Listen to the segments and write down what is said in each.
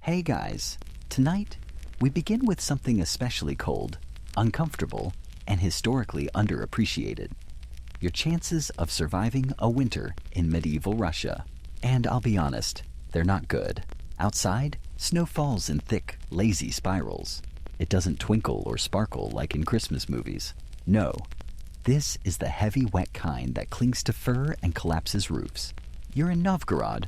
Hey guys, tonight we begin with something especially cold, uncomfortable, and historically underappreciated. Your chances of surviving a winter in medieval Russia. And I'll be honest, they're not good. Outside, snow falls in thick, lazy spirals. It doesn't twinkle or sparkle like in Christmas movies. No, this is the heavy, wet kind that clings to fur and collapses roofs. You're in Novgorod,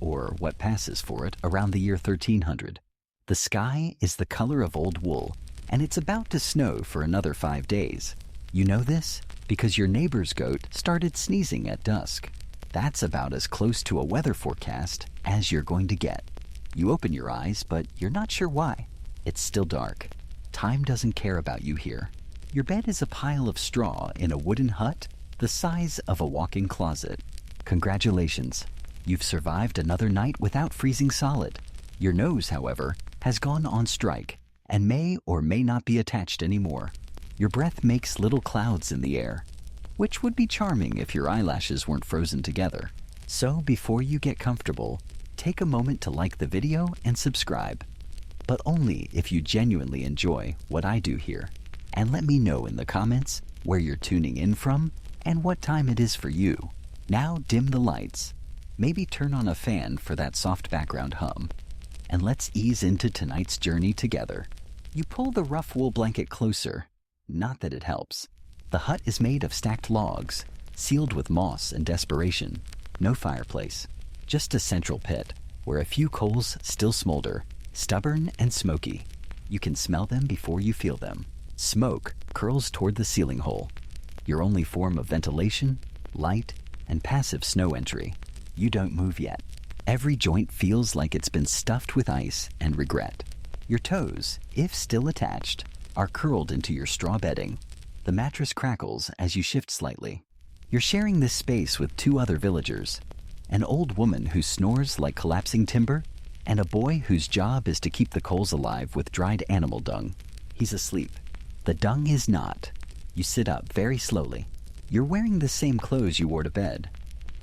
or what passes for it, around the year 1300. The sky is the color of old wool, and it's about to snow for another 5 days. You know this because your neighbor's goat started sneezing at dusk. That's about as close to a weather forecast as you're going to get. You open your eyes, but you're not sure why. It's still dark. Time doesn't care about you here. Your bed is a pile of straw in a wooden hut the size of a walk-in closet. Congratulations, you've survived another night without freezing solid. Your nose, however, has gone on strike and may or may not be attached anymore. Your breath makes little clouds in the air, which would be charming if your eyelashes weren't frozen together. So before you get comfortable, take a moment to like the video and subscribe. But only if you genuinely enjoy what I do here. And let me know in the comments where you're tuning in from and what time it is for you. Now dim the lights. Maybe turn on a fan for that soft background hum. And let's ease into tonight's journey together. You pull the rough wool blanket closer. Not that it helps. The hut is made of stacked logs, sealed with moss and desperation. No fireplace, just a central pit where a few coals still smolder, stubborn and smoky. You can smell them before you feel them. Smoke curls toward the ceiling hole, your only form of ventilation, light, and passive snow entry. You don't move yet. Every joint feels like it's been stuffed with ice and regret. Your toes, if still attached, are curled into your straw bedding. The mattress crackles as you shift slightly. You're sharing this space with 2 other villagers, an old woman who snores like collapsing timber, and a boy whose job is to keep the coals alive with dried animal dung. He's asleep. The dung is not. You sit up very slowly. You're wearing the same clothes you wore to bed.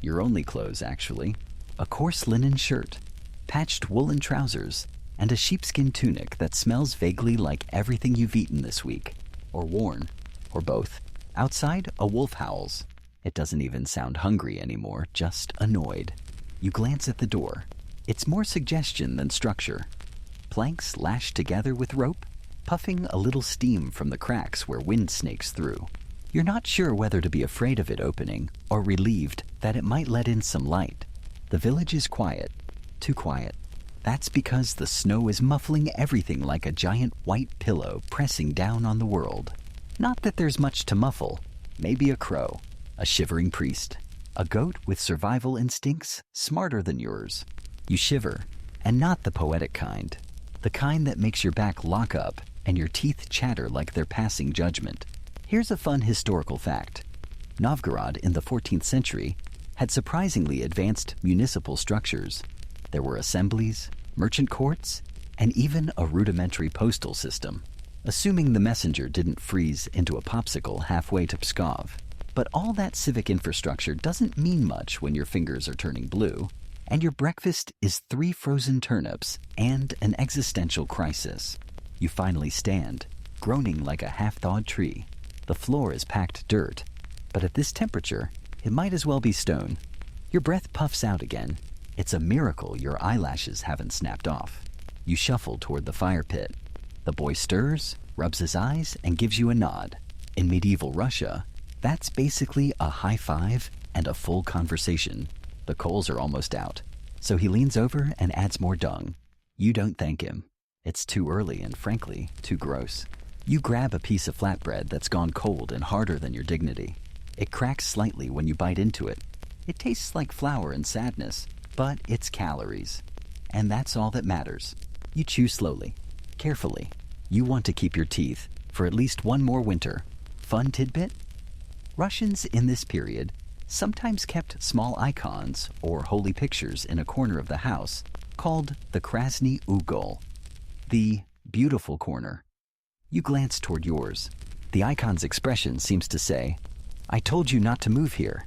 Your only clothes, actually. A coarse linen shirt, patched woolen trousers, and a sheepskin tunic that smells vaguely like everything you've eaten this week, or worn, or both. Outside, a wolf howls. It doesn't even sound hungry anymore, just annoyed. You glance at the door. It's more suggestion than structure. Planks lashed together with rope, puffing a little steam from the cracks where wind snakes through. You're not sure whether to be afraid of it opening or relieved that it might let in some light. The village is quiet, too quiet. That's because the snow is muffling everything like a giant white pillow pressing down on the world. Not that there's much to muffle. Maybe a crow, a shivering priest, a goat with survival instincts smarter than yours. You shiver, and not the poetic kind. The kind that makes your back lock up and your teeth chatter like they're passing judgment. Here's a fun historical fact. Novgorod in the 14th century had surprisingly advanced municipal structures. There were assemblies, merchant courts, and even a rudimentary postal system, assuming the messenger didn't freeze into a popsicle halfway to Pskov. But all that civic infrastructure doesn't mean much when your fingers are turning blue, and your breakfast is 3 frozen turnips and an existential crisis. You finally stand, groaning like a half-thawed tree. The floor is packed dirt, but at this temperature, it might as well be stone. Your breath puffs out again. It's a miracle your eyelashes haven't snapped off. You shuffle toward the fire pit. The boy stirs, rubs his eyes, and gives you a nod. In medieval Russia, that's basically a high five and a full conversation. The coals are almost out, so he leans over and adds more dung. You don't thank him. It's too early and, frankly, too gross. You grab a piece of flatbread that's gone cold and harder than your dignity. It cracks slightly when you bite into it. It tastes like flour and sadness, but it's calories. And that's all that matters. You chew slowly, carefully. You want to keep your teeth for at least one more winter. Fun tidbit? Russians in this period sometimes kept small icons or holy pictures in a corner of the house called the Krasny Ugol, the beautiful corner. You glance toward yours. The icon's expression seems to say, "I told you not to move here."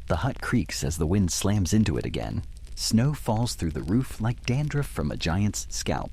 The hut creaks as the wind slams into it again. Snow falls through the roof like dandruff from a giant's scalp.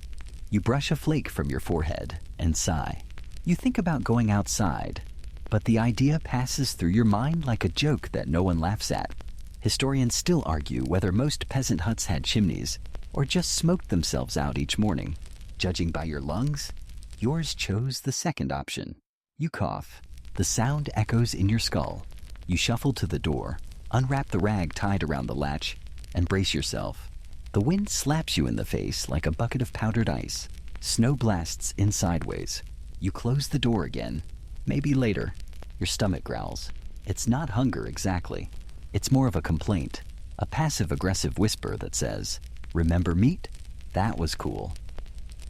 You brush a flake from your forehead and sigh. You think about going outside, but the idea passes through your mind like a joke that no one laughs at. Historians still argue whether most peasant huts had chimneys or just smoked themselves out each morning. Judging by your lungs, yours chose the second option. You cough. The sound echoes in your skull. You shuffle to the door, unwrap the rag tied around the latch, and brace yourself. The wind slaps you in the face like a bucket of powdered ice. Snow blasts in sideways. You close the door again. Maybe later. Your stomach growls. It's not hunger exactly. It's more of a complaint, a passive-aggressive whisper that says, "Remember meat? That was cool."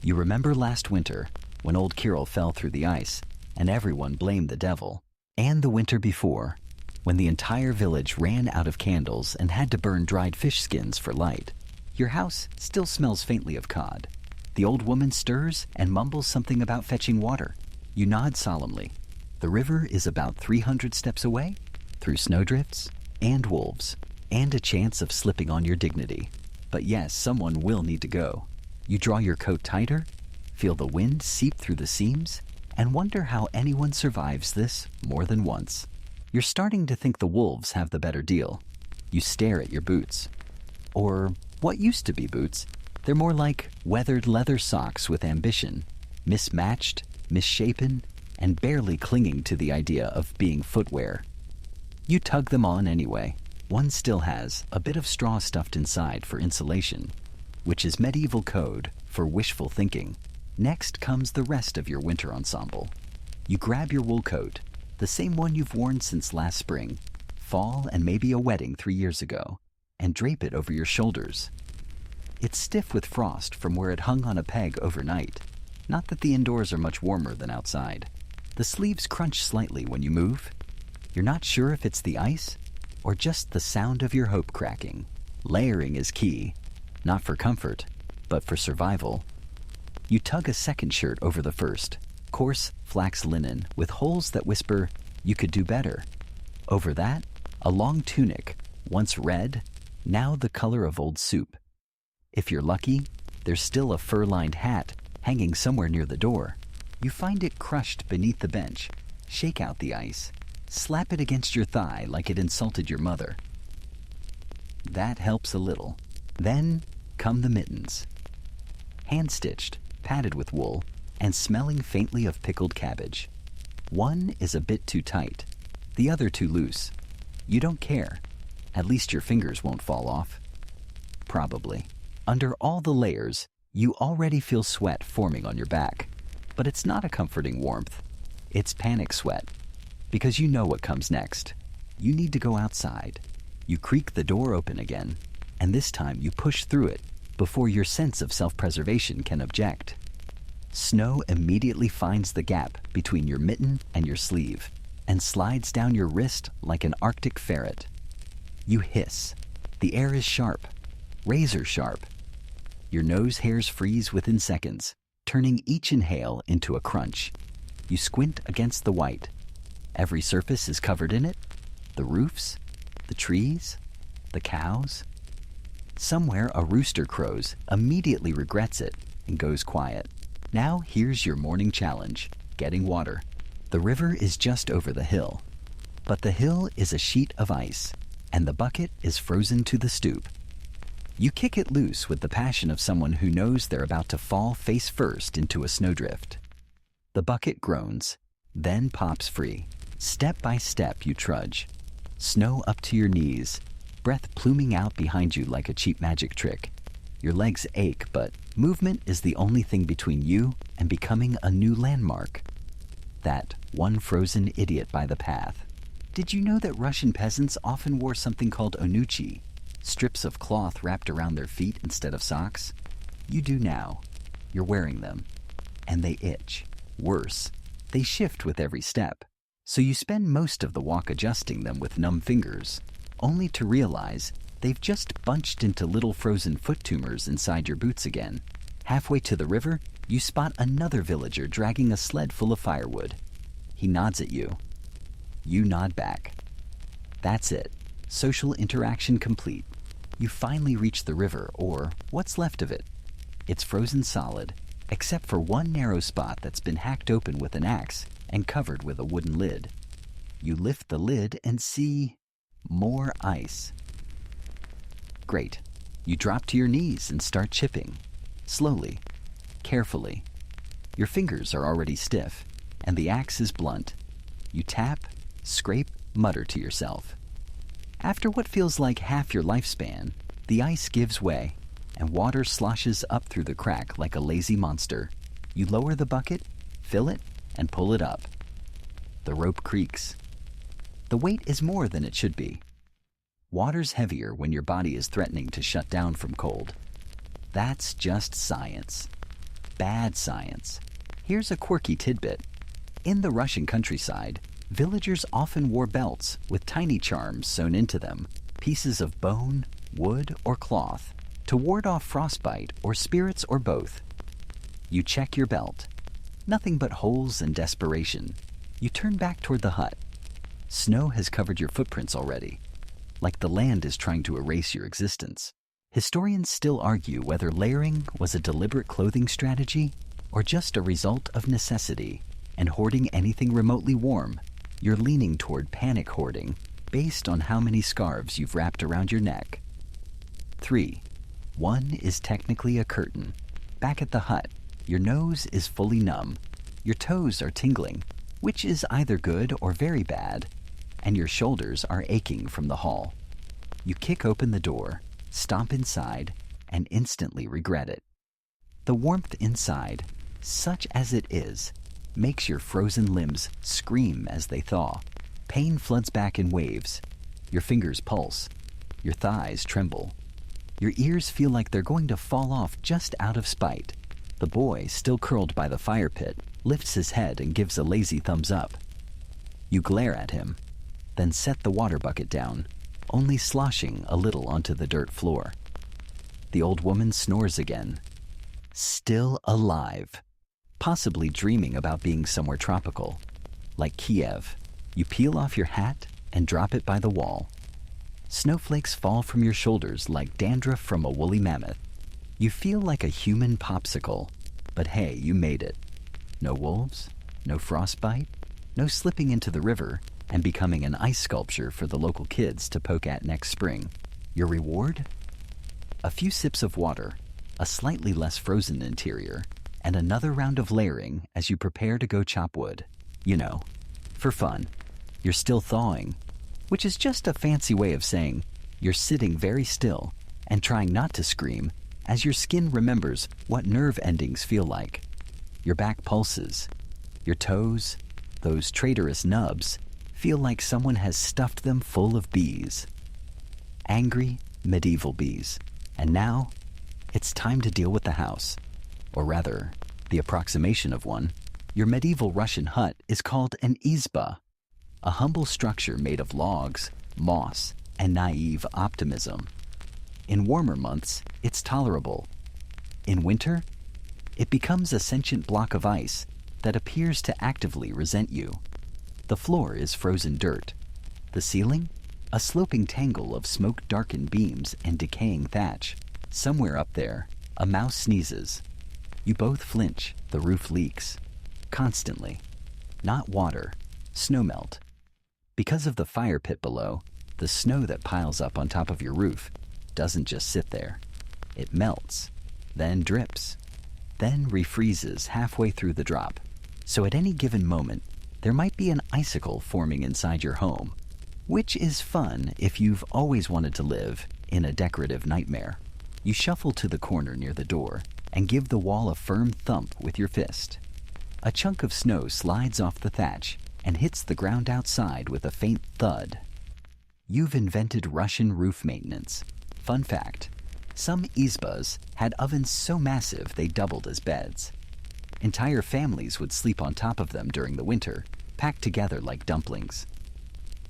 You remember last winter when old Kirill fell through the ice and everyone blamed the devil, and the winter before when the entire village ran out of candles and had to burn dried fish skins for light. Your house still smells faintly of cod. The old woman stirs and mumbles something about fetching water. You nod solemnly. The river is about 300 steps away, through snowdrifts and wolves, and a chance of slipping on your dignity. But yes, someone will need to go. You draw your coat tighter, feel the wind seep through the seams, and wonder how anyone survives this more than once. You're starting to think the wolves have the better deal. You stare at your boots. Or what used to be boots. They're more like weathered leather socks with ambition, mismatched, misshapen, and barely clinging to the idea of being footwear. You tug them on anyway. One still has a bit of straw stuffed inside for insulation, which is medieval code for wishful thinking. Next comes the rest of your winter ensemble. You grab your wool coat, the same one you've worn since last spring, fall, and maybe a wedding 3 years ago, and drape it over your shoulders. It's stiff with frost from where it hung on a peg overnight. Not that the indoors are much warmer than outside. The sleeves crunch slightly when you move. You're not sure if it's the ice or just the sound of your hope cracking. Layering is key, not for comfort, but for survival. You tug a second shirt over the first, coarse flax linen with holes that whisper, "You could do better." Over that, a long tunic, once red, now the color of old soup. If you're lucky, there's still a fur-lined hat hanging somewhere near the door. You find it crushed beneath the bench, shake out the ice, slap it against your thigh like it insulted your mother. That helps a little. Then come the mittens. Hand-stitched, padded with wool, and smelling faintly of pickled cabbage. One is a bit too tight, the other too loose. You don't care. At least your fingers won't fall off. Probably. Under all the layers, you already feel sweat forming on your back. But it's not a comforting warmth. It's panic sweat. Because you know what comes next. You need to go outside. You creak the door open again, and this time you push through it before your sense of self-preservation can object. Snow immediately finds the gap between your mitten and your sleeve and slides down your wrist like an Arctic ferret. You hiss. The air is sharp, razor sharp. Your nose hairs freeze within seconds, turning each inhale into a crunch. You squint against the white. Every surface is covered in it. The roofs, the trees, the cows. Somewhere a rooster crows, immediately regrets it, and goes quiet. Now here's your morning challenge, getting water. The river is just over the hill, but the hill is a sheet of ice, and the bucket is frozen to the stoop. You kick it loose with the passion of someone who knows they're about to fall face first into a snowdrift. The bucket groans, then pops free. Step by step you trudge. Snow up to your knees, breath pluming out behind you like a cheap magic trick. Your legs ache, but movement is the only thing between you and becoming a new landmark. That one frozen idiot by the path. Did you know that Russian peasants often wore something called onuchi, strips of cloth wrapped around their feet instead of socks? You do now. You're wearing them. And they itch. Worse, they shift with every step. So you spend most of the walk adjusting them with numb fingers, only to realize they've just bunched into little frozen foot tumors inside your boots again. Halfway to the river, you spot another villager dragging a sled full of firewood. He nods at you. You nod back. That's it. Social interaction complete. You finally reach the river, or what's left of it. It's frozen solid, except for one narrow spot that's been hacked open with an axe and covered with a wooden lid. You lift the lid and see more ice. Great. You drop to your knees and start chipping. Slowly, carefully. Your fingers are already stiff, and the axe is blunt. You tap, scrape, mutter to yourself. After what feels like half your lifespan, the ice gives way, and water sloshes up through the crack like a lazy monster. You lower the bucket, fill it, and pull it up. The rope creaks. The weight is more than it should be. Water's heavier when your body is threatening to shut down from cold. That's just science. Bad science. Here's a quirky tidbit. In the Russian countryside, villagers often wore belts with tiny charms sewn into them, pieces of bone, wood, or cloth, to ward off frostbite or spirits or both. You check your belt. Nothing but holes and desperation. You turn back toward the hut. Snow has covered your footprints already, like the land is trying to erase your existence. Historians still argue whether layering was a deliberate clothing strategy or just a result of necessity, and hoarding anything remotely warm. You're leaning toward panic hoarding based on how many scarves you've wrapped around your neck. 3. One is technically a curtain. Back at the hut, your nose is fully numb. Your toes are tingling, which is either good or very bad, and your shoulders are aching from the haul. You kick open the door, stomp inside, and instantly regret it. The warmth inside, such as it is, makes your frozen limbs scream as they thaw. Pain floods back in waves. Your fingers pulse. Your thighs tremble. Your ears feel like they're going to fall off just out of spite. The boy, still curled by the fire pit, lifts his head and gives a lazy thumbs up. You glare at him, then set the water bucket down, only sloshing a little onto the dirt floor. The old woman snores again. Still alive, possibly dreaming about being somewhere tropical, like Kiev. You peel off your hat and drop it by the wall. Snowflakes fall from your shoulders like dandruff from a woolly mammoth. You feel like a human popsicle, but hey, you made it. No wolves, no frostbite, no slipping into the river and becoming an ice sculpture for the local kids to poke at next spring. Your reward? A few sips of water, a slightly less frozen interior, and another round of layering as you prepare to go chop wood. You know, for fun. You're still thawing, which is just a fancy way of saying you're sitting very still and trying not to scream as your skin remembers what nerve endings feel like. Your back pulses. Your toes, those traitorous nubs, feel like someone has stuffed them full of bees. Angry, medieval bees. And now, it's time to deal with the house. Or rather, the approximation of one. Your medieval Russian hut is called an izba, a humble structure made of logs, moss, and naive optimism. In warmer months, it's tolerable. In winter, it becomes a sentient block of ice that appears to actively resent you. The floor is frozen dirt. The ceiling? A sloping tangle of smoke-darkened beams and decaying thatch. Somewhere up there, a mouse sneezes. You both flinch. The roof leaks. Constantly. Not water, snowmelt. Because of the fire pit below, the snow that piles up on top of your roof doesn't just sit there. It melts, then drips, then refreezes halfway through the drop. So at any given moment, there might be an icicle forming inside your home, which is fun if you've always wanted to live in a decorative nightmare. You shuffle to the corner near the door and give the wall a firm thump with your fist. A chunk of snow slides off the thatch and hits the ground outside with a faint thud. You've invented Russian roof maintenance. Fun fact, some izbas had ovens so massive they doubled as beds. Entire families would sleep on top of them during the winter, packed together like dumplings.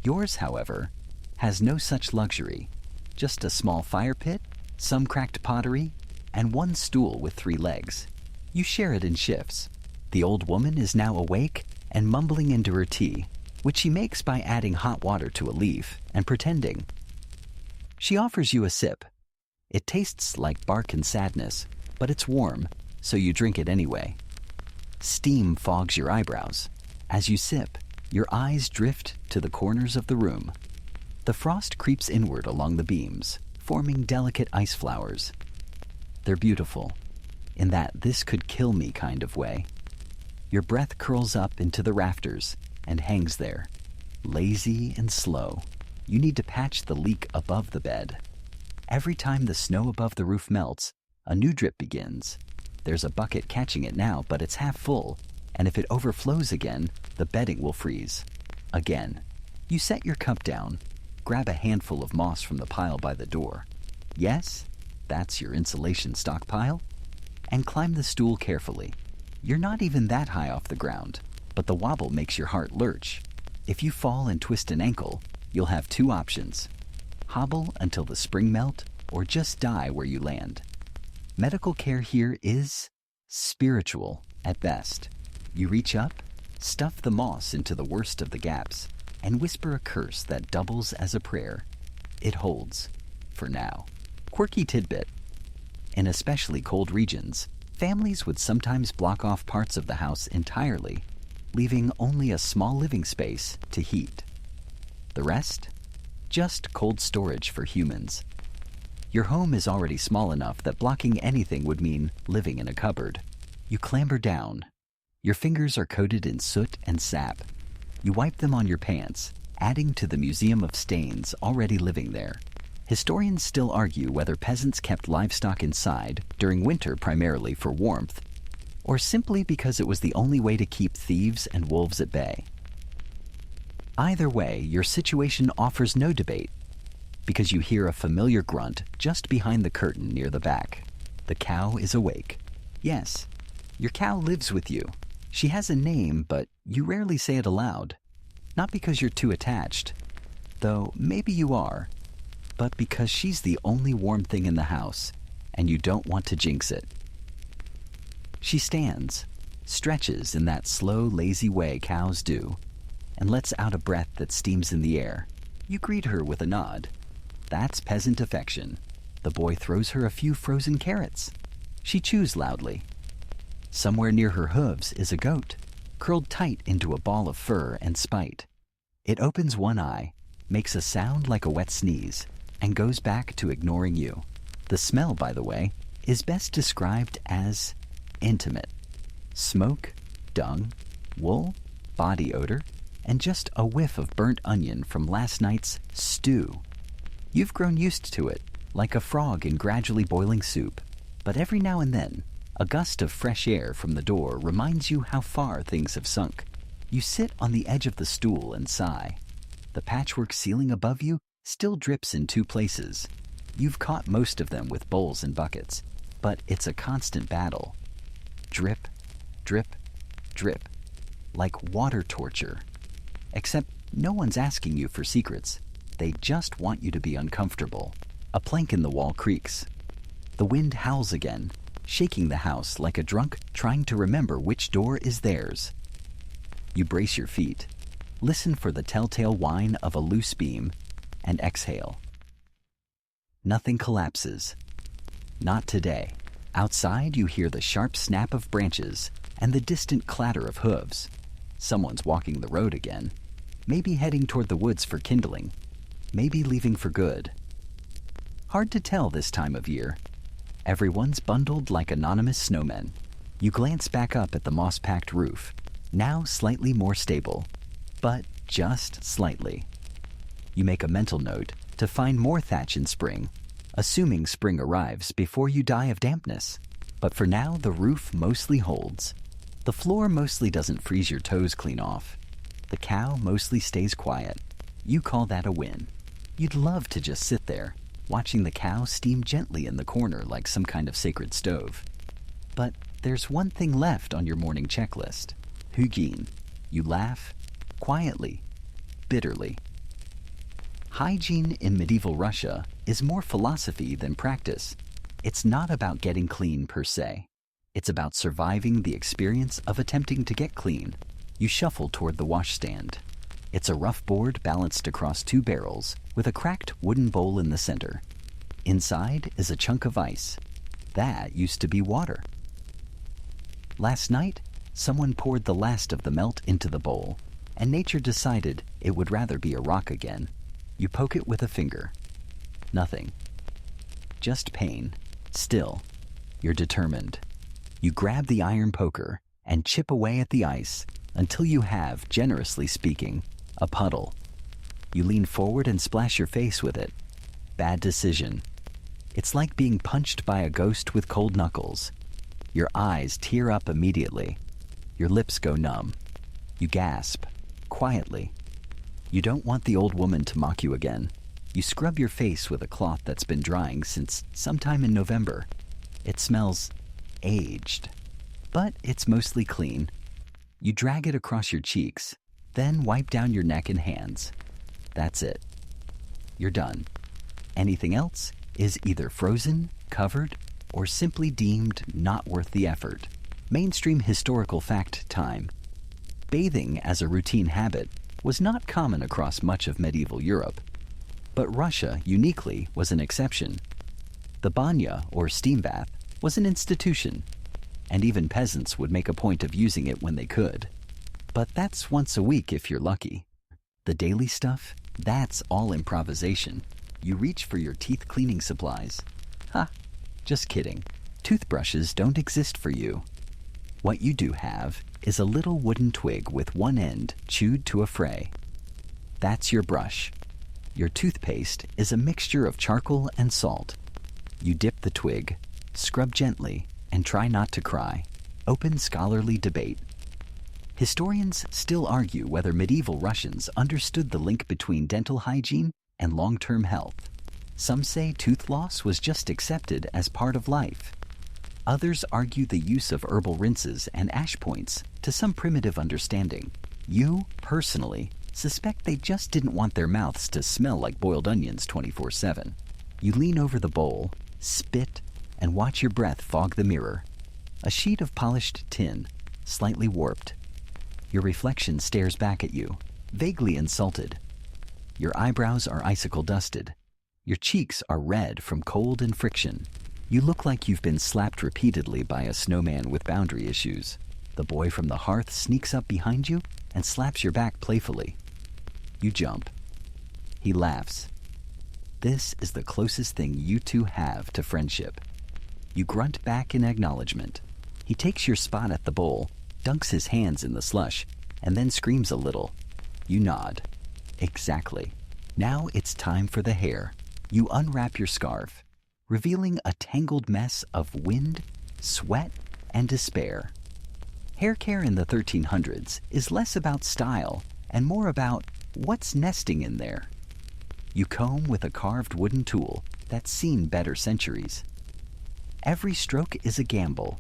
Yours, however, has no such luxury. Just a small fire pit, some cracked pottery, and one stool with 3 legs. You share it in shifts. The old woman is now awake and mumbling into her tea, which she makes by adding hot water to a leaf and pretending. She offers you a sip, It tastes like bark and sadness, but it's warm, so you drink it anyway. Steam fogs your eyebrows. As you sip, your eyes drift to the corners of the room. The frost creeps inward along the beams, forming delicate ice flowers. They're beautiful, in that this could kill me kind of way. Your breath curls up into the rafters and hangs there, lazy and slow. You need to patch the leak above the bed. Every time the snow above the roof melts, a new drip begins. There's a bucket catching it now, but it's half full, and if it overflows again, the bedding will freeze. Again. You set your cup down, grab a handful of moss from the pile by the door. Yes, that's your insulation stockpile. And climb the stool carefully. You're not even that high off the ground, but the wobble makes your heart lurch. If you fall and twist an ankle, you'll have two options: hobble until the spring melt, or just die where you land. Medical care here is spiritual at best. You reach up, stuff the moss into the worst of the gaps, and whisper a curse that doubles as a prayer. It holds, for now. Quirky tidbit. In especially cold regions, families would sometimes block off parts of the house entirely, leaving only a small living space to heat. The rest? Just cold storage for humans. Your home is already small enough that blocking anything would mean living in a cupboard. You clamber down. Your fingers are coated in soot and sap. You wipe them on your pants, adding to the museum of stains already living there. Historians still argue whether peasants kept livestock inside during winter primarily for warmth, or simply because it was the only way to keep thieves and wolves at bay. Either way, your situation offers no debate, because you hear a familiar grunt just behind the curtain near the back. The cow is awake. Yes, your cow lives with you. She has a name, but you rarely say it aloud. Not because you're too attached, though maybe you are, but because she's the only warm thing in the house, and you don't want to jinx it. She stands, stretches in that slow, lazy way cows do, and lets out a breath that steams in the air. You greet her with a nod. That's peasant affection. The boy throws her a few frozen carrots. She chews loudly. Somewhere near her hooves is a goat, curled tight into a ball of fur and spite. It opens one eye, makes a sound like a wet sneeze, and goes back to ignoring you. The smell, by the way, is best described as intimate. Smoke, dung, wool, body odor, and just a whiff of burnt onion from last night's stew. You've grown used to it, like a frog in gradually boiling soup, but every now and then, a gust of fresh air from the door reminds you how far things have sunk. You sit on the edge of the stool and sigh. The patchwork ceiling above you still drips in two places. You've caught most of them with bowls and buckets, but it's a constant battle. Drip, drip, drip, like water torture. Except no one's asking you for secrets. They just want you to be uncomfortable. A plank in the wall creaks. The wind howls again, shaking the house like a drunk trying to remember which door is theirs. You brace your feet, listen for the telltale whine of a loose beam, and exhale. Nothing collapses. Not today. Outside, you hear the sharp snap of branches and the distant clatter of hooves. Someone's walking the road again, maybe heading toward the woods for kindling, maybe leaving for good. Hard to tell this time of year. Everyone's bundled like anonymous snowmen. You glance back up at the moss-packed roof, now slightly more stable, but just slightly. You make a mental note to find more thatch in spring, assuming spring arrives before you die of dampness. But for now, the roof mostly holds. The floor mostly doesn't freeze your toes clean off. The cow mostly stays quiet. You call that a win. You'd love to just sit there, watching the cow steam gently in the corner like some kind of sacred stove. But there's one thing left on your morning checklist. Hygiene. You laugh, quietly, bitterly. Hygiene in medieval Russia is more philosophy than practice. It's not about getting clean per se. It's about surviving the experience of attempting to get clean. You shuffle toward the washstand. It's a rough board balanced across two barrels with a cracked wooden bowl in the center. Inside is a chunk of ice. That used to be water. Last night, someone poured the last of the melt into the bowl, and nature decided it would rather be a rock again. You poke it with a finger. Nothing. Just pain. Still, you're determined. You grab the iron poker and chip away at the ice until you have, generously speaking, a puddle. You lean forward and splash your face with it. Bad decision. It's like being punched by a ghost with cold knuckles. Your eyes tear up immediately. Your lips go numb. You gasp, quietly. You don't want the old woman to mock you again. You scrub your face with a cloth that's been drying since sometime in November. It smells aged, but it's mostly clean. You drag it across your cheeks, then wipe down your neck and hands. That's it. You're done. Anything else is either frozen, covered, or simply deemed not worth the effort. Mainstream historical fact time. Bathing as a routine habit was not common across much of medieval Europe, but Russia uniquely was an exception. The banya, or steam bath, was an institution, and even peasants would make a point of using it when they could. But that's once a week if you're lucky. The daily stuff, that's all improvisation. You reach for your teeth cleaning supplies. Ha, just kidding. Toothbrushes don't exist for you. What you do have is a little wooden twig with one end chewed to a fray. That's your brush. Your toothpaste is a mixture of charcoal and salt. You dip the twig, scrub gently, and try not to cry. Open scholarly debate. Historians still argue whether medieval Russians understood the link between dental hygiene and long-term health. Some say tooth loss was just accepted as part of life. Others argue the use of herbal rinses and ash points to some primitive understanding. You, personally, suspect they just didn't want their mouths to smell like boiled onions 24/7. You lean over the bowl, spit, and watch your breath fog the mirror. A sheet of polished tin, slightly warped. Your reflection stares back at you, vaguely insulted. Your eyebrows are icicle dusted. Your cheeks are red from cold and friction. You look like you've been slapped repeatedly by a snowman with boundary issues. The boy from the hearth sneaks up behind you and slaps your back playfully. You jump. He laughs. This is the closest thing you two have to friendship. You grunt back in acknowledgement. He takes your spot at the bowl, dunks his hands in the slush, and then screams a little. You nod. Exactly. Now it's time for the hair. You unwrap your scarf, revealing a tangled mess of wind, sweat, and despair. Hair care in the 1300s is less about style and more about what's nesting in there. You comb with a carved wooden tool that's seen better centuries. Every stroke is a gamble.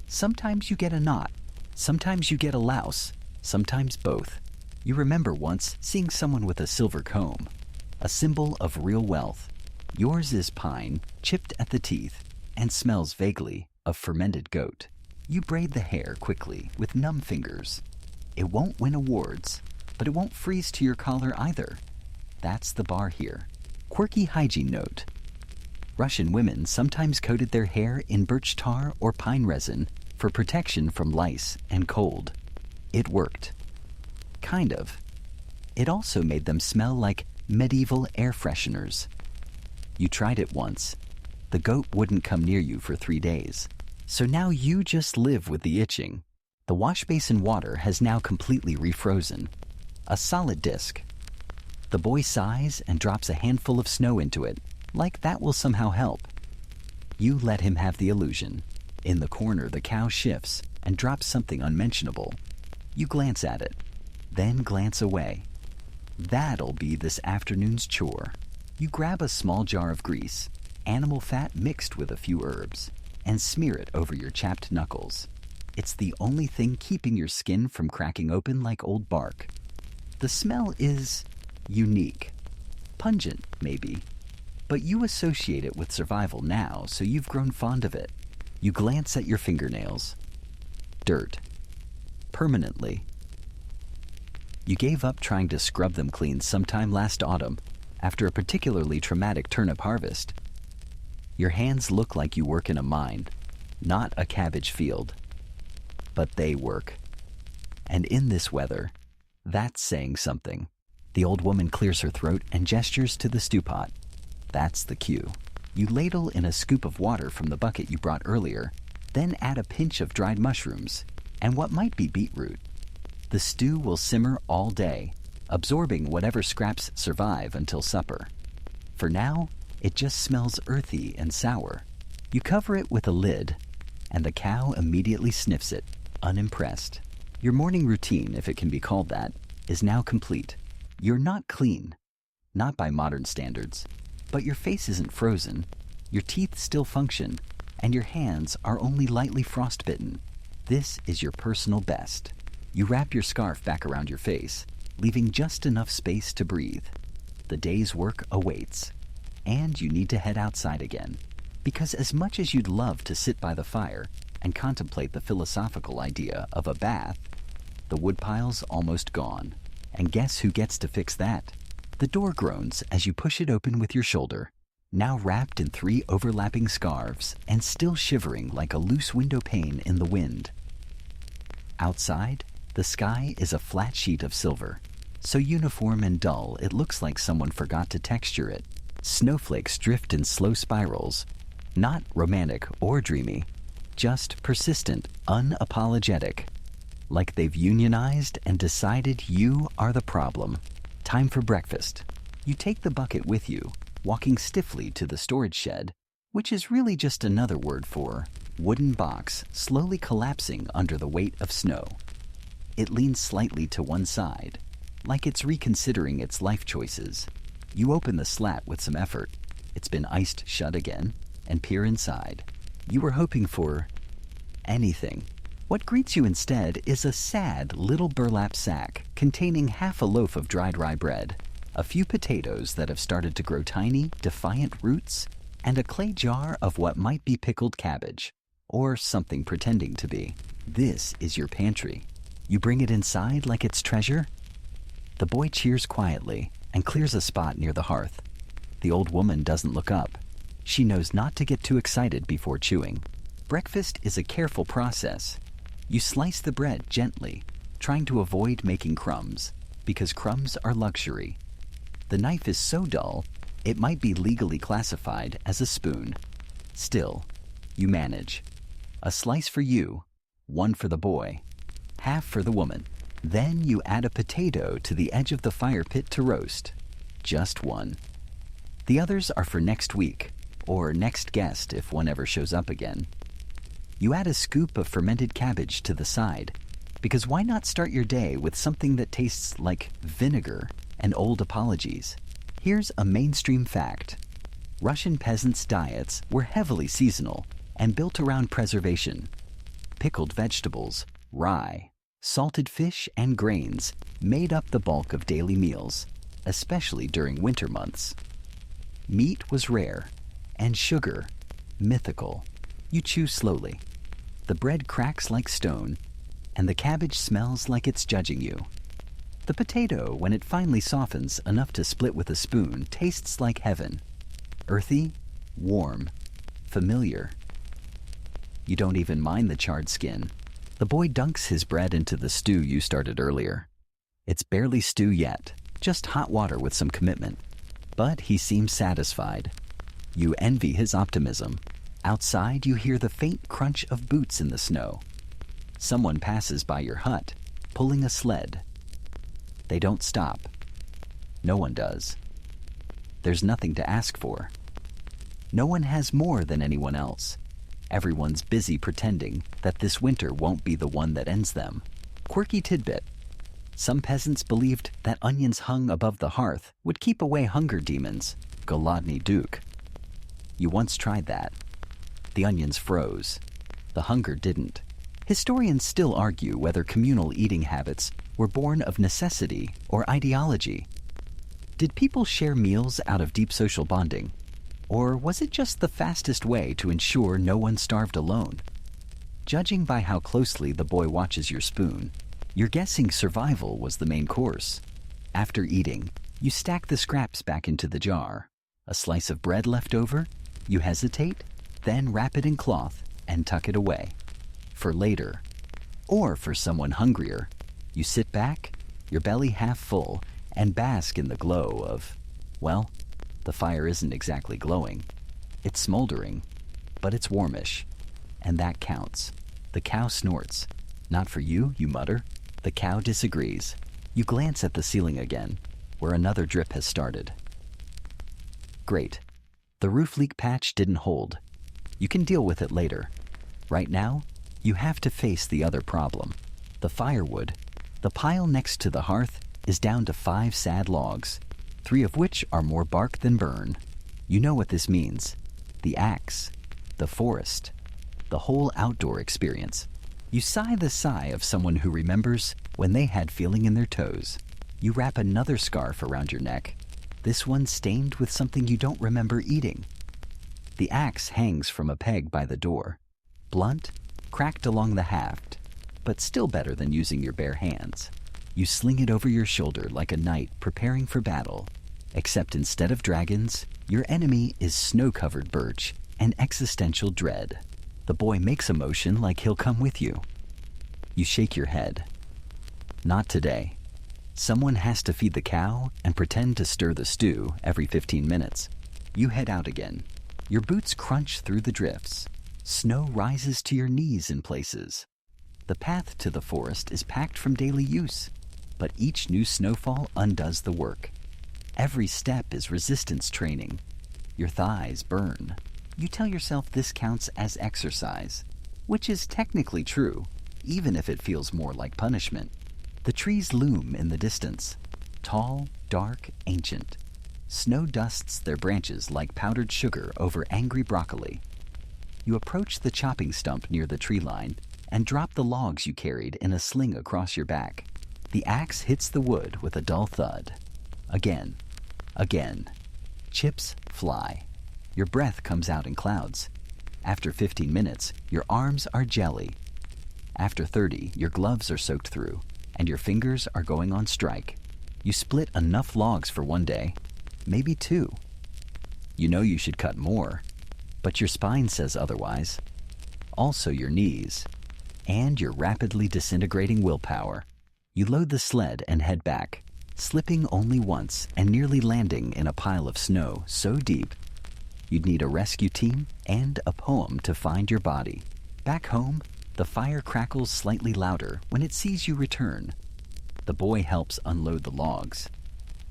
Sometimes you get a knot, sometimes you get a louse, sometimes both. You remember once seeing someone with a silver comb, a symbol of real wealth. Yours is pine, chipped at the teeth, and smells vaguely of fermented goat. You braid the hair quickly with numb fingers. It won't win awards, but it won't freeze to your collar either. That's the bar here. Quirky hygiene note. Russian women sometimes coated their hair in birch tar or pine resin for protection from lice and cold. It worked. Kind of. It also made them smell like medieval air fresheners. You tried it once. The goat wouldn't come near you for 3 days. So now you just live with the itching. The wash basin water has now completely refrozen. A solid disc. The boy sighs and drops a handful of snow into it, like that will somehow help. You let him have the illusion. In the corner, the cow shifts and drops something unmentionable. You glance at it, then glance away. That'll be this afternoon's chore. You grab a small jar of grease, animal fat mixed with a few herbs, and smear it over your chapped knuckles. It's the only thing keeping your skin from cracking open like old bark. The smell is unique. Pungent, maybe. But you associate it with survival now, so you've grown fond of it. You glance at your fingernails. Dirt. Permanently. You gave up trying to scrub them clean sometime last autumn, after a particularly traumatic turnip harvest. Your hands look like you work in a mine, not a cabbage field. But they work. And in this weather, that's saying something. The old woman clears her throat and gestures to the stew pot. That's the cue. You ladle in a scoop of water from the bucket you brought earlier, then add a pinch of dried mushrooms and what might be beetroot. The stew will simmer all day, absorbing whatever scraps survive until supper. For now, it just smells earthy and sour. You cover it with a lid, and the cow immediately sniffs it, unimpressed. Your morning routine, if it can be called that, is now complete. You're not clean, not by modern standards, but your face isn't frozen, your teeth still function, and your hands are only lightly frostbitten. This is your personal best. You wrap your scarf back around your face, leaving just enough space to breathe. The day's work awaits, and you need to head outside again. Because as much as you'd love to sit by the fire and contemplate the philosophical idea of a bath, the woodpile's almost gone. And guess who gets to fix that? The door groans as you push it open with your shoulder, now wrapped in 3 overlapping scarves and still shivering like a loose window pane in the wind. Outside, the sky is a flat sheet of silver, so uniform and dull it looks like someone forgot to texture it. Snowflakes drift in slow spirals, not romantic or dreamy, just persistent, unapologetic, like they've unionized and decided you are the problem. Time for breakfast. You take the bucket with you, walking stiffly to the storage shed, which is really just another word for wooden box slowly collapsing under the weight of snow. It leans slightly to one side, like it's reconsidering its life choices. You open the slat with some effort. It's been iced shut again, and peer inside. You were hoping for anything. What greets you instead is a sad little burlap sack containing half a loaf of dried rye bread, a few potatoes that have started to grow tiny, defiant roots, and a clay jar of what might be pickled cabbage, or something pretending to be. This is your pantry. You bring it inside like it's treasure? The boy cheers quietly and clears a spot near the hearth. The old woman doesn't look up. She knows not to get too excited before chewing. Breakfast is a careful process. You slice the bread gently, trying to avoid making crumbs, because crumbs are luxury. The knife is so dull, it might be legally classified as a spoon. Still, you manage. A slice for you, 1 for the boy, half for the woman. Then you add a potato to the edge of the fire pit to roast. Just 1. The others are for next week, or next guest if one ever shows up again. You add a scoop of fermented cabbage to the side, because why not start your day with something that tastes like vinegar and old apologies? Here's a mainstream fact. Russian peasants' diets were heavily seasonal and built around preservation. Pickled vegetables, rye, salted fish, and grains made up the bulk of daily meals, especially during winter months. Meat was rare, and sugar, mythical. You chew slowly. The bread cracks like stone, and the cabbage smells like it's judging you. The potato, when it finally softens enough to split with a spoon, tastes like heaven. Earthy, warm, familiar. You don't even mind the charred skin. The boy dunks his bread into the stew you started earlier. It's barely stew yet, just hot water with some commitment. But he seems satisfied. You envy his optimism. Outside, you hear the faint crunch of boots in the snow. Someone passes by your hut, pulling a sled. They don't stop. No one does. There's nothing to ask for. No one has more than anyone else. Everyone's busy pretending that this winter won't be the one that ends them. Quirky tidbit. Some peasants believed that onions hung above the hearth would keep away hunger demons. Golodny Duke. You once tried that. The onions froze. The hunger didn't. Historians still argue whether communal eating habits were born of necessity or ideology. Did people share meals out of deep social bonding? Or was it just the fastest way to ensure no one starved alone? Judging by how closely the boy watches your spoon, you're guessing survival was the main course. After eating, you stack the scraps back into the jar. A slice of bread left over? You hesitate, then wrap it in cloth and tuck it away. For later, or for someone hungrier, you sit back, your belly half full, and bask in the glow of, well, the fire isn't exactly glowing. It's smoldering, but it's warmish, and that counts. The cow snorts. Not for you, you mutter. The cow disagrees. You glance at the ceiling again, where another drip has started. Great. The roof leak patch didn't hold. You can deal with it later. Right now, you have to face the other problem. The firewood, the pile next to the hearth, is down to 5 sad logs, 3 of which are more bark than burn. You know what this means. The axe, the forest, the whole outdoor experience. You sigh the sigh of someone who remembers when they had feeling in their toes. You wrap another scarf around your neck, this one stained with something you don't remember eating. The axe hangs from a peg by the door, blunt, cracked along the haft, but still better than using your bare hands. You sling it over your shoulder like a knight preparing for battle, except instead of dragons, your enemy is snow-covered birch and existential dread. The boy makes a motion like he'll come with you. You shake your head. Not today. Someone has to feed the cow and pretend to stir the stew every 15 minutes. You head out again. Your boots crunch through the drifts. Snow rises to your knees in places. The path to the forest is packed from daily use, but each new snowfall undoes the work. Every step is resistance training. Your thighs burn. You tell yourself this counts as exercise, which is technically true, even if it feels more like punishment. The trees loom in the distance, tall, dark, ancient. Snow dusts their branches like powdered sugar over angry broccoli. You approach the chopping stump near the tree line and drop the logs you carried in a sling across your back. The axe hits the wood with a dull thud. Again. Chips fly. Your breath comes out in clouds. After 15 minutes, your arms are jelly. After 30, your gloves are soaked through, and your fingers are going on strike. You split enough logs for one day, maybe 2. You know you should cut more, but your spine says otherwise. Also your knees, and your rapidly disintegrating willpower. You load the sled and head back, slipping only once and nearly landing in a pile of snow so deep you'd need a rescue team and a poem to find your body. Back home, the fire crackles slightly louder when it sees you return. The boy helps unload the logs.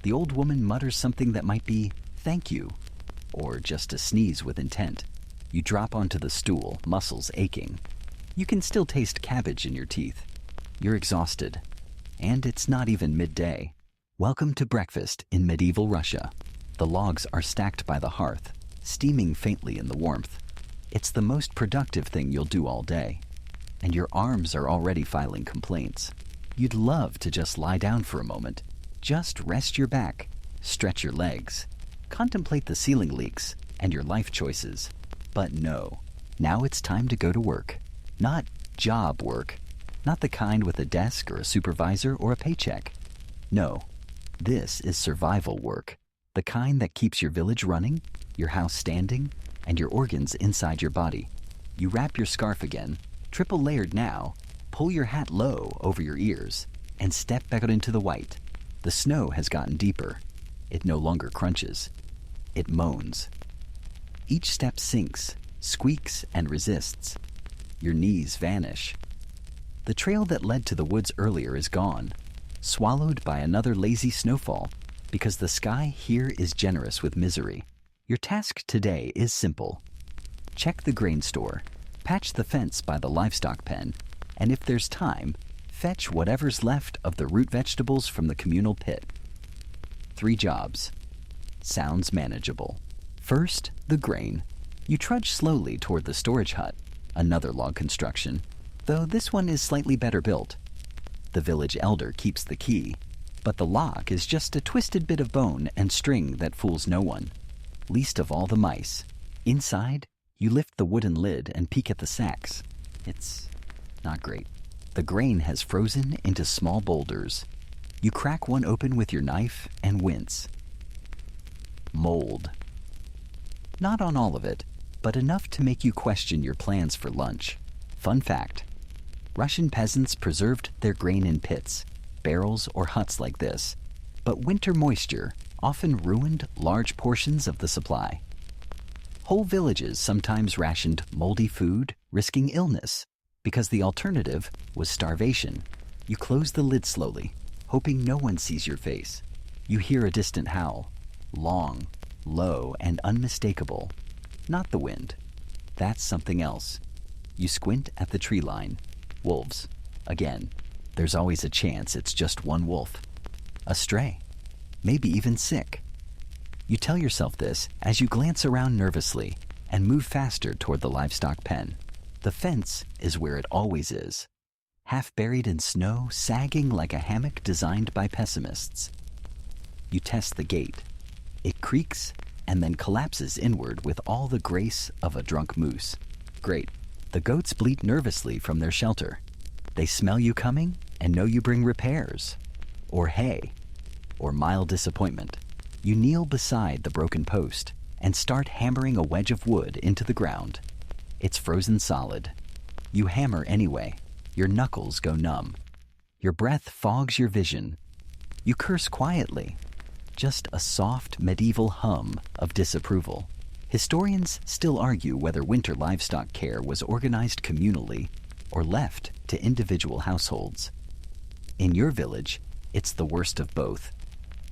The old woman mutters something that might be "thank you," or just a sneeze with intent. You drop onto the stool, muscles aching. You can still taste cabbage in your teeth. You're exhausted, and it's not even midday. Welcome to breakfast in medieval Russia. The logs are stacked by the hearth, steaming faintly in the warmth. It's the most productive thing you'll do all day, and your arms are already filing complaints. You'd love to just lie down for a moment, just rest your back, stretch your legs, contemplate the ceiling leaks and your life choices. But no, now it's time to go to work. Not job work, not the kind with a desk or a supervisor or a paycheck. No, this is survival work, the kind that keeps your village running, your house standing, and your organs inside your body. You wrap your scarf again, triple layered now, pull your hat low over your ears, and step back out into the white. The snow has gotten deeper. It no longer crunches. It moans. Each step sinks, squeaks, and resists. Your knees vanish. The trail that led to the woods earlier is gone, swallowed by another lazy snowfall, because the sky here is generous with misery. Your task today is simple. Check the grain store, patch the fence by the livestock pen, and if there's time, fetch whatever's left of the root vegetables from the communal pit. 3 jobs. Sounds manageable. First, the grain. You trudge slowly toward the storage hut, another log construction, though this one is slightly better built. The village elder keeps the key, but the lock is just a twisted bit of bone and string that fools no one, least of all the mice. Inside, you lift the wooden lid and peek at the sacks. It's not great. The grain has frozen into small boulders. You crack one open with your knife and wince. Mold. Not on all of it, but enough to make you question your plans for lunch. Fun fact: Russian peasants preserved their grain in pits, barrels, or huts like this, but winter moisture often ruined large portions of the supply. Whole villages sometimes rationed moldy food, risking illness, because the alternative was starvation. You close the lid slowly, hoping no one sees your face. You hear a distant howl, long, low, and unmistakable. Not the wind. That's something else. You squint at the tree line. Wolves. Again, there's always a chance it's just one wolf. A stray. Maybe even sick. You tell yourself this as you glance around nervously and move faster toward the livestock pen. The fence is where it always is, half buried in snow, sagging like a hammock designed by pessimists. You test the gate. It creaks and then collapses inward with all the grace of a drunk moose. Great. The goats bleat nervously from their shelter. They smell you coming and know you bring repairs, or hay, or mild disappointment. You kneel beside the broken post and start hammering a wedge of wood into the ground. It's frozen solid. You hammer anyway. Your knuckles go numb. Your breath fogs your vision. You curse quietly, just a soft medieval hum of disapproval. Historians still argue whether winter livestock care was organized communally or left to individual households. In your village, it's the worst of both.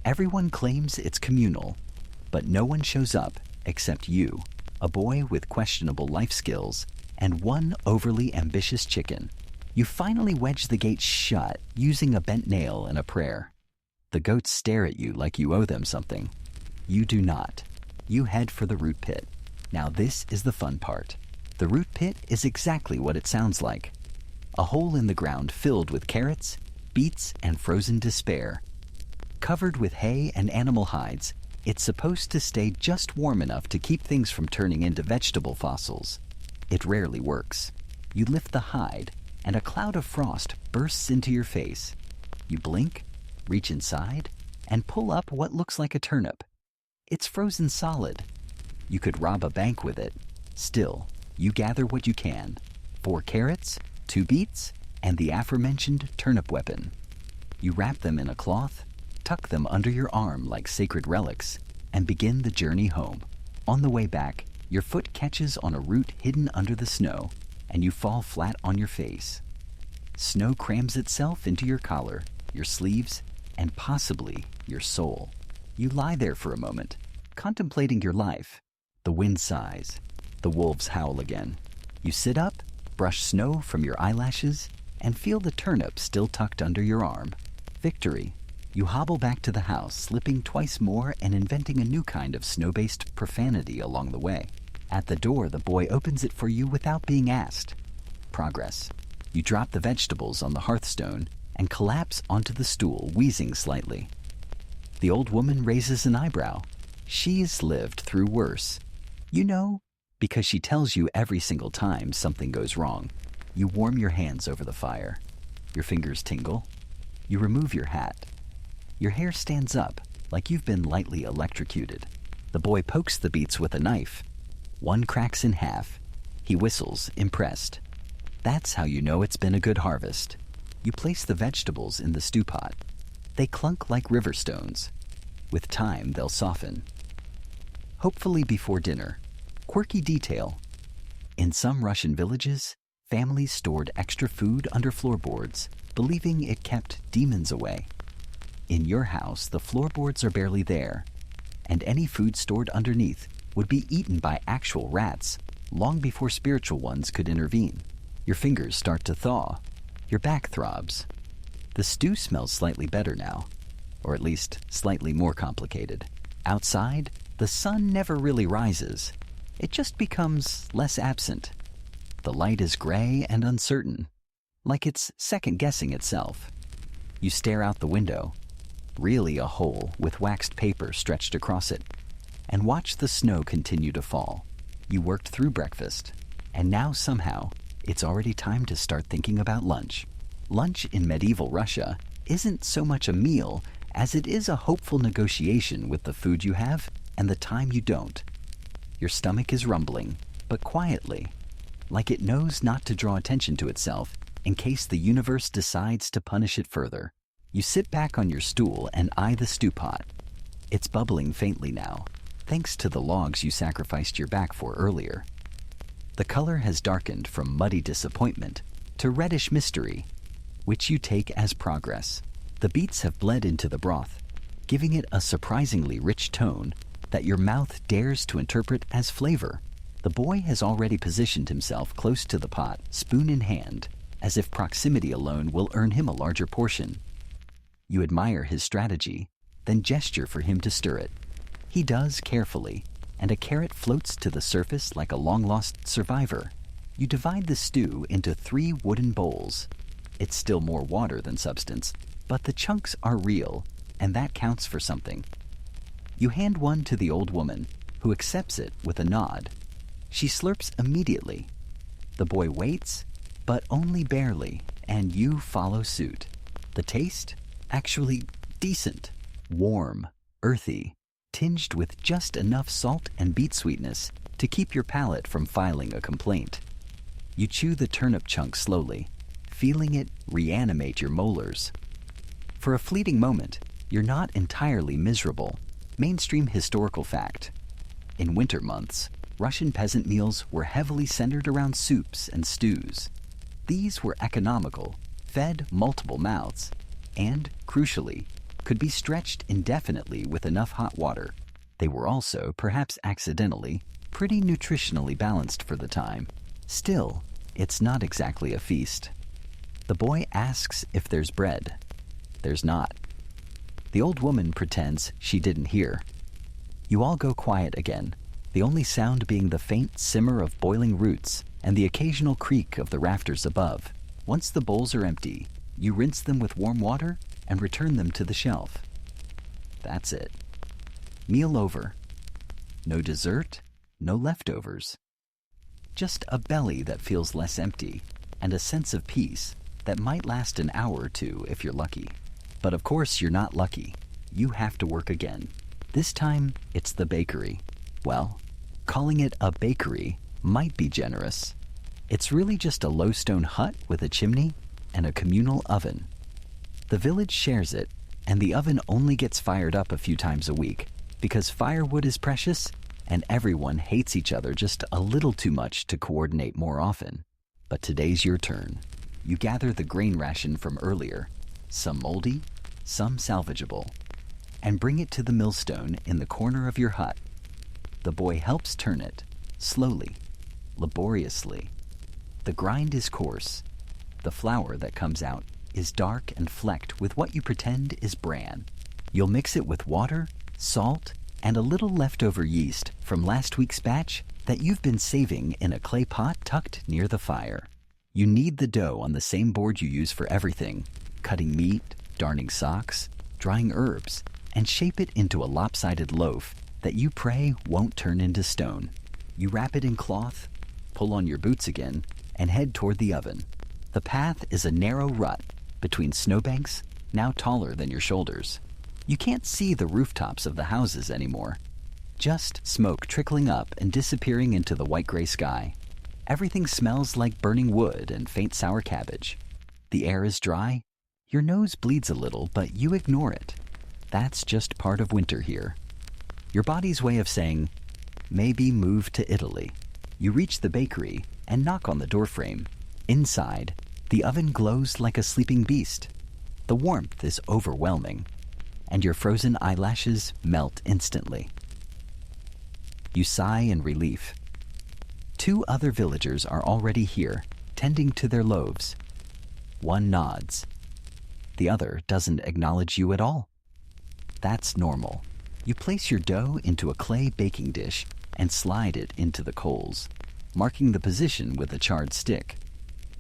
Everyone claims it's communal, but no one shows up except you, a boy with questionable life skills, and one overly ambitious chicken. You finally wedge the gate shut using a bent nail and a prayer. The goats stare at you like you owe them something. You do not. You head for the root pit. Now this is the fun part. The root pit is exactly what it sounds like. A hole in the ground filled with carrots, beets, and frozen despair. Covered with hay and animal hides, it's supposed to stay just warm enough to keep things from turning into vegetable fossils. It rarely works. You lift the hide, and a cloud of frost bursts into your face. You blink, reach inside, and pull up what looks like a turnip. It's frozen solid. You could rob a bank with it. Still, you gather what you can. 4 carrots, 2 beets, and the aforementioned turnip weapon. You wrap them in a cloth, tuck them under your arm like sacred relics, and begin the journey home. On the way back, your foot catches on a root hidden under the snow, and you fall flat on your face. Snow crams itself into your collar, your sleeves, and possibly your soul. You lie there for a moment, contemplating your life. The wind sighs. The wolves howl again. You sit up, brush snow from your eyelashes, and feel the turnip still tucked under your arm. Victory. You hobble back to the house, slipping twice more and inventing a new kind of snow-based profanity along the way. At the door, the boy opens it for you without being asked. Progress. You drop the vegetables on the hearthstone and collapse onto the stool, wheezing slightly. The old woman raises an eyebrow. She's lived through worse. You know, because she tells you every single time something goes wrong. You warm your hands over the fire. Your fingers tingle. You remove your hat. Your hair stands up like you've been lightly electrocuted. The boy pokes the beets with a knife. One cracks in half. He whistles, impressed. That's how you know it's been a good harvest. You place the vegetables in the stew pot. They clunk like river stones. With time, they'll soften. Hopefully before dinner. Quirky detail. In some Russian villages, families stored extra food under floorboards, believing it kept demons away. In your house, the floorboards are barely there, and any food stored underneath would be eaten by actual rats long before spiritual ones could intervene. Your fingers start to thaw. Your back throbs. The stew smells slightly better now, or at least slightly more complicated. Outside, the sun never really rises. It just becomes less absent. The light is gray and uncertain, like it's second-guessing itself. You stare out the window, really a hole with waxed paper stretched across it, and watch the snow continue to fall. You worked through breakfast, and now somehow it's already time to start thinking about lunch. Lunch in medieval Russia isn't so much a meal as it is a hopeful negotiation with the food you have and the time you don't. Your stomach is rumbling, but quietly, like it knows not to draw attention to itself in case the universe decides to punish it further. You sit back on your stool and eye the stew pot. It's bubbling faintly now, thanks to the logs you sacrificed your back for earlier. The color has darkened from muddy disappointment to reddish mystery, which you take as progress. The beets have bled into the broth, giving it a surprisingly rich tone that your mouth dares to interpret as flavor. The boy has already positioned himself close to the pot, spoon in hand, as if proximity alone will earn him a larger portion. You admire his strategy, then gesture for him to stir it. He does carefully, and a carrot floats to the surface like a long-lost survivor. You divide the stew into 3 wooden bowls. It's still more water than substance, but the chunks are real, and that counts for something. You hand one to the old woman, who accepts it with a nod. She slurps immediately. The boy waits, but only barely, and you follow suit. The taste? Actually decent. Warm, earthy, tinged with just enough salt and beet sweetness to keep your palate from filing a complaint. You chew the turnip chunk slowly, feeling it reanimate your molars. For a fleeting moment, you're not entirely miserable. Mainstream historical fact. In winter months, Russian peasant meals were heavily centered around soups and stews. These were economical, fed multiple mouths, and, crucially, could be stretched indefinitely with enough hot water. They were also, perhaps accidentally, pretty nutritionally balanced for the time. Still, it's not exactly a feast. The boy asks if there's bread. There's not. The old woman pretends she didn't hear. You all go quiet again, the only sound being the faint simmer of boiling roots and the occasional creak of the rafters above. Once the bowls are empty, you rinse them with warm water and return them to the shelf. That's it. Meal over. No dessert, no leftovers. Just a belly that feels less empty and a sense of peace that might last an hour or two if you're lucky. But of course you're not lucky. You have to work again. This time, it's the bakery. Well, calling it a bakery might be generous. It's really just a low stone hut with a chimney and a communal oven. The village shares it, and the oven only gets fired up a few times a week because firewood is precious and everyone hates each other just a little too much to coordinate more often. But today's your turn. You gather the grain ration from earlier, some moldy, some salvageable, and bring it to the millstone in the corner of your hut. The boy helps turn it, slowly, laboriously. The grind is coarse. The flour that comes out is dark and flecked with what you pretend is bran. You'll mix it with water, salt, and a little leftover yeast from last week's batch that you've been saving in a clay pot tucked near the fire. You knead the dough on the same board you use for everything, cutting meat, darning socks, drying herbs, and shape it into a lopsided loaf that you pray won't turn into stone. You wrap it in cloth, pull on your boots again, and head toward the oven. The path is a narrow rut between snowbanks, now taller than your shoulders. You can't see the rooftops of the houses anymore. Just smoke trickling up and disappearing into the white-gray sky. Everything smells like burning wood and faint sour cabbage. The air is dry. Your nose bleeds a little, but you ignore it. That's just part of winter here. Your body's way of saying, maybe move to Italy. You reach the bakery and knock on the doorframe. Inside, the oven glows like a sleeping beast. The warmth is overwhelming, and your frozen eyelashes melt instantly. You sigh in relief. 2 other villagers are already here, tending to their loaves. One nods. The other doesn't acknowledge you at all. That's normal. You place your dough into a clay baking dish and slide it into the coals, marking the position with a charred stick.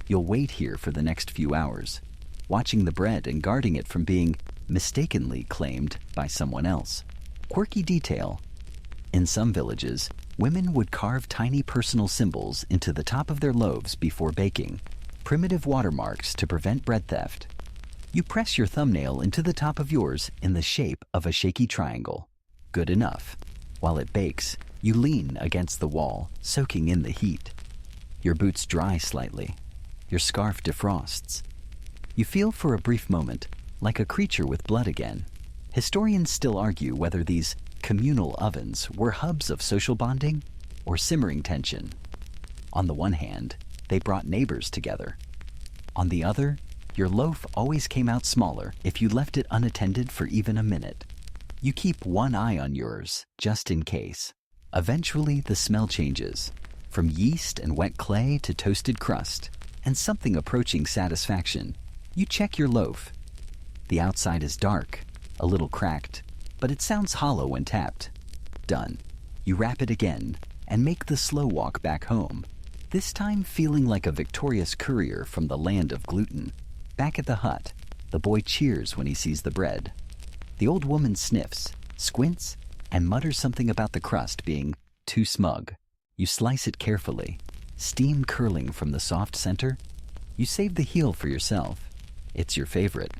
You'll wait here for the next few hours, watching the bread and guarding it from being mistakenly claimed by someone else. Quirky detail. In some villages, women would carve tiny personal symbols into the top of their loaves before baking, primitive watermarks to prevent bread theft. You press your thumbnail into the top of yours in the shape of a shaky triangle. Good enough. While it bakes, You lean against the wall, soaking in the heat. Your boots dry slightly. Your scarf defrosts. You feel for a brief moment like a creature with blood again. Historians still argue whether these communal ovens were hubs of social bonding or simmering tension. On the one hand, they brought neighbors together. On the other, your loaf always came out smaller if you left it unattended for even a minute. You keep one eye on yours, just in case. Eventually, the smell changes, from yeast and wet clay to toasted crust, and something approaching satisfaction. You check your loaf. The outside is dark, a little cracked, but it sounds hollow when tapped. Done. You wrap it again and make the slow walk back home, this time feeling like a victorious courier from the land of gluten. Back at the hut, the boy cheers when he sees the bread. The old woman sniffs, squints, and mutters something about the crust being too smug. You slice it carefully, steam curling from the soft center. You save the heel for yourself. It's your favorite,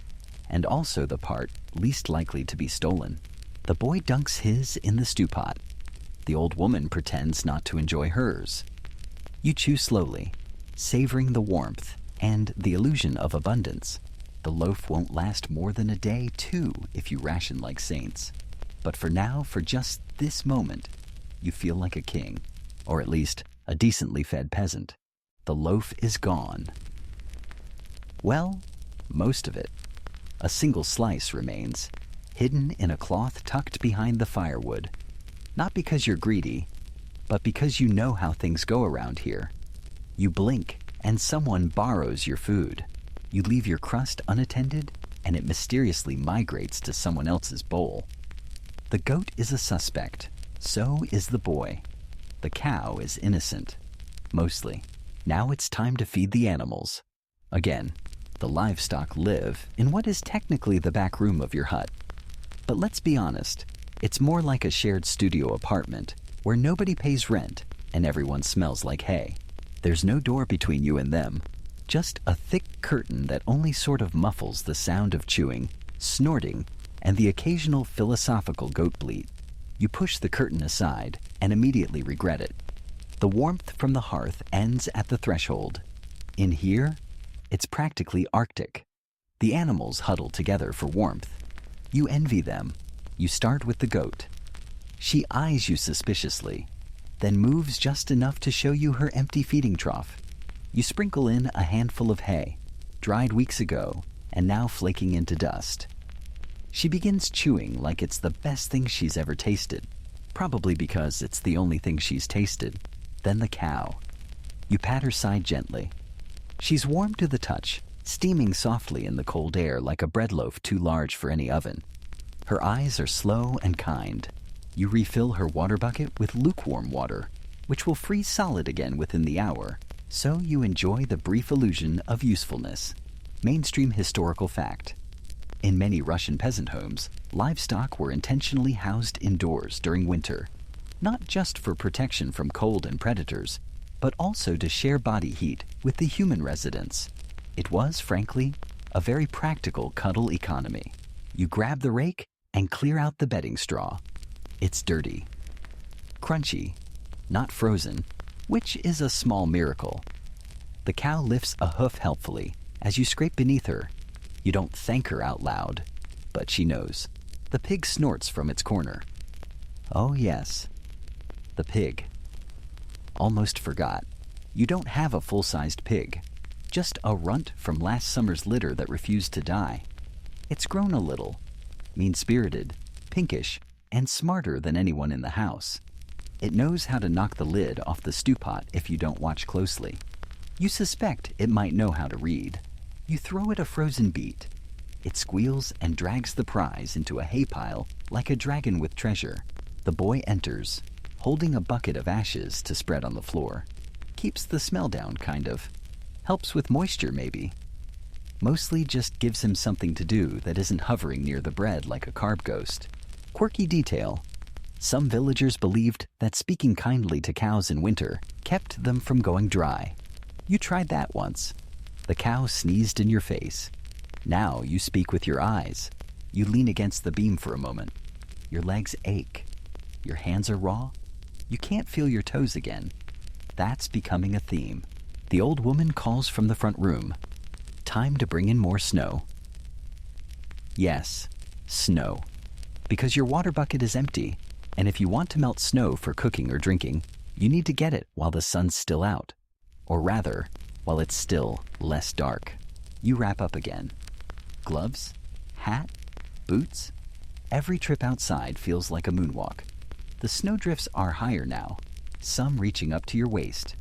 and also the part least likely to be stolen. The boy dunks his in the stew pot. The old woman pretends not to enjoy hers. You chew slowly, savoring the warmth and the illusion of abundance. The loaf won't last more than a day, too, if you ration like saints. But for now, for just this moment, you feel like a king, or at least a decently fed peasant. The loaf is gone. Well, most of it. A single slice remains, hidden in a cloth tucked behind the firewood. Not because you're greedy, but because you know how things go around here. You blink, and someone borrows your food. You leave your crust unattended, and it mysteriously migrates to someone else's bowl. The goat is a suspect. So is the boy. The cow is innocent. Mostly. Now it's time to feed the animals. Again, the livestock live in what is technically the back room of your hut. But let's be honest, it's more like a shared studio apartment where nobody pays rent and everyone smells like hay. There's no door between you and them, just a thick curtain that only sort of muffles the sound of chewing, snorting, and the occasional philosophical goat bleat. You push the curtain aside and immediately regret it. The warmth from the hearth ends at the threshold. In here, it's practically Arctic. The animals huddle together for warmth. You envy them. You start with the goat. She eyes you suspiciously, then moves just enough to show you her empty feeding trough. You sprinkle in a handful of hay, dried weeks ago and now flaking into dust. She begins chewing like it's the best thing she's ever tasted, probably because it's the only thing she's tasted. Then the cow. You pat her side gently. She's warm to the touch, steaming softly in the cold air like a bread loaf too large for any oven. Her eyes are slow and kind. You refill her water bucket with lukewarm water, which will freeze solid again within the hour, so you enjoy the brief illusion of usefulness. Mainstream historical fact. In many Russian peasant homes, livestock were intentionally housed indoors during winter, not just for protection from cold and predators, but also to share body heat with the human residents. It was, frankly, a very practical cuddle economy. You grab the rake and clear out the bedding straw. It's dirty, crunchy, not frozen, which is a small miracle. The cow lifts a hoof helpfully as you scrape beneath her. You don't thank her out loud, but she knows. The pig snorts from its corner. Oh yes, the pig. Almost forgot. You don't have a full-sized pig, just a runt from last summer's litter that refused to die. It's grown a little, mean-spirited, pinkish, and smarter than anyone in the house. It knows how to knock the lid off the stew pot if you don't watch closely. You suspect it might know how to read. You throw it a frozen beet. It squeals and drags the prize into a hay pile like a dragon with treasure. The boy enters, holding a bucket of ashes to spread on the floor. Keeps the smell down, kind of. Helps with moisture, maybe. Mostly just gives him something to do that isn't hovering near the bread like a carb ghost. Quirky detail. Some villagers believed that speaking kindly to cows in winter kept them from going dry. You tried that once. The cow sneezed in your face. Now you speak with your eyes. You lean against the beam for a moment. Your legs ache. Your hands are raw. You can't feel your toes again. That's becoming a theme. The old woman calls from the front room. Time to bring in more snow. Yes, snow. Because your water bucket is empty, and if you want to melt snow for cooking or drinking, you need to get it while the sun's still out. Or rather, while it's still less dark. You wrap up again. Gloves, hat, boots. Every trip outside feels like a moonwalk. The snowdrifts are higher now, some reaching up to your waist.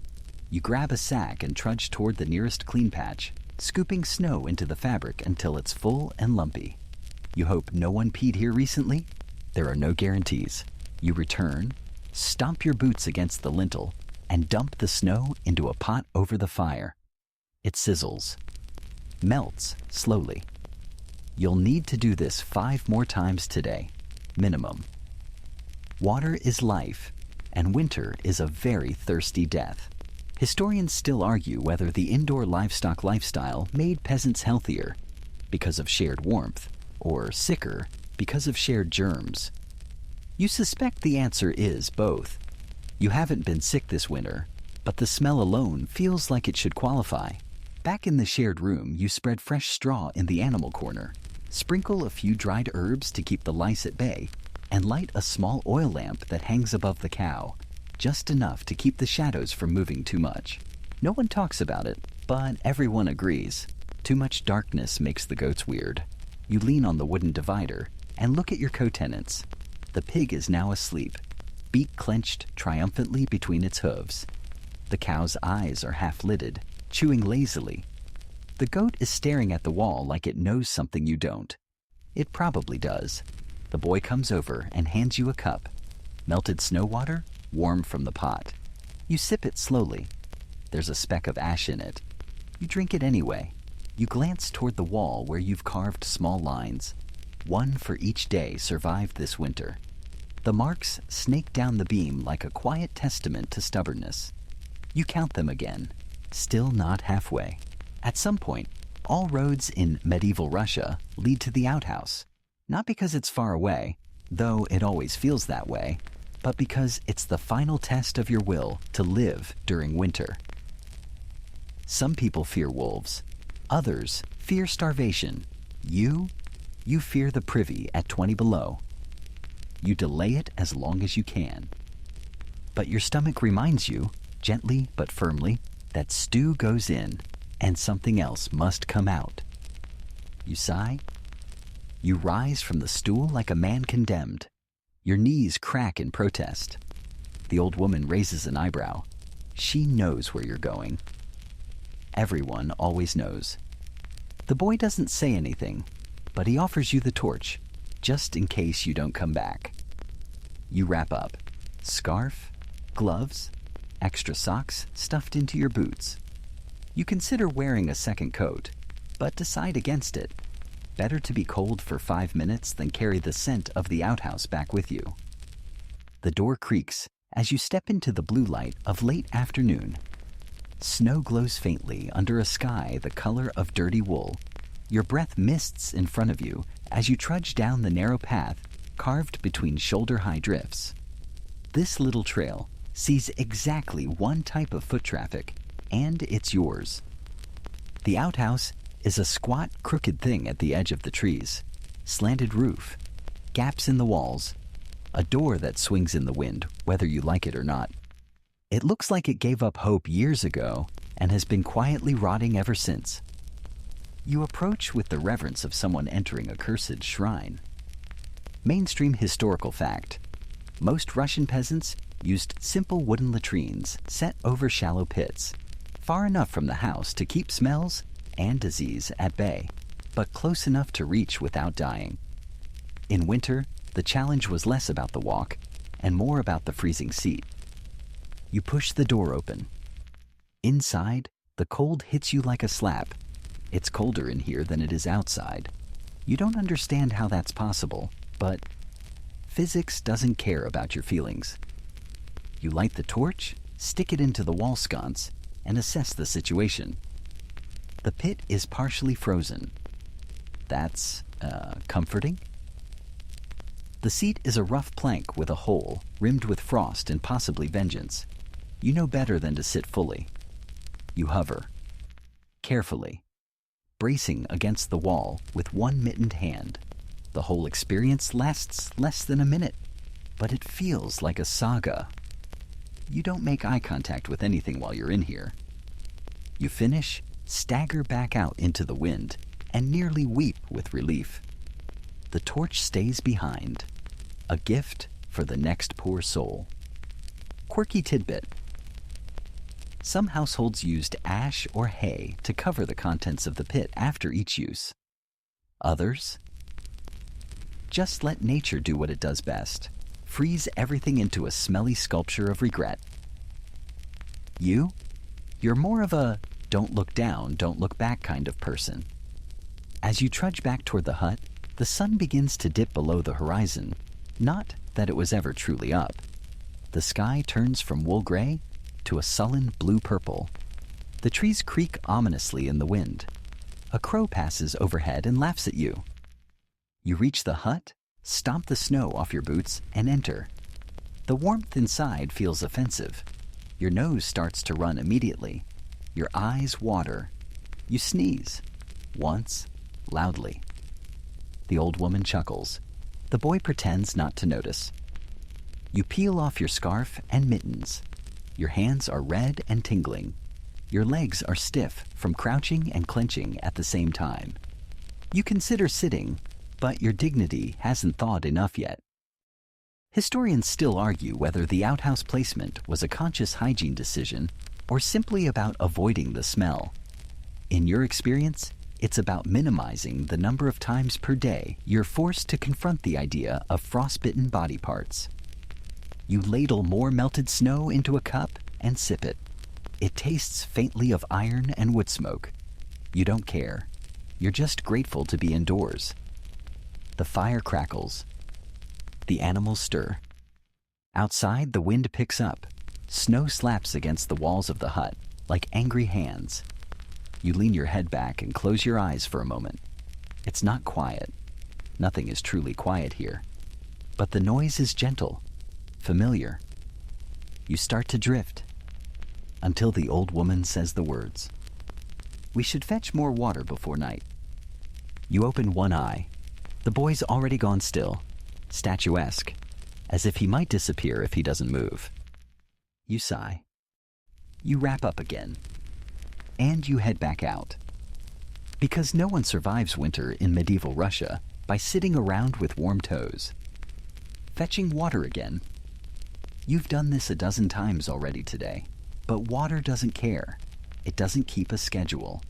You grab a sack and trudge toward the nearest clean patch, scooping snow into the fabric until it's full and lumpy. You hope no one peed here recently? There are no guarantees. You return, stomp your boots against the lintel, and dump the snow into a pot over the fire. It sizzles, melts slowly. You'll need to do this 5 more times today, minimum. Water is life, and winter is a very thirsty death. Historians still argue whether the indoor livestock lifestyle made peasants healthier because of shared warmth, or sicker because of shared germs. You suspect the answer is both. You haven't been sick this winter, but the smell alone feels like it should qualify. Back in the shared room, you spread fresh straw in the animal corner, sprinkle a few dried herbs to keep the lice at bay, and light a small oil lamp that hangs above the cow, just enough to keep the shadows from moving too much. No one talks about it, but everyone agrees. Too much darkness makes the goats weird. You lean on the wooden divider and look at your co-tenants. The pig is now asleep, beak clenched triumphantly between its hooves. The cow's eyes are half-lidded, chewing lazily. The goat is staring at the wall like it knows something you don't. It probably does. The boy comes over and hands you a cup. Melted snow water, warm from the pot. You sip it slowly. There's a speck of ash in it. You drink it anyway. You glance toward the wall where you've carved small lines. One for each day survived this winter. The marks snake down the beam like a quiet testament to stubbornness. You count them again, still not halfway. At some point, all roads in medieval Russia lead to the outhouse. Not because it's far away, though it always feels that way, but because it's the final test of your will to live during winter. Some people fear wolves. Others fear starvation. You fear the privy at 20 below. You delay it as long as you can. But your stomach reminds you, gently but firmly, that stew goes in and something else must come out. You sigh. You rise from the stool like a man condemned. Your knees crack in protest. The old woman raises an eyebrow. She knows where you're going. Everyone always knows. The boy doesn't say anything, but he offers you the torch, just in case you don't come back. You wrap up. Scarf, gloves, extra socks stuffed into your boots. You consider wearing a second coat, but decide against it. Better to be cold for 5 minutes than carry the scent of the outhouse back with you. The door creaks as you step into the blue light of late afternoon. Snow glows faintly under a sky the color of dirty wool. Your breath mists in front of you as you trudge down the narrow path carved between shoulder-high drifts. This little trail sees exactly one type of foot traffic, and it's yours. The outhouse is a squat, crooked thing at the edge of the trees. Slanted roof, gaps in the walls, a door that swings in the wind, whether you like it or not. It looks like it gave up hope years ago and has been quietly rotting ever since. You approach with the reverence of someone entering a cursed shrine. Mainstream historical fact. Most Russian peasants used simple wooden latrines set over shallow pits, far enough from the house to keep smells and disease at bay, but close enough to reach without dying. In winter, the challenge was less about the walk and more about the freezing seat. You push the door open. Inside, the cold hits you like a slap. It's colder in here than it is outside. You don't understand how that's possible, but physics doesn't care about your feelings. You light the torch, stick it into the wall sconce, and assess the situation. The pit is partially frozen. That's, comforting? The seat is a rough plank with a hole, rimmed with frost and possibly vengeance. You know better than to sit fully. You hover, carefully, bracing against the wall with one mittened hand. The whole experience lasts less than a minute, but it feels like a saga. You don't make eye contact with anything while you're in here. You finish, stagger back out into the wind, and nearly weep with relief. The torch stays behind, a gift for the next poor soul. Quirky tidbit. Some households used ash or hay to cover the contents of the pit after each use. Others just let nature do what it does best. Freeze everything into a smelly sculpture of regret. You're more of a don't look down, don't look back kind of person. As you trudge back toward the hut, the sun begins to dip below the horizon. Not that it was ever truly up. The sky turns from wool gray to a sullen blue-purple. The trees creak ominously in the wind. A crow passes overhead and laughs at you. You reach the hut, stomp the snow off your boots, and enter. The warmth inside feels offensive. Your nose starts to run immediately. Your eyes water. You sneeze. Once, loudly. The old woman chuckles. The boy pretends not to notice. You peel off your scarf and mittens. Your hands are red and tingling. Your legs are stiff from crouching and clenching at the same time. You consider sitting, but your dignity hasn't thawed enough yet. Historians still argue whether the outhouse placement was a conscious hygiene decision or simply about avoiding the smell. In your experience, it's about minimizing the number of times per day you're forced to confront the idea of frostbitten body parts. You ladle more melted snow into a cup and sip it. It tastes faintly of iron and wood smoke. You don't care. You're just grateful to be indoors. The fire crackles. The animals stir. Outside, the wind picks up. Snow slaps against the walls of the hut like angry hands. You lean your head back and close your eyes for a moment. It's not quiet. Nothing is truly quiet here. But the noise is gentle, familiar. You start to drift until the old woman says the words. We should fetch more water before night. You open one eye. The boy's already gone still, statuesque, as if he might disappear if he doesn't move. You sigh. You wrap up again. And you head back out. Because no one survives winter in medieval Russia by sitting around with warm toes. Fetching water again. You've done this a dozen times already today, but water doesn't care. It doesn't keep a schedule.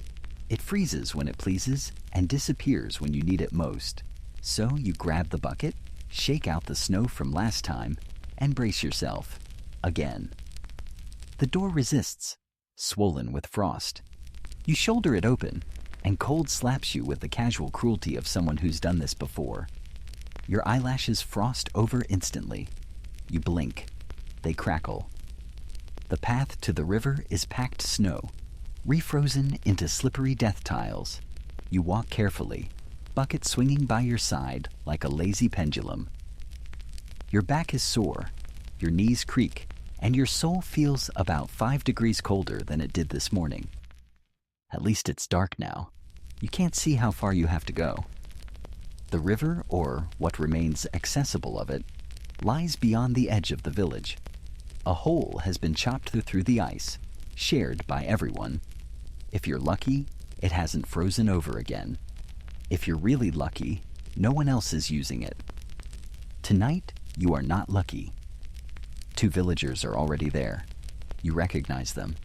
It freezes when it pleases and disappears when you need it most. So you grab the bucket, shake out the snow from last time, and brace yourself. Again. The door resists, swollen with frost. You shoulder it open, and cold slaps you with the casual cruelty of someone who's done this before. Your eyelashes frost over instantly. You blink. They crackle. The path to the river is packed snow, refrozen into slippery death tiles. You walk carefully, bucket swinging by your side like a lazy pendulum. Your back is sore, your knees creak, and your soul feels about 5 degrees colder than it did this morning. At least it's dark now. You can't see how far you have to go. The river, or what remains accessible of it, lies beyond the edge of the village. A hole has been chopped through the ice, shared by everyone. If you're lucky, it hasn't frozen over again. If you're really lucky, no one else is using it. Tonight, you are not lucky. 2 villagers are already there. You recognize them.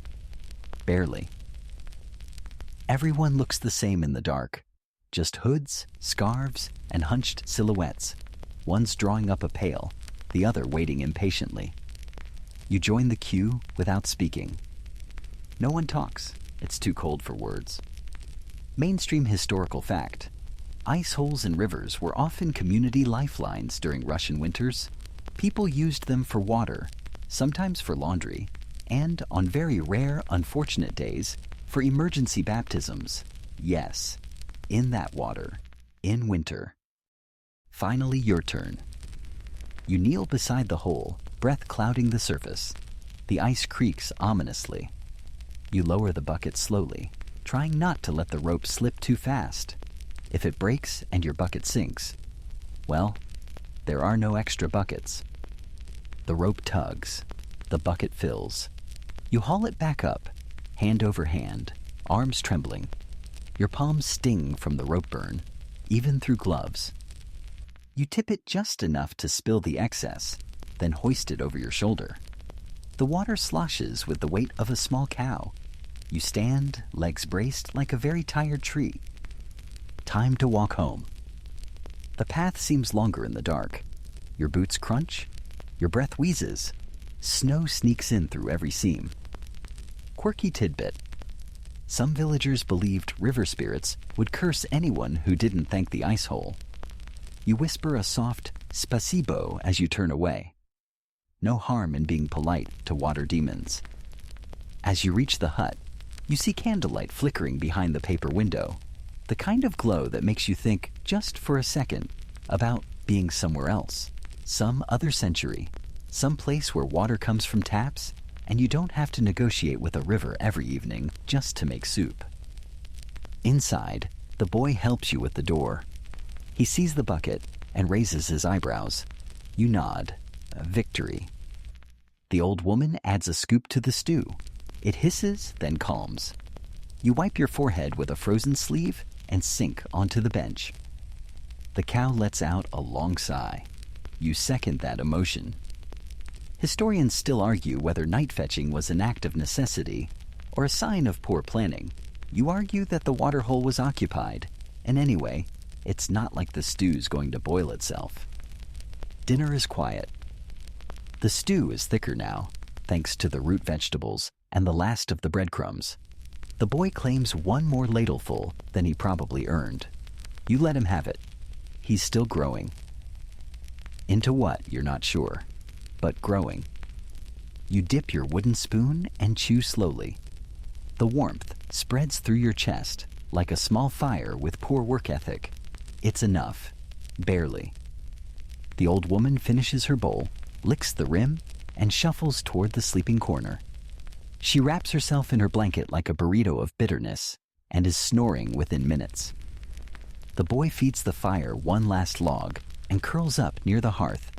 Barely. Everyone looks the same in the dark. Just hoods, scarves, and hunched silhouettes. One's drawing up a pail, the other waiting impatiently. You join the queue without speaking. No one talks. It's too cold for words. Mainstream historical fact. Ice holes in rivers were often community lifelines during Russian winters. People used them for water, sometimes for laundry, and on very rare, unfortunate days, for emergency baptisms. Yes, in that water, in winter. Finally, your turn. You kneel beside the hole, breath clouding the surface. The ice creaks ominously. You lower the bucket slowly, trying not to let the rope slip too fast. If it breaks and your bucket sinks, well, there are no extra buckets. The rope tugs. The bucket fills. You haul it back up, hand over hand, arms trembling. Your palms sting from the rope burn, even through gloves. You tip it just enough to spill the excess, then hoist it over your shoulder. The water sloshes with the weight of a small cow. You stand, legs braced like a very tired tree. Time to walk home. The path seems longer in the dark. Your boots crunch. Your breath wheezes. Snow sneaks in through every seam. Quirky tidbit. Some villagers believed river spirits would curse anyone who didn't thank the ice hole. You whisper a soft spasibo as you turn away. No harm in being polite to water demons. As you reach the hut, you see candlelight flickering behind the paper window, the kind of glow that makes you think, just for a second, about being somewhere else, some other century, some place where water comes from taps, and you don't have to negotiate with a river every evening just to make soup. Inside, the boy helps you with the door. He sees the bucket and raises his eyebrows. You nod. Victory. The old woman adds a scoop to the stew. It hisses, then calms. You wipe your forehead with a frozen sleeve and sink onto the bench. The cow lets out a long sigh. You second that emotion. Historians still argue whether night fetching was an act of necessity or a sign of poor planning. You argue that the water hole was occupied, and anyway, it's not like the stew's going to boil itself. Dinner is quiet. The stew is thicker now, thanks to the root vegetables and the last of the breadcrumbs. The boy claims one more ladleful than he probably earned. You let him have it. He's still growing. Into what, you're not sure, but growing. You dip your wooden spoon and chew slowly. The warmth spreads through your chest like a small fire with poor work ethic. It's enough. Barely. The old woman finishes her bowl, licks the rim, and shuffles toward the sleeping corner. She wraps herself in her blanket like a burrito of bitterness and is snoring within minutes. The boy feeds the fire one last log and curls up near the hearth.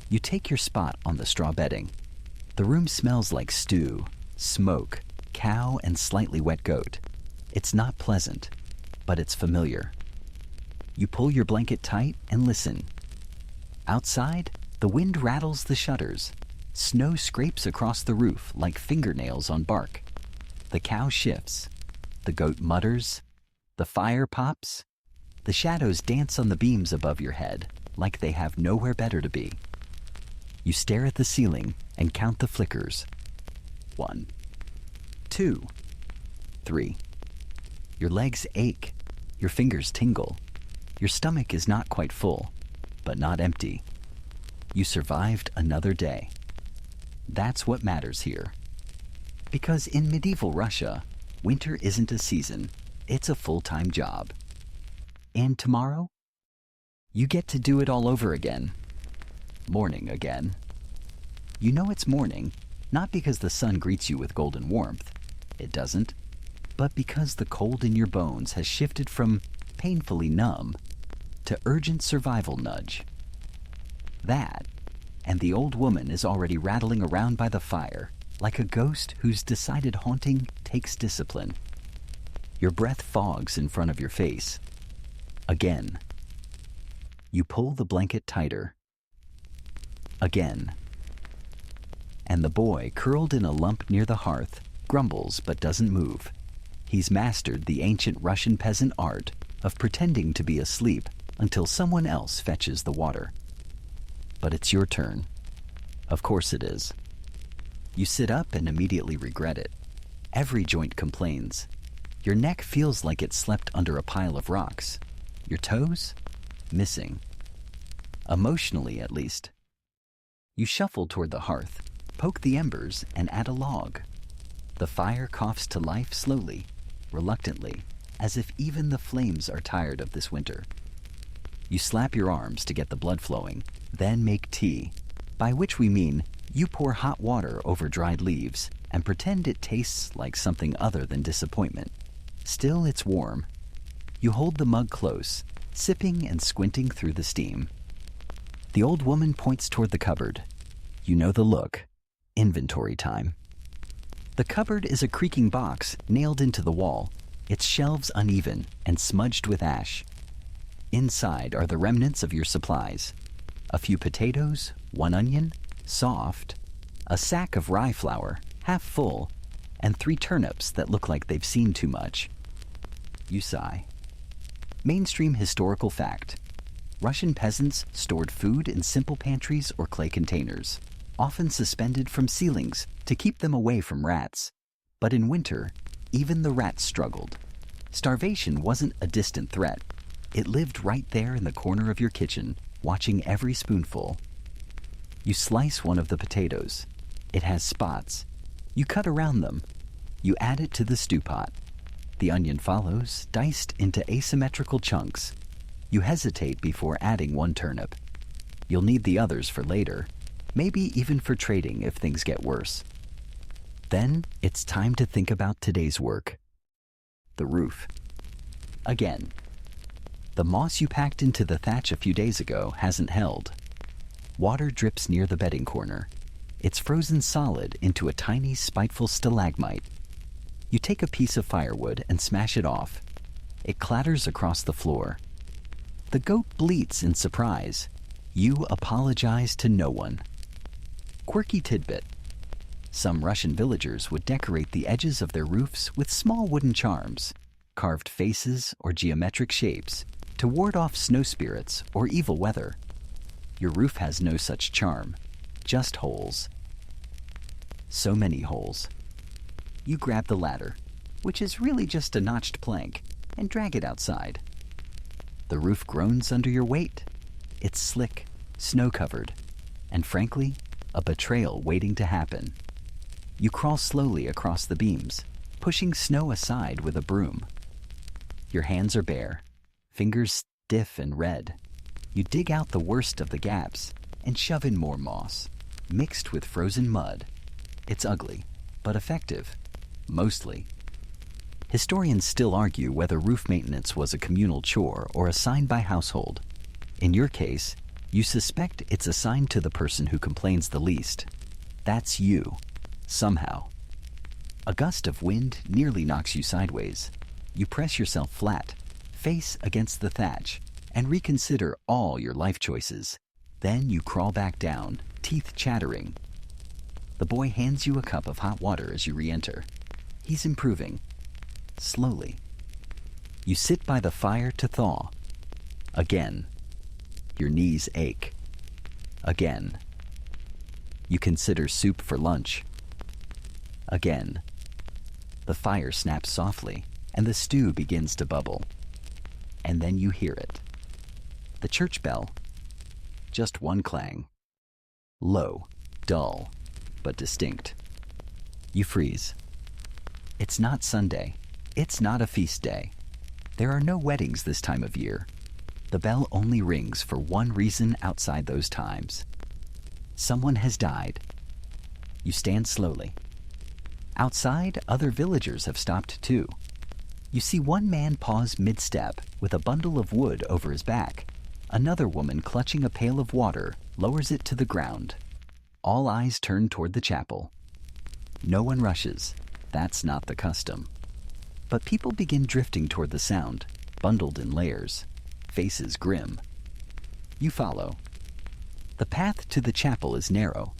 You take your spot on the straw bedding. The room smells like stew, smoke, cow, and slightly wet goat. It's not pleasant, but it's familiar. You pull your blanket tight and listen. Outside, the wind rattles the shutters. Snow scrapes across the roof like fingernails on bark. The cow shifts. The goat mutters. The fire pops. The shadows dance on the beams above your head like they have nowhere better to be. You stare at the ceiling and count the flickers. 1, 2, 3. Your legs ache. Your fingers tingle. Your stomach is not quite full, but not empty. You survived another day. That's what matters here. Because in medieval Russia, winter isn't a season, it's a full-time job. And tomorrow? You get to do it all over again. Morning again. You know it's morning, not because the sun greets you with golden warmth. It doesn't. But because the cold in your bones has shifted from painfully numb to urgent survival nudge. That, and the old woman is already rattling around by the fire, like a ghost whose decided haunting takes discipline. Your breath fogs in front of your face. Again. You pull the blanket tighter. Again. And the boy, curled in a lump near the hearth, grumbles but doesn't move. He's mastered the ancient Russian peasant art of pretending to be asleep until someone else fetches the water. But it's your turn. Of course it is. You sit up and immediately regret it. Every joint complains. Your neck feels like it slept under a pile of rocks. Your toes? Missing. Emotionally, at least. You shuffle toward the hearth, poke the embers, and add a log. The fire coughs to life slowly, reluctantly, as if even the flames are tired of this winter. You slap your arms to get the blood flowing, then make tea, by which we mean you pour hot water over dried leaves and pretend it tastes like something other than disappointment. Still, it's warm. You hold the mug close, sipping and squinting through the steam. The old woman points toward the cupboard. You know the look. Inventory time. The cupboard is a creaking box nailed into the wall, its shelves uneven and smudged with ash. Inside are the remnants of your supplies. A few potatoes, 1 onion, soft, a sack of rye flour, half full, and 3 turnips that look like they've seen too much. You sigh. Mainstream historical fact. Russian peasants stored food in simple pantries or clay containers, often suspended from ceilings to keep them away from rats. But in winter, even the rats struggled. Starvation wasn't a distant threat. It lived right there in the corner of your kitchen, watching every spoonful. You slice one of the potatoes. It has spots. You cut around them. You add it to the stew pot. The onion follows, diced into asymmetrical chunks. You hesitate before adding 1 turnip. You'll need the others for later, maybe even for trading if things get worse. Then it's time to think about today's work. The roof. Again, the moss you packed into the thatch a few days ago hasn't held. Water drips near the bedding corner. It's frozen solid into a tiny, spiteful stalagmite. You take a piece of firewood and smash it off. It clatters across the floor. The goat bleats in surprise. You apologize to no one. Quirky tidbit. Some Russian villagers would decorate the edges of their roofs with small wooden charms, carved faces or geometric shapes, to ward off snow spirits or evil weather. Your roof has no such charm, just holes. So many holes. You grab the ladder, which is really just a notched plank, and drag it outside. The roof groans under your weight. It's slick, snow-covered, and frankly, a betrayal waiting to happen. You crawl slowly across the beams, pushing snow aside with a broom. Your hands are bare, fingers stiff and red. You dig out the worst of the gaps and shove in more moss, mixed with frozen mud. It's ugly, but effective. Mostly. Historians still argue whether roof maintenance was a communal chore or assigned by household. In your case, you suspect it's assigned to the person who complains the least. That's you, somehow. A gust of wind nearly knocks you sideways. You press yourself flat, face against the thatch, and reconsider all your life choices. Then you crawl back down, teeth chattering. The boy hands you a cup of hot water as you re-enter. He's improving. Slowly. You sit by the fire to thaw. Again. Your knees ache. Again. You consider soup for lunch. Again. The fire snaps softly, and the stew begins to bubble. And then you hear it. The church bell. Just one clang. Low, dull, but distinct. You freeze. It's not Sunday. It's not a feast day. There are no weddings this time of year. The bell only rings for one reason outside those times. Someone has died. You stand slowly. Outside, other villagers have stopped too. You see one man pause mid-step with a bundle of wood over his back. Another woman clutching a pail of water lowers it to the ground. All eyes turn toward the chapel. No one rushes. That's not the custom. But people begin drifting toward the sound, bundled in layers, faces grim. You follow. The path to the chapel is narrow,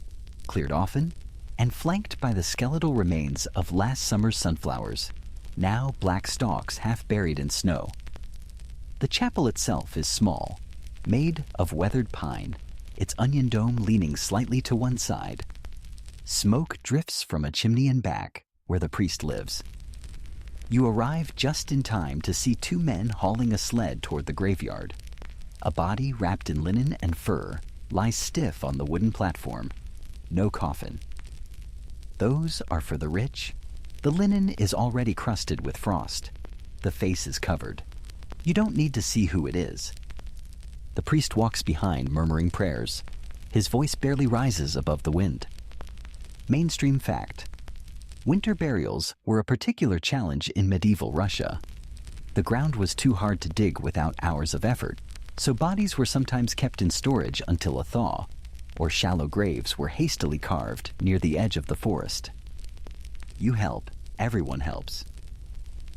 cleared often, and flanked by the skeletal remains of last summer's sunflowers, now black stalks half buried in snow. The chapel itself is small, made of weathered pine, its onion dome leaning slightly to one side. Smoke drifts from a chimney in back, where the priest lives. You arrive just in time to see 2 men hauling a sled toward the graveyard. A body wrapped in linen and fur lies stiff on the wooden platform. No coffin. Those are for the rich. The linen is already crusted with frost. The face is covered. You don't need to see who it is. The priest walks behind, murmuring prayers. His voice barely rises above the wind. Mainstream fact: winter burials were a particular challenge in medieval Russia. The ground was too hard to dig without hours of effort, so bodies were sometimes kept in storage until a thaw, or shallow graves were hastily carved near the edge of the forest. You help, everyone helps.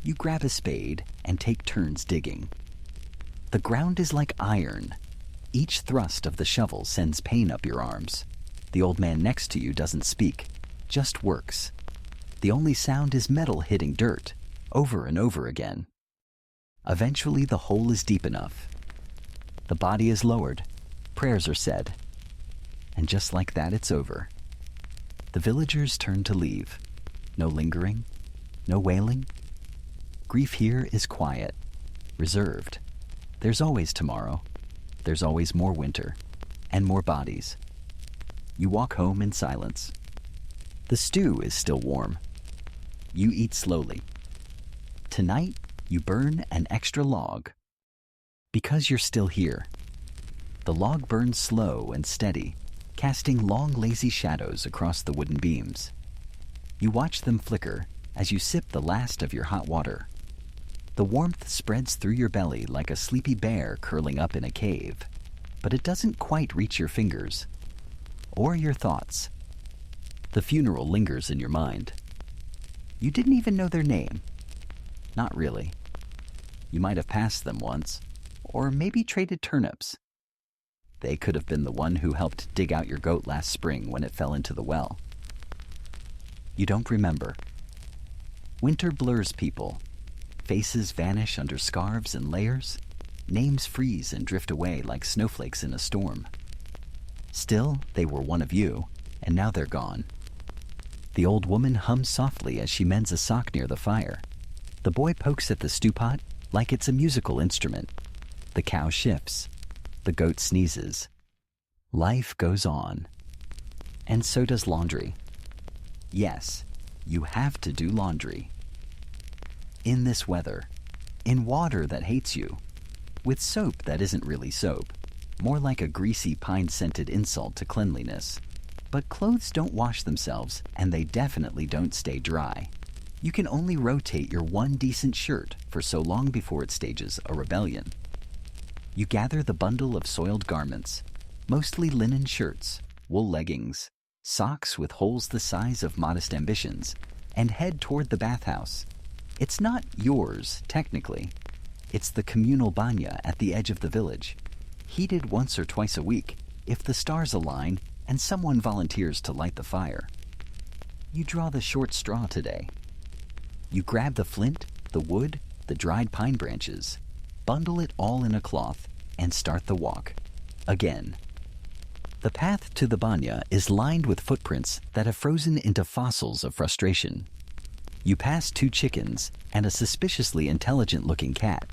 You grab a spade and take turns digging. The ground is like iron. Each thrust of the shovel sends pain up your arms. The old man next to you doesn't speak, just works. The only sound is metal hitting dirt, over and over again. Eventually the hole is deep enough. The body is lowered, prayers are said, and just like that it's over. The villagers turn to leave. No lingering, no wailing. Grief here is quiet, reserved. There's always tomorrow. There's always more winter, and more bodies. You walk home in silence. The stew is still warm. You eat slowly. Tonight, you burn an extra log. Because you're still here. The log burns slow and steady, casting long, lazy shadows across the wooden beams. You watch them flicker as you sip the last of your hot water. The warmth spreads through your belly like a sleepy bear curling up in a cave, but it doesn't quite reach your fingers or your thoughts. The funeral lingers in your mind. You didn't even know their name. Not really. You might have passed them once, or maybe traded turnips. They could have been the one who helped dig out your goat last spring when it fell into the well. You don't remember. Winter blurs people. Faces vanish under scarves and layers. Names freeze and drift away like snowflakes in a storm. Still, they were one of you, and now they're gone. The old woman hums softly as she mends a sock near the fire. The boy pokes at the stew pot like it's a musical instrument. The cow shifts. The goat sneezes. Life goes on. And so does laundry. Yes, you have to do laundry. In this weather, in water that hates you, with soap that isn't really soap, more like a greasy pine-scented insult to cleanliness. But clothes don't wash themselves, and they definitely don't stay dry. You can only rotate your one decent shirt for so long before it stages a rebellion. You gather the bundle of soiled garments, mostly linen shirts, wool leggings, socks with holes the size of modest ambitions, and head toward the bathhouse. It's not yours, technically. It's the communal banya at the edge of the village, heated once or twice a week if the stars align and someone volunteers to light the fire. You draw the short straw today. You grab the flint, the wood, the dried pine branches, bundle it all in a cloth, and start the walk. Again. The path to the banya is lined with footprints that have frozen into fossils of frustration. You pass 2 chickens and a suspiciously intelligent-looking cat.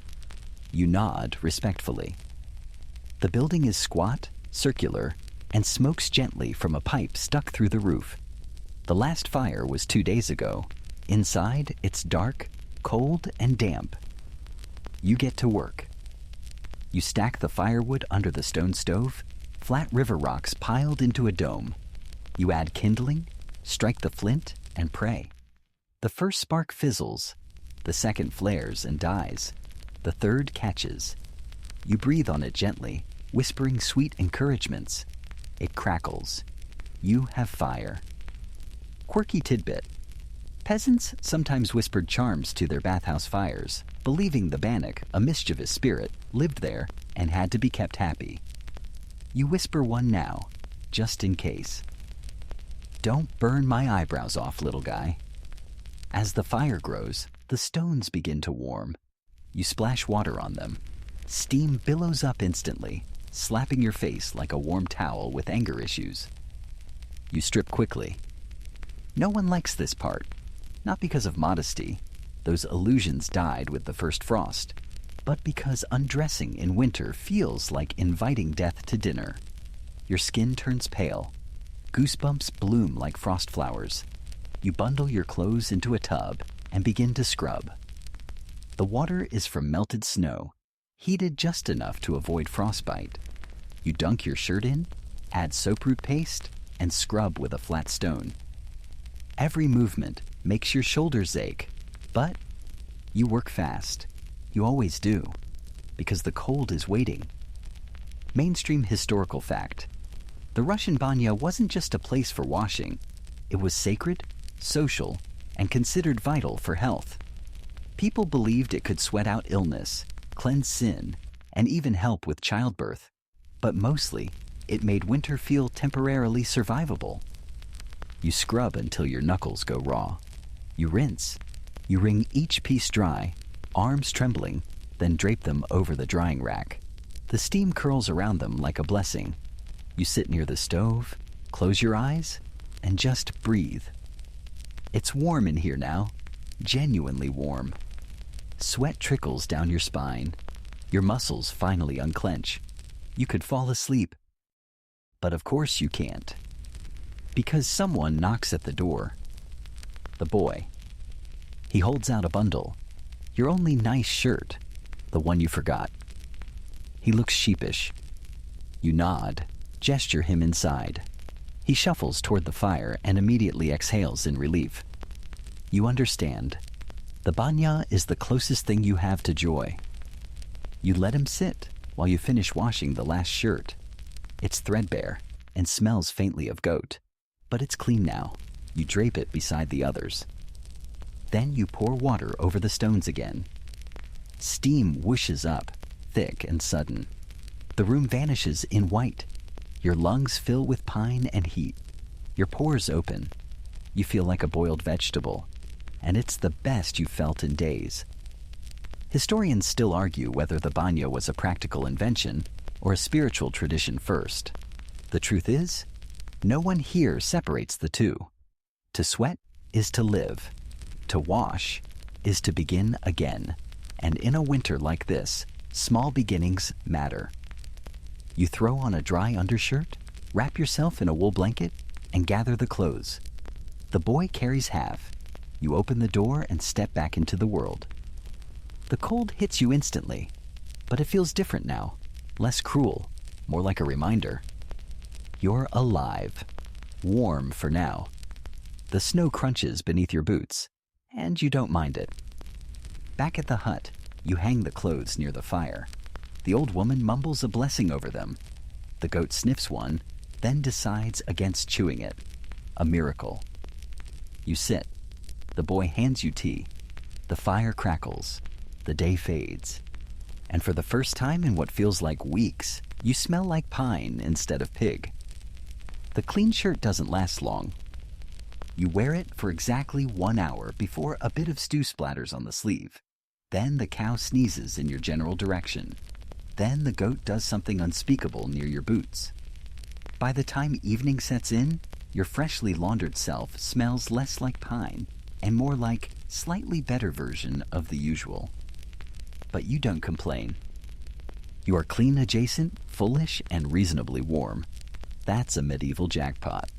You nod respectfully. The building is squat, circular, and smokes gently from a pipe stuck through the roof. The last fire was 2 days ago. Inside, it's dark, cold, and damp. You get to work. You stack the firewood under the stone stove, flat river rocks piled into a dome. You add kindling, strike the flint, and pray. The first spark fizzles, the second flares and dies, the third catches. You breathe on it gently, whispering sweet encouragements. It crackles. You have fire. Quirky tidbit. Peasants sometimes whispered charms to their bathhouse fires, believing the bannock, a mischievous spirit, lived there and had to be kept happy. You whisper one now, just in case. Don't burn my eyebrows off, little guy. As the fire grows, the stones begin to warm. You splash water on them. Steam billows up instantly, slapping your face like a warm towel with anger issues. You strip quickly. No one likes this part, not because of modesty. Those illusions died with the first frost, but because undressing in winter feels like inviting death to dinner. Your skin turns pale. Goosebumps bloom like frost flowers. You bundle your clothes into a tub and begin to scrub. The water is from melted snow, heated just enough to avoid frostbite. You dunk your shirt in, Add soaproot paste and scrub with a flat stone. Every movement makes your shoulders ache, but you work fast. You always do, because the cold is waiting. Mainstream historical fact: the Russian banya wasn't just a place for washing. It was sacred, social, and considered vital for health. People believed it could sweat out illness, cleanse sin, and even help with childbirth. But mostly, it made winter feel temporarily survivable. You scrub until your knuckles go raw. You rinse. You wring each piece dry, arms trembling, then drape them over the drying rack. The steam curls around them like a blessing. You sit near the stove, close your eyes, and just breathe. It's warm in here now, genuinely warm. Sweat trickles down your spine. Your muscles finally unclench. You could fall asleep. But of course you can't. Because someone knocks at the door. The boy. He holds out a bundle. Your only nice shirt, the one you forgot. He looks sheepish. You nod, gesture him inside. He shuffles toward the fire and immediately exhales in relief. You understand. The banya is the closest thing you have to joy. You let him sit while you finish washing the last shirt. It's threadbare and smells faintly of goat, but it's clean now. You drape it beside the others. Then you pour water over the stones again. Steam whooshes up, thick and sudden. The room vanishes in white. Your lungs fill with pine and heat. Your pores open. You feel like a boiled vegetable, and it's the best you've felt in days. Historians still argue whether the banya was a practical invention or a spiritual tradition first. The truth is, no one here separates the two. To sweat is to live. To wash is to begin again. And in a winter like this, small beginnings matter. You throw on a dry undershirt, wrap yourself in a wool blanket, and gather the clothes. The boy carries half. You open the door and step back into the world. The cold hits you instantly, but it feels different now. Less cruel, more like a reminder. You're alive. Warm for now. The snow crunches beneath your boots, and you don't mind it. Back at the hut, you hang the clothes near the fire. The old woman mumbles a blessing over them. The goat sniffs one, then decides against chewing it. A miracle. You sit. The boy hands you tea. The fire crackles. The day fades. And for the first time in what feels like weeks, you smell like pine instead of pig. The clean shirt doesn't last long. You wear it for exactly 1 hour before a bit of stew splatters on the sleeve. Then the cow sneezes in your general direction. Then the goat does something unspeakable near your boots. By the time evening sets in, your freshly laundered self smells less like pine and more like slightly better version of the usual. But you don't complain. You are clean adjacent, fullish, and reasonably warm. That's a medieval jackpot.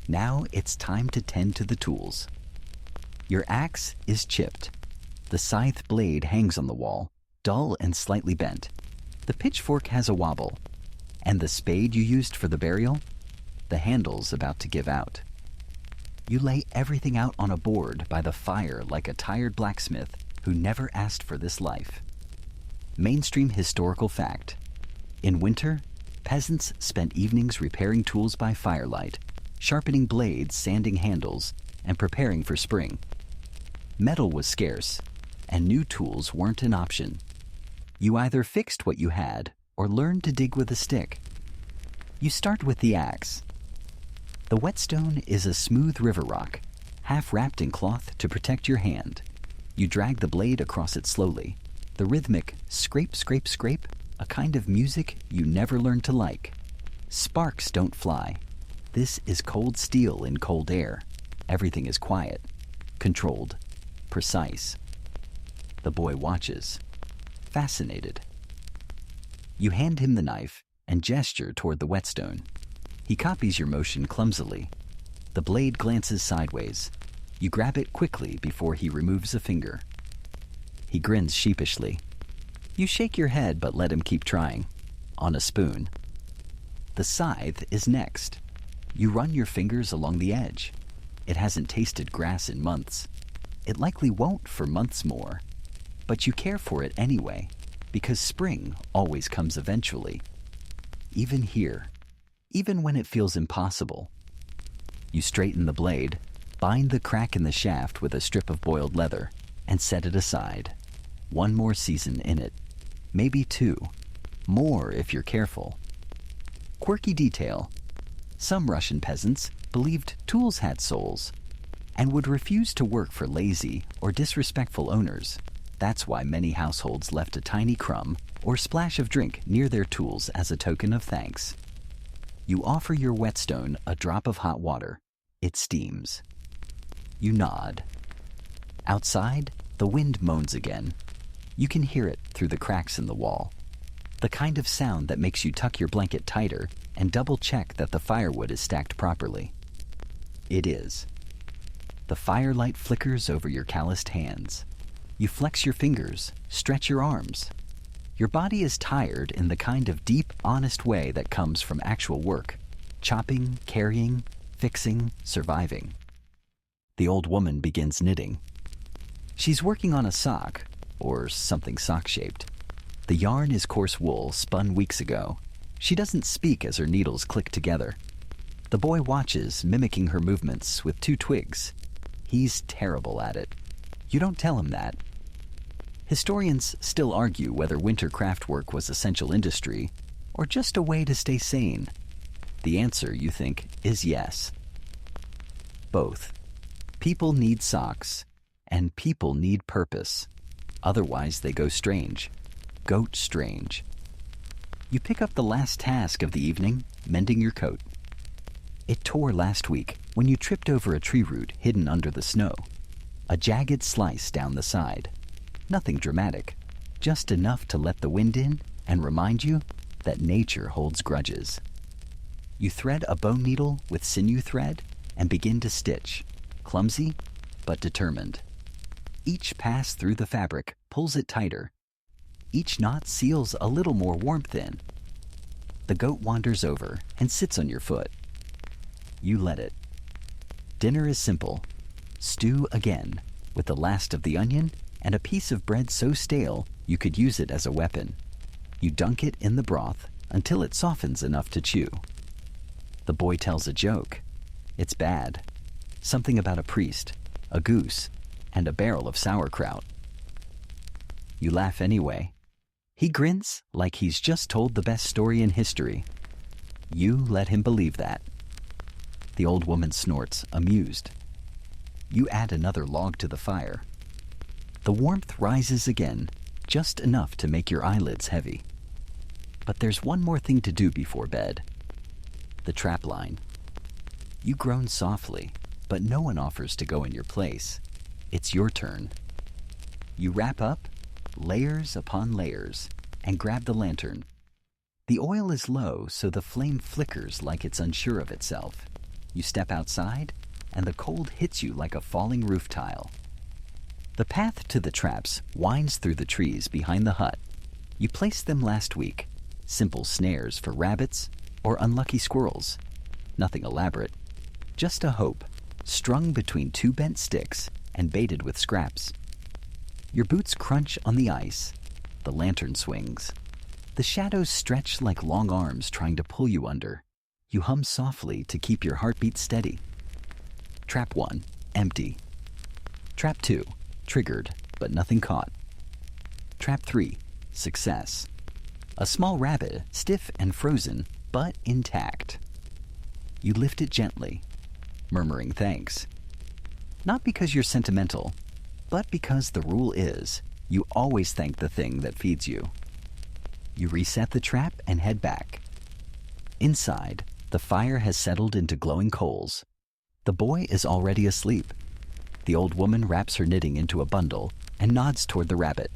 Now it's time to tend to the tools. Your axe is chipped. The scythe blade hangs on the wall, dull and slightly bent. The pitchfork has a wobble. And the spade you used for the burial? The handle's about to give out. You lay everything out on a board by the fire like a tired blacksmith who never asked for this life. Mainstream historical fact. In winter, peasants spent evenings repairing tools by firelight, sharpening blades, sanding handles, and preparing for spring. Metal was scarce, and new tools weren't an option. You either fixed what you had or learned to dig with a stick. You start with the axe. The whetstone is a smooth river rock, half wrapped in cloth to protect your hand. You drag the blade across it slowly. The rhythmic scrape, scrape, scrape, a kind of music you never learned to like. Sparks don't fly. This is cold steel in cold air. Everything is quiet, controlled, precise. The boy watches, fascinated. You hand him the knife and gesture toward the whetstone. He copies your motion clumsily. The blade glances sideways. You grab it quickly before he removes a finger. He grins sheepishly. You shake your head but let him keep trying. On a spoon. The scythe is next. You run your fingers along the edge. It hasn't tasted grass in months. It likely won't for months more. But you care for it anyway, because spring always comes eventually. Even here, even when it feels impossible. You straighten the blade, bind the crack in the shaft with a strip of boiled leather, and set it aside. One more season in it. Maybe two. More if you're careful. Quirky detail. Some Russian peasants believed tools had souls and would refuse to work for lazy or disrespectful owners. That's why many households left a tiny crumb or splash of drink near their tools as a token of thanks. You offer your whetstone a drop of hot water. It steams. You nod. Outside, the wind moans again. You can hear it through the cracks in the wall. The kind of sound that makes you tuck your blanket tighter and double-check that the firewood is stacked properly. It is. The firelight flickers over your calloused hands. You flex your fingers, stretch your arms. Your body is tired in the kind of deep, honest way that comes from actual work. Chopping, carrying, fixing, surviving. The old woman begins knitting. She's working on a sock, or something sock-shaped. The yarn is coarse wool spun weeks ago. She doesn't speak as her needles click together. The boy watches, mimicking her movements with 2 twigs. He's terrible at it. You don't tell him that. Historians still argue whether winter craft work was essential industry or just a way to stay sane. The answer, you think, is yes. Both. People need socks, and people need purpose. Otherwise, they go strange. Goat strange. You pick up the last task of the evening, mending your coat. It tore last week when you tripped over a tree root hidden under the snow. A jagged slice down the side. Nothing dramatic, just enough to let the wind in and remind you that nature holds grudges. You thread a bone needle with sinew thread and begin to stitch, clumsy but determined. Each pass through the fabric pulls it tighter. Each knot seals a little more warmth in. The goat wanders over and sits on your foot. You let it. Dinner is simple. Stew again, with the last of the onion and a piece of bread so stale you could use it as a weapon. You dunk it in the broth until it softens enough to chew. The boy tells a joke. It's bad. Something about a priest, a goose, and a barrel of sauerkraut. You laugh anyway. He grins like he's just told the best story in history. You let him believe that. The old woman snorts, amused. You add another log to the fire. The warmth rises again, just enough to make your eyelids heavy. But there's one more thing to do before bed. The trap line. You groan softly, but no one offers to go in your place. It's your turn. You wrap up, layers upon layers, and grab the lantern. The oil is low, so the flame flickers like it's unsure of itself. You step outside, and the cold hits you like a falling roof tile. The path to the traps winds through the trees behind the hut. You placed them last week, simple snares for rabbits or unlucky squirrels. Nothing elaborate, just a hope, strung between 2 bent sticks and baited with scraps. Your boots crunch on the ice. The lantern swings. The shadows stretch like long arms trying to pull you under. You hum softly to keep your heartbeat steady. Trap 1, empty. Trap 2, triggered, but nothing caught. Trap 3, success. A small rabbit, stiff and frozen, but intact. You lift it gently, murmuring thanks. Not because you're sentimental, but because the rule is, you always thank the thing that feeds you. You reset the trap and head back. Inside, the fire has settled into glowing coals. The boy is already asleep. The old woman wraps her knitting into a bundle and nods toward the rabbit.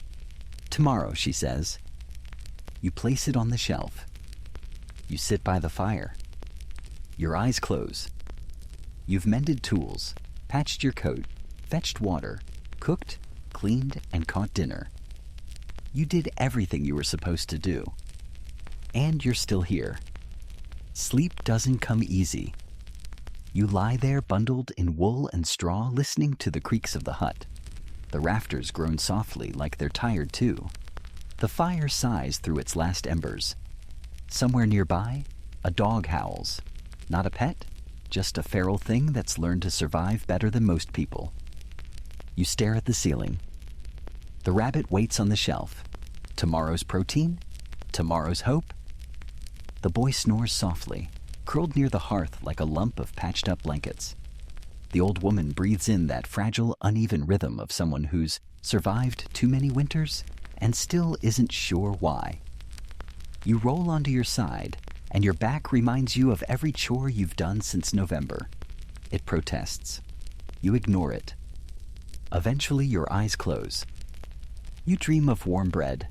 Tomorrow, she says. You place it on the shelf. You sit by the fire. Your eyes close. You've mended tools, patched your coat, fetched water, cooked, cleaned, and caught dinner. You did everything you were supposed to do. And you're still here. Sleep doesn't come easy. You lie there bundled in wool and straw, listening to the creaks of the hut. The rafters groan softly like they're tired too. The fire sighs through its last embers. Somewhere nearby, a dog howls. Not a pet, just a feral thing that's learned to survive better than most people. You stare at the ceiling. The rabbit waits on the shelf. Tomorrow's protein? Tomorrow's hope? The boy snores softly, curled near the hearth like a lump of patched-up blankets. The old woman breathes in that fragile, uneven rhythm of someone who's survived too many winters and still isn't sure why. You roll onto your side, and your back reminds you of every chore you've done since November. It protests. You ignore it. Eventually, your eyes close. You dream of warm bread.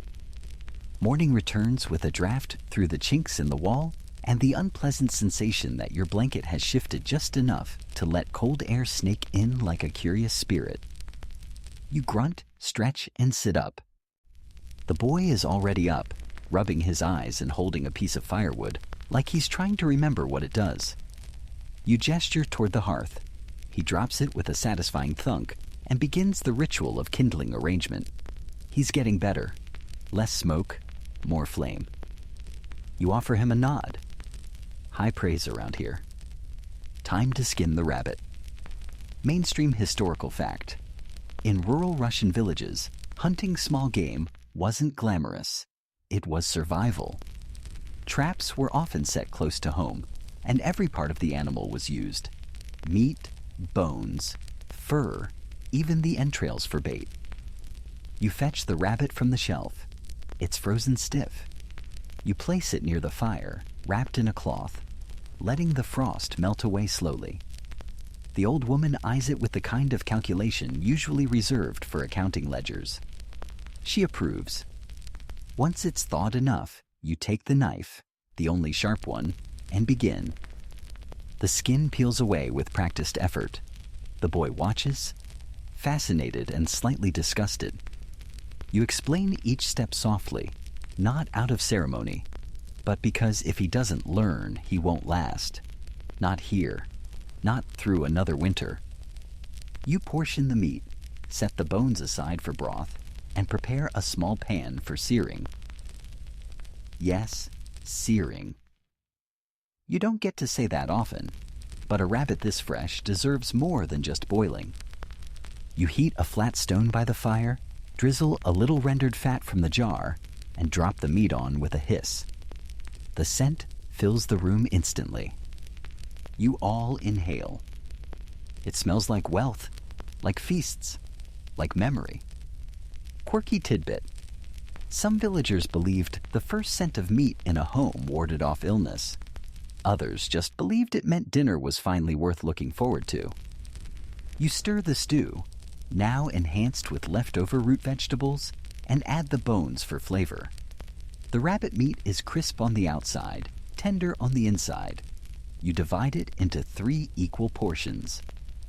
Morning returns with a draft through the chinks in the wall and the unpleasant sensation that your blanket has shifted just enough to let cold air snake in like a curious spirit. You grunt, stretch, and sit up. The boy is already up, rubbing his eyes and holding a piece of firewood, like he's trying to remember what it does. You gesture toward the hearth. He drops it with a satisfying thunk and begins the ritual of kindling arrangement. He's getting better. Less smoke, more flame. You offer him a nod. High praise around here. Time to skin the rabbit. Mainstream historical fact. In rural Russian villages, hunting small game wasn't glamorous. It was survival. Traps were often set close to home, and every part of the animal was used. Meat, bones, fur, even the entrails for bait. You fetch the rabbit from the shelf. It's frozen stiff. You place it near the fire, wrapped in a cloth, letting the frost melt away slowly. The old woman eyes it with the kind of calculation usually reserved for accounting ledgers. She approves. Once it's thawed enough, you take the knife, the only sharp one, and begin. The skin peels away with practiced effort. The boy watches, fascinated and slightly disgusted. You explain each step softly, not out of ceremony, but because if he doesn't learn, he won't last. Not here, not through another winter. You portion the meat, set the bones aside for broth, and prepare a small pan for searing. Yes, searing. You don't get to say that often, but a rabbit this fresh deserves more than just boiling. You heat a flat stone by the fire, drizzle a little rendered fat from the jar, and drop the meat on with a hiss. The scent fills the room instantly. You all inhale. It smells like wealth, like feasts, like memory. Quirky tidbit. Some villagers believed the first scent of meat in a home warded off illness. Others just believed it meant dinner was finally worth looking forward to. You stir the stew, now enhanced with leftover root vegetables, and add the bones for flavor. The rabbit meat is crisp on the outside, tender on the inside. You divide it into 3 equal portions.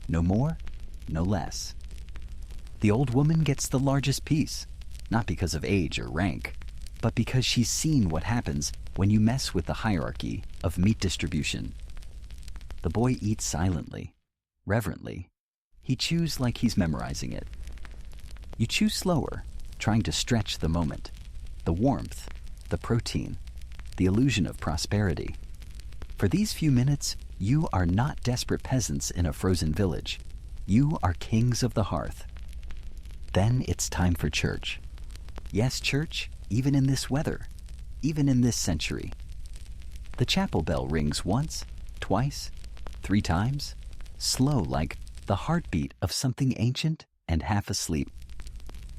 No more, no less. The old woman gets the largest piece, not because of age or rank, but because she's seen what happens when you mess with the hierarchy of meat distribution. The boy eats silently, reverently. He chews like he's memorizing it. You chew slower, trying to stretch the moment, the warmth, the protein, the illusion of prosperity. For these few minutes, you are not desperate peasants in a frozen village. You are kings of the hearth. Then it's time for church. Yes, church, even in this weather, even in this century. The chapel bell rings once, twice, 3 times, slow like the heartbeat of something ancient and half asleep.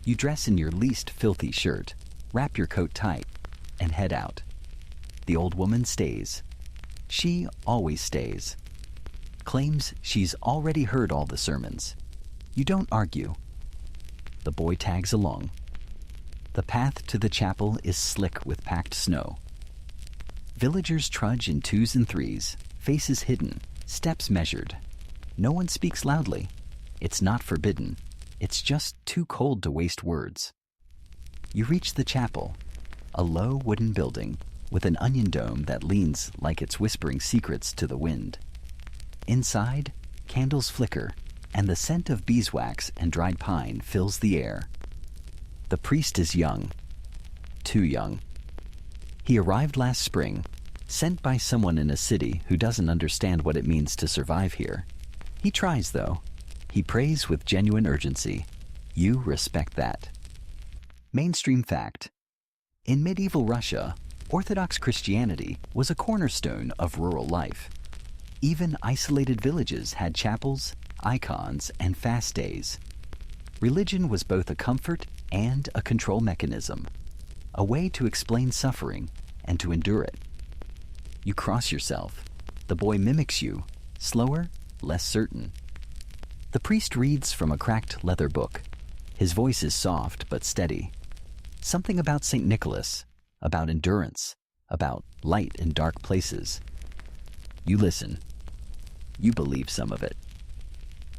You dress in your least filthy shirt, wrap your coat tight, and head out. The old woman stays. She always stays. Claims she's already heard all the sermons. You don't argue. The boy tags along. The path to the chapel is slick with packed snow. Villagers trudge in 2s and 3s, faces hidden, steps measured. No one speaks loudly. It's not forbidden. It's just too cold to waste words. You reach the chapel, a low wooden building, with an onion dome that leans like it's whispering secrets to the wind. Inside, candles flicker, and the scent of beeswax and dried pine fills the air. The priest is young, too young. He arrived last spring, sent by someone in a city who doesn't understand what it means to survive here. He tries, though. He prays with genuine urgency. You respect that. Mainstream fact. In medieval Russia, Orthodox Christianity was a cornerstone of rural life. Even isolated villages had chapels, icons, and fast days. Religion was both a comfort and a control mechanism, a way to explain suffering and to endure it. You cross yourself. The boy mimics you, slower, less certain. The priest reads from a cracked leather book. His voice is soft but steady. Something about St. Nicholas, about endurance, about light in dark places. You listen. You believe some of it.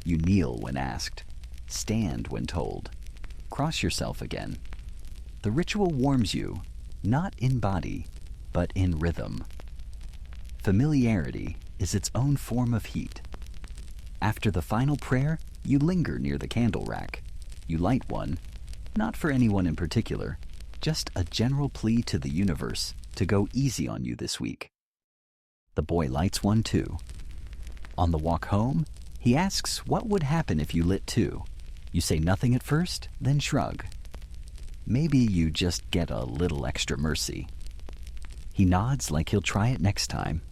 You kneel when asked, stand when told, cross yourself again. The ritual warms you, not in body, but in rhythm. Familiarity is its own form of heat. After the final prayer, you linger near the candle rack. You light one, not for anyone in particular, just a general plea to the universe to go easy on you this week. The boy lights one too. On the walk home, he asks what would happen if you lit two. You say nothing at first, then shrug. Maybe you just get a little extra mercy. He nods like he'll try it next time.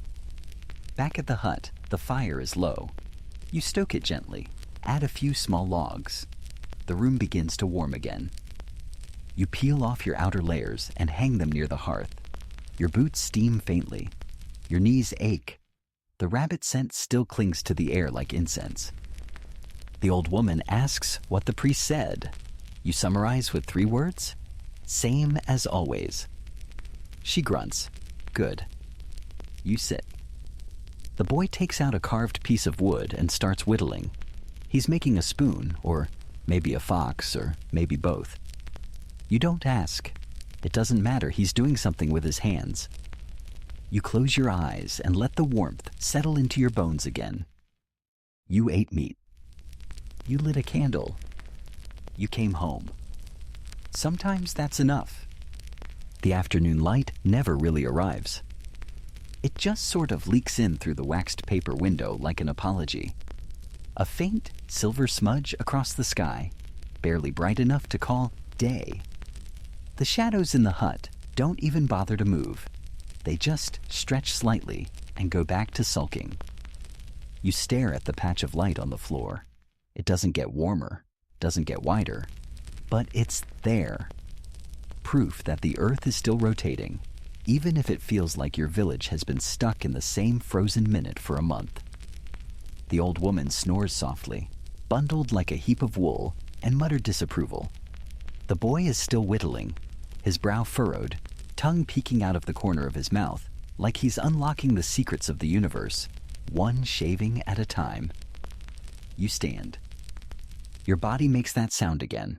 Back at the hut, the fire is low. You stoke it gently, add a few small logs. The room begins to warm again. You peel off your outer layers and hang them near the hearth. Your boots steam faintly. Your knees ache. The rabbit scent still clings to the air like incense. The old woman asks what the priest said. You summarize with 3 words. Same as always. She grunts. Good. You sit. The boy takes out a carved piece of wood and starts whittling. He's making a spoon, or maybe a fox, or maybe both. You don't ask. It doesn't matter, he's doing something with his hands. You close your eyes and let the warmth settle into your bones again. You ate meat. You lit a candle. You came home. Sometimes that's enough. The afternoon light never really arrives. It just sort of leaks in through the waxed paper window like an apology. A faint silver smudge across the sky, barely bright enough to call day. The shadows in the hut don't even bother to move. They just stretch slightly and go back to sulking. You stare at the patch of light on the floor. It doesn't get warmer, doesn't get wider, but it's there. Proof that the earth is still rotating, even if it feels like your village has been stuck in the same frozen minute for a month. The old woman snores softly, bundled like a heap of wool, and muttered disapproval. The boy is still whittling, his brow furrowed, tongue peeking out of the corner of his mouth, like he's unlocking the secrets of the universe, one shaving at a time. You stand. Your body makes that sound again.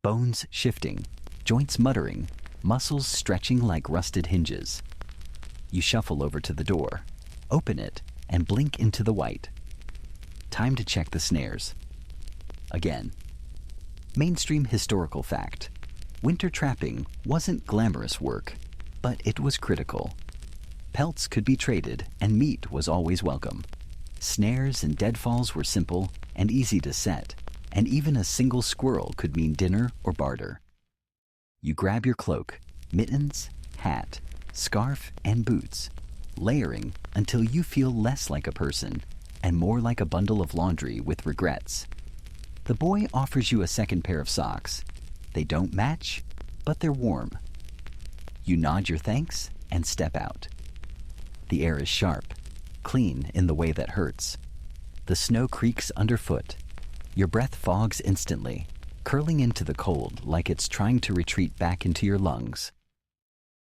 Bones shifting, joints muttering, muscles stretching like rusted hinges. You shuffle over to the door, open it, and blink into the white. Time to check the snares. Again. Mainstream historical fact. Winter trapping wasn't glamorous work, but it was critical. Pelts could be traded, and meat was always welcome. Snares and deadfalls were simple and easy to set, and even a single squirrel could mean dinner or barter. You grab your cloak, mittens, hat, scarf, and boots, layering until you feel less like a person and more like a bundle of laundry with regrets. The boy offers you a second pair of socks. They don't match, but they're warm. You nod your thanks and step out. The air is sharp, clean in the way that hurts. The snow creaks underfoot. Your breath fogs instantly, curling into the cold like it's trying to retreat back into your lungs.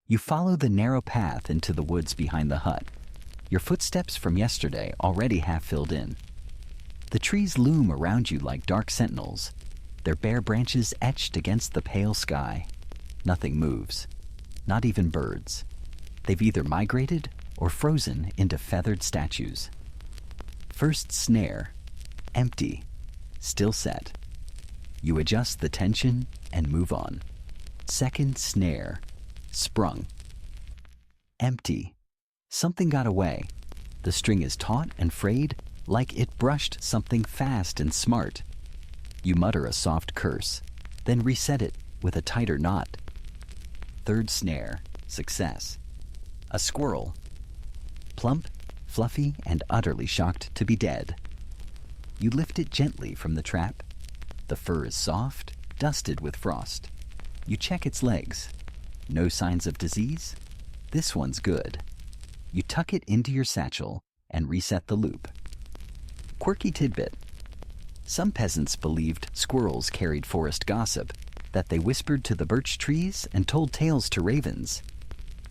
You follow the narrow path into the woods behind the hut, your footsteps from yesterday already half filled in. The trees loom around you like dark sentinels, their bare branches etched against the pale sky. Nothing moves, not even birds. They've either migrated or frozen into feathered statues. First snare, empty, still set. You adjust the tension and move on. Second snare, sprung. Empty. Something got away. The string is taut and frayed, like it brushed something fast and smart. You mutter a soft curse, then reset it with a tighter knot. Third snare, success. A squirrel. Plump, fluffy, and utterly shocked to be dead. You lift it gently from the trap. The fur is soft, dusted with frost. You check its legs. No signs of disease? This one's good. You tuck it into your satchel and reset the loop. Quirky tidbit. Some peasants believed squirrels carried forest gossip, that they whispered to the birch trees and told tales to ravens.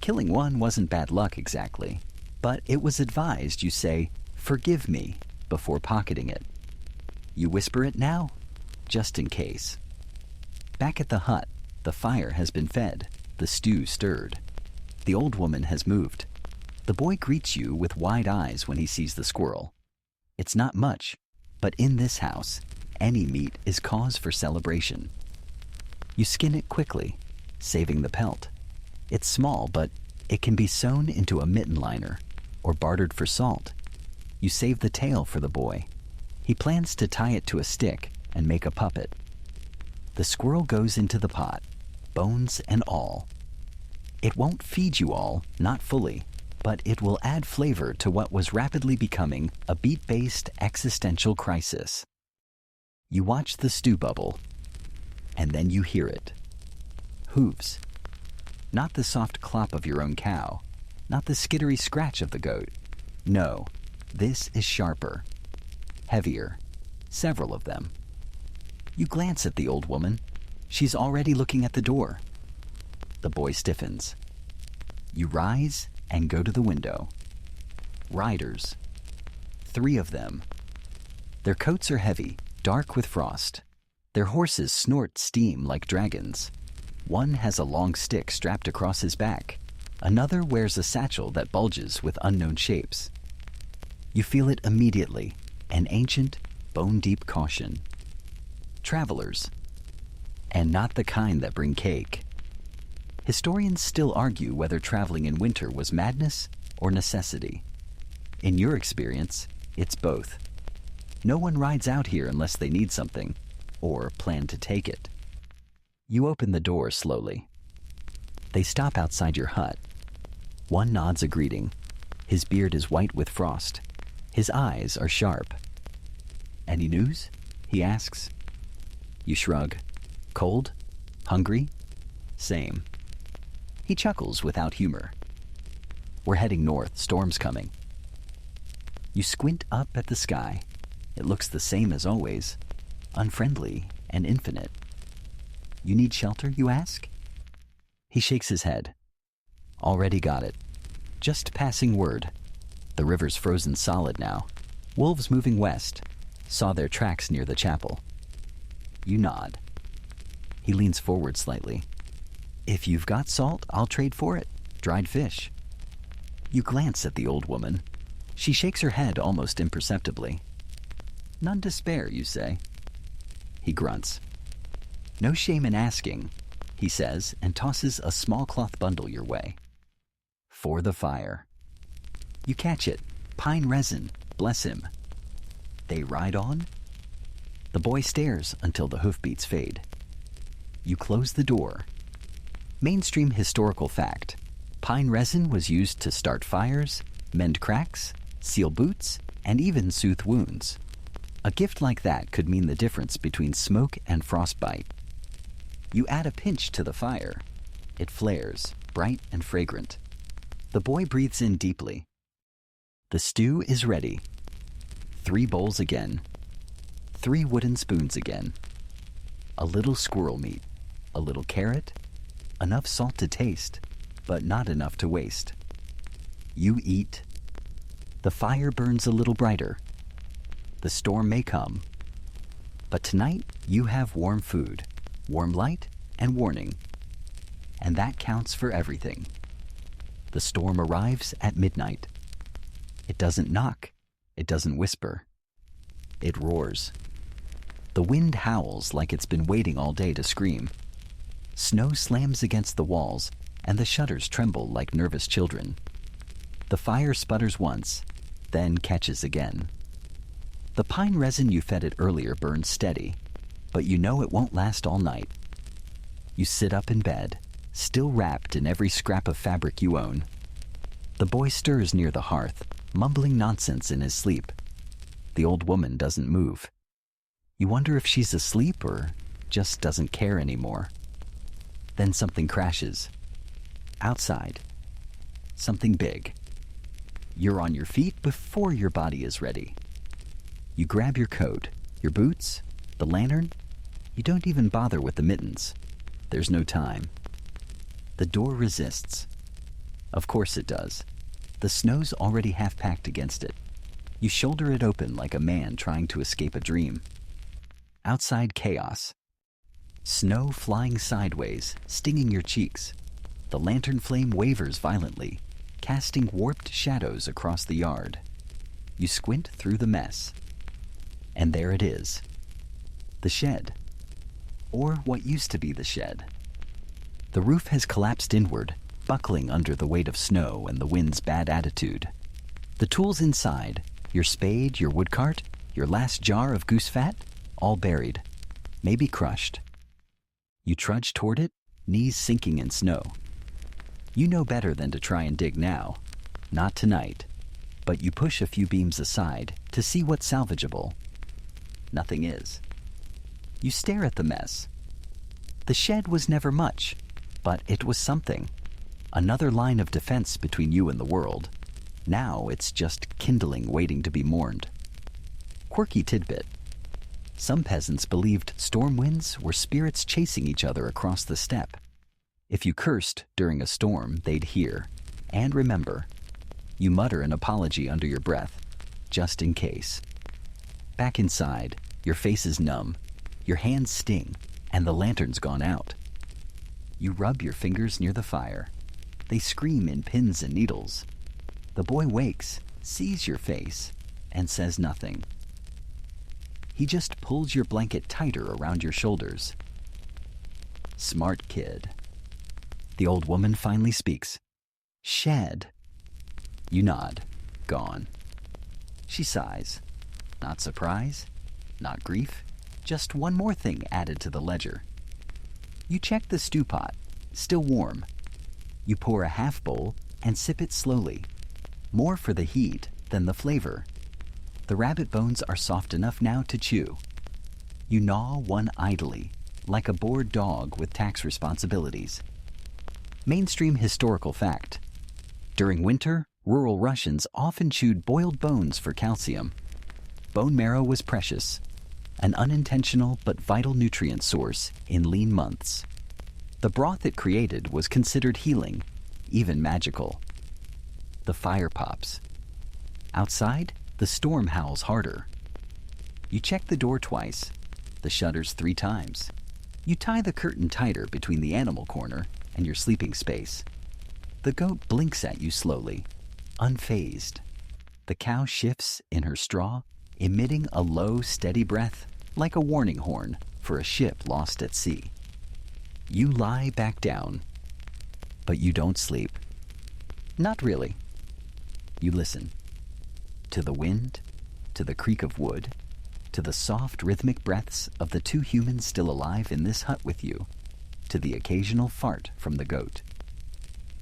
Killing one wasn't bad luck exactly, but it was advised you say, "Forgive me," before pocketing it. You whisper it now, just in case. Back at the hut, the fire has been fed, the stew stirred. The old woman has moved. The boy greets you with wide eyes when he sees the squirrel. It's not much, but in this house, any meat is cause for celebration. You skin it quickly, saving the pelt. It's small, but it can be sewn into a mitten liner or bartered for salt. You save the tail for the boy. He plans to tie it to a stick and make a puppet. The squirrel goes into the pot, bones and all. It won't feed you all, not fully, but it will add flavor to what was rapidly becoming a beet-based existential crisis. You watch the stew bubble, and then you hear it. Hooves. Not the soft clop of your own cow, not the skittery scratch of the goat. No, this is sharper, heavier, several of them. You glance at the old woman. She's already looking at the door. The boy stiffens. You rise and go to the window. Riders. 3 of them. Their coats are heavy, dark with frost. Their horses snort steam like dragons. One has a long stick strapped across his back. Another wears a satchel that bulges with unknown shapes. You feel it immediately, an ancient, bone-deep caution. Travelers. And not the kind that bring cake. Historians still argue whether traveling in winter was madness or necessity. In your experience, it's both. No one rides out here unless they need something, or plan to take it. You open the door slowly. They stop outside your hut. One nods a greeting. His beard is white with frost. His eyes are sharp. "Any news?" he asks. You shrug. "Cold? Hungry?" "Same." He chuckles without humor. "We're heading north, storm's coming." You squint up at the sky. It looks the same as always, unfriendly and infinite. "You need shelter, you ask?" He shakes his head. "Already got it. Just passing word. The river's frozen solid now. Wolves moving west. Saw their tracks near the chapel." You nod. He leans forward slightly. "If you've got salt, I'll trade for it. Dried fish." You glance at the old woman. She shakes her head almost imperceptibly. "None to spare, you say?" He grunts. "No shame in asking," he says, and tosses a small cloth bundle your way. "For the fire." You catch it. Pine resin. Bless him. They ride on. The boy stares until the hoofbeats fade. You close the door. Mainstream historical fact. Pine resin was used to start fires, mend cracks, seal boots, and even soothe wounds. A gift like that could mean the difference between smoke and frostbite. You add a pinch to the fire. It flares, bright and fragrant. The boy breathes in deeply. The stew is ready. 3 bowls again. 3 wooden spoons again. A little squirrel meat, a little carrot, enough salt to taste, but not enough to waste. You eat. The fire burns a little brighter. The storm may come, but tonight you have warm food, warm light, and warning. And that counts for everything. The storm arrives at midnight. It doesn't knock. It doesn't whisper. It roars. The wind howls like it's been waiting all day to scream. Snow slams against the walls, and the shutters tremble like nervous children. The fire sputters once, then catches again. The pine resin you fed it earlier burns steady, but you know it won't last all night. You sit up in bed, still wrapped in every scrap of fabric you own. The boy stirs near the hearth, mumbling nonsense in his sleep. The old woman doesn't move. You wonder if she's asleep or just doesn't care anymore. Then something crashes. Outside. Something big. You're on your feet before your body is ready. You grab your coat, your boots, the lantern. You don't even bother with the mittens. There's no time. The door resists. Of course it does. The snow's already half packed against it. You shoulder it open like a man trying to escape a dream. Outside chaos. Snow flying sideways, stinging your cheeks. The lantern flame wavers violently, casting warped shadows across the yard. You squint through the mess. And there it is. The shed. Or what used to be the shed. The roof has collapsed inward, buckling under the weight of snow and the wind's bad attitude. The tools inside, your spade, your wood cart, your last jar of goose fat, all buried, maybe crushed. You trudge toward it, knees sinking in snow. You know better than to try and dig now. Not tonight. But you push a few beams aside to see what's salvageable. Nothing is. You stare at the mess. The shed was never much, but it was something. Another line of defense between you and the world. Now it's just kindling waiting to be mourned. Quirky tidbit. Some peasants believed storm winds were spirits chasing each other across the steppe. If you cursed during a storm, they'd hear. And remember, you mutter an apology under your breath, just in case. Back inside, your face is numb, your hands sting, and the lantern's gone out. You rub your fingers near the fire. They scream in pins and needles. The boy wakes, sees your face, and says nothing. He just pulls your blanket tighter around your shoulders. Smart kid. The old woman finally speaks. Shed. You nod. Gone. She sighs. Not surprise, not grief, just one more thing added to the ledger. You check the stew pot, still warm. You pour a half bowl and sip it slowly. More for the heat than the flavor. The rabbit bones are soft enough now to chew. You gnaw one idly, like a bored dog with tax responsibilities. Mainstream historical fact. During winter, rural Russians often chewed boiled bones for calcium. Bone marrow was precious, an unintentional but vital nutrient source in lean months. The broth it created was considered healing, even magical. The fire pops. Outside, the storm howls harder. You check the door twice, the shutters 3 times. You tie the curtain tighter between the animal corner and your sleeping space. The goat blinks at you slowly, unfazed. The cow shifts in her straw, emitting a low, steady breath like a warning horn for a ship lost at sea. You lie back down, but you don't sleep. Not really. You listen. To the wind, to the creak of wood, to the soft rhythmic breaths of the 2 humans still alive in this hut with you, to the occasional fart from the goat.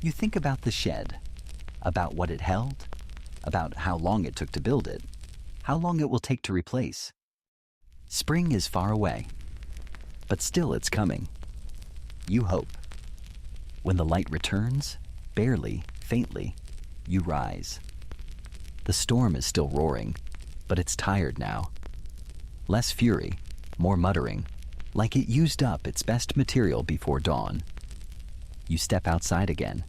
You think about the shed, about what it held, about how long it took to build it, how long it will take to replace. Spring is far away, but still it's coming. You hope. When the light returns, barely, faintly, you rise. The storm is still roaring, but it's tired now. Less fury, more muttering, like it used up its best material before dawn. You step outside again.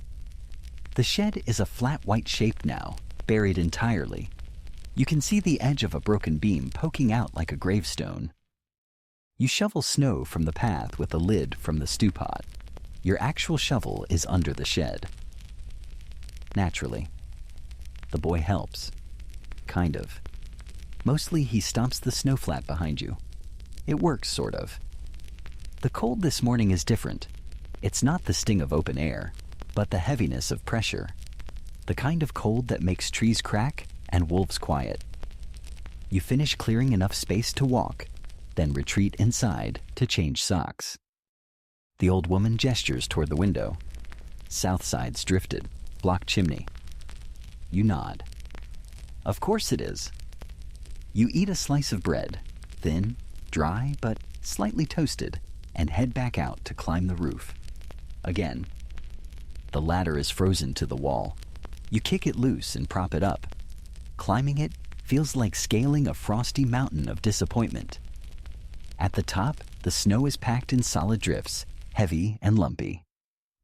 The shed is a flat white shape now, buried entirely. You can see the edge of a broken beam poking out like a gravestone. You shovel snow from the path with a lid from the stew pot. Your actual shovel is under the shed. naturally. The boy helps. Kind of. Mostly he stomps the snow flat behind you. It works, sort of. The cold this morning is different. It's not the sting of open air, but the heaviness of pressure. The kind of cold that makes trees crack and wolves quiet. You finish clearing enough space to walk, then retreat inside to change socks. The old woman gestures toward the window. South side's drifted, block chimney. You nod. Of course it is. You eat a slice of bread, thin, dry, but slightly toasted, and head back out to climb the roof. Again. The ladder is frozen to the wall. You kick it loose and prop it up. Climbing it feels like scaling a frosty mountain of disappointment. At the top, the snow is packed in solid drifts, heavy and lumpy.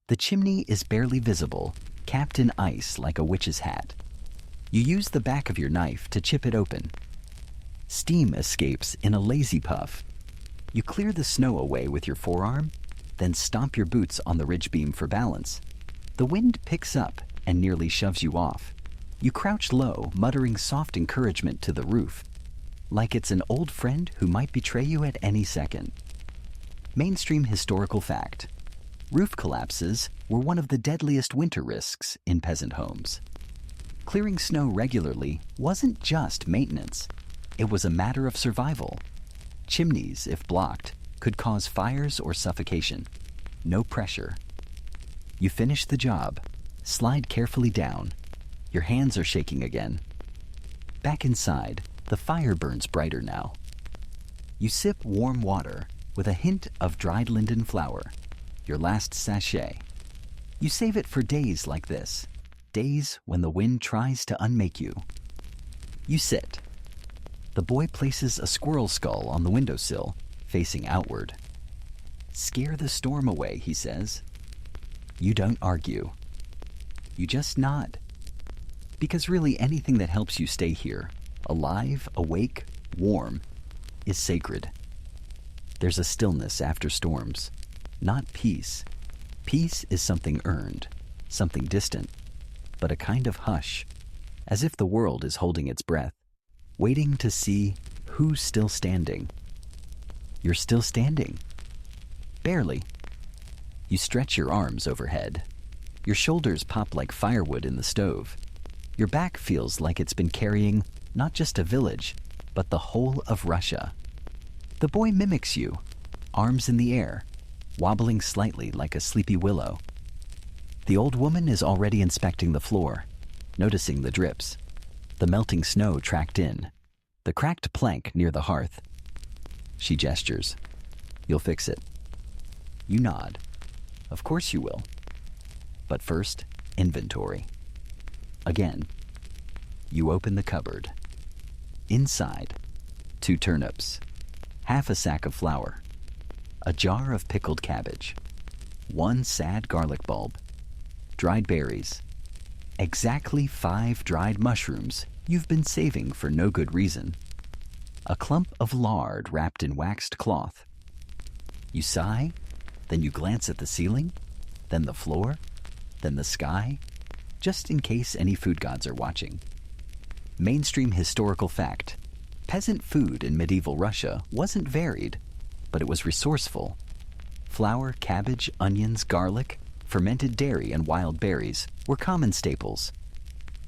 The chimney is barely visible, capped in ice like a witch's hat. You use the back of your knife to chip it open. Steam escapes in a lazy puff. You clear the snow away with your forearm, then stomp your boots on the ridge beam for balance. The wind picks up and nearly shoves you off. You crouch low, muttering soft encouragement to the roof, like it's an old friend who might betray you at any second. Mainstream historical fact. Roof collapses were one of the deadliest winter risks in peasant homes. Clearing snow regularly wasn't just maintenance. It was a matter of survival. Chimneys, if blocked, could cause fires or suffocation. No pressure. You finish the job, slide carefully down. Your hands are shaking again. Back inside, the fire burns brighter now. You sip warm water with a hint of dried linden flower, your last sachet. You save it for days like this, days when the wind tries to unmake you. You sit. The boy places a squirrel skull on the windowsill, facing outward. Scare the storm away, he says. You don't argue. You just nod. Because really anything that helps you stay here, alive, awake, warm, is sacred. There's a stillness after storms, not peace. Peace is something earned, something distant, but a kind of hush, as if the world is holding its breath, waiting to see who's still standing. You're still standing. Barely. You stretch your arms overhead. Your shoulders pop like firewood in the stove. Your back feels like it's been carrying not just a village, but the whole of Russia. The boy mimics you, arms in the air, wobbling slightly like a sleepy willow. The old woman is already inspecting the floor, noticing the drips, the melting snow tracked in, the cracked plank near the hearth. She gestures. You'll fix it. You nod. Of course you will. But first, inventory. Again, you open the cupboard. Inside, 2 turnips, half a sack of flour, a jar of pickled cabbage, 1 sad garlic bulb, dried berries, exactly 5 dried mushrooms you've been saving for no good reason, a clump of lard wrapped in waxed cloth. You sigh, then you glance at the ceiling, then the floor, then the sky, just in case any food gods are watching. Mainstream historical fact. Peasant food in medieval Russia wasn't varied, but it was resourceful. Flour, cabbage, onions, garlic, fermented dairy, and wild berries were common staples.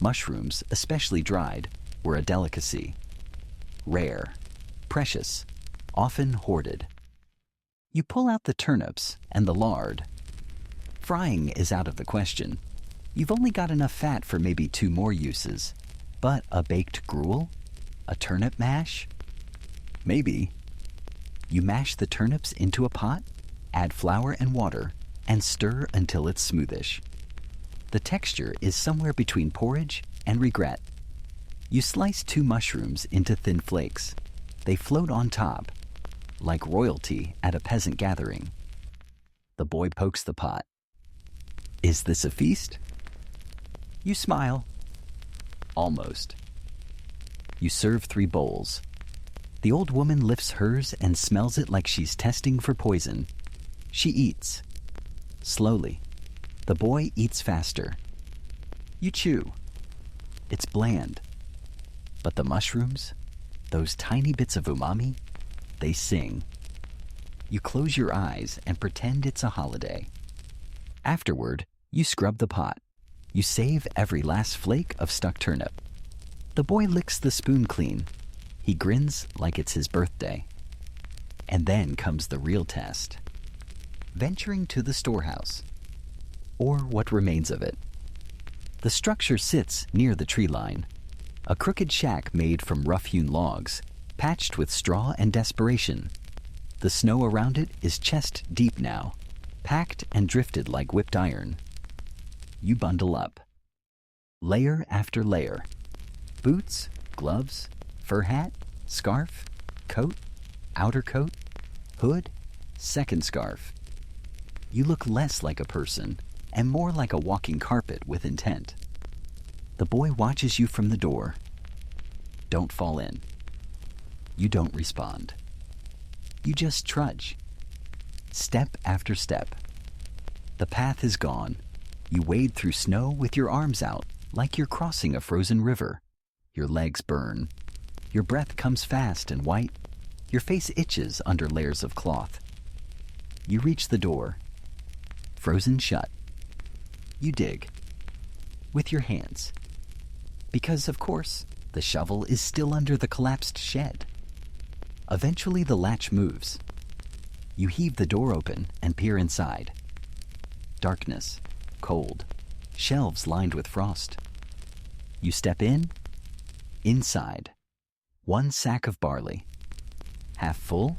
Mushrooms, especially dried, were a delicacy. Rare, precious, often hoarded. You pull out the turnips and the lard. Frying is out of the question. You've only got enough fat for maybe 2 more uses. But a baked gruel? A turnip mash? Maybe. You mash the turnips into a pot, add flour and water, and stir until it's smoothish. The texture is somewhere between porridge and regret. You slice 2 mushrooms into thin flakes. They float on top, like royalty at a peasant gathering. The boy pokes the pot. Is this a feast? You smile. Almost. You serve 3 bowls. The old woman lifts hers and smells it like she's testing for poison. She eats. Slowly. The boy eats faster. You chew. It's bland. But the mushrooms, those tiny bits of umami, they sing. You close your eyes and pretend it's a holiday. Afterward, you scrub the pot. You save every last flake of stuck turnip. The boy licks the spoon clean. He grins like it's his birthday. And then comes the real test. Venturing to the storehouse, or what remains of it. The structure sits near the tree line, a crooked shack made from rough-hewn logs, patched with straw and desperation. The snow around it is chest deep now, packed and drifted like whipped iron. You bundle up. Layer after layer. Boots, gloves, fur hat, scarf, coat, outer coat, hood, second scarf. You look less like a person and more like a walking carpet with intent. The boy watches you from the door. Don't fall in. You don't respond. You just trudge. Step after step. The path is gone. You wade through snow with your arms out like you're crossing a frozen river. Your legs burn. Your breath comes fast and white. Your face itches under layers of cloth. You reach the door. Frozen shut. You dig. With your hands. Because, of course, the shovel is still under the collapsed shed. Eventually the latch moves. You heave the door open and peer inside. Darkness, cold, shelves lined with frost. You step in. Inside, one sack of barley. Half full,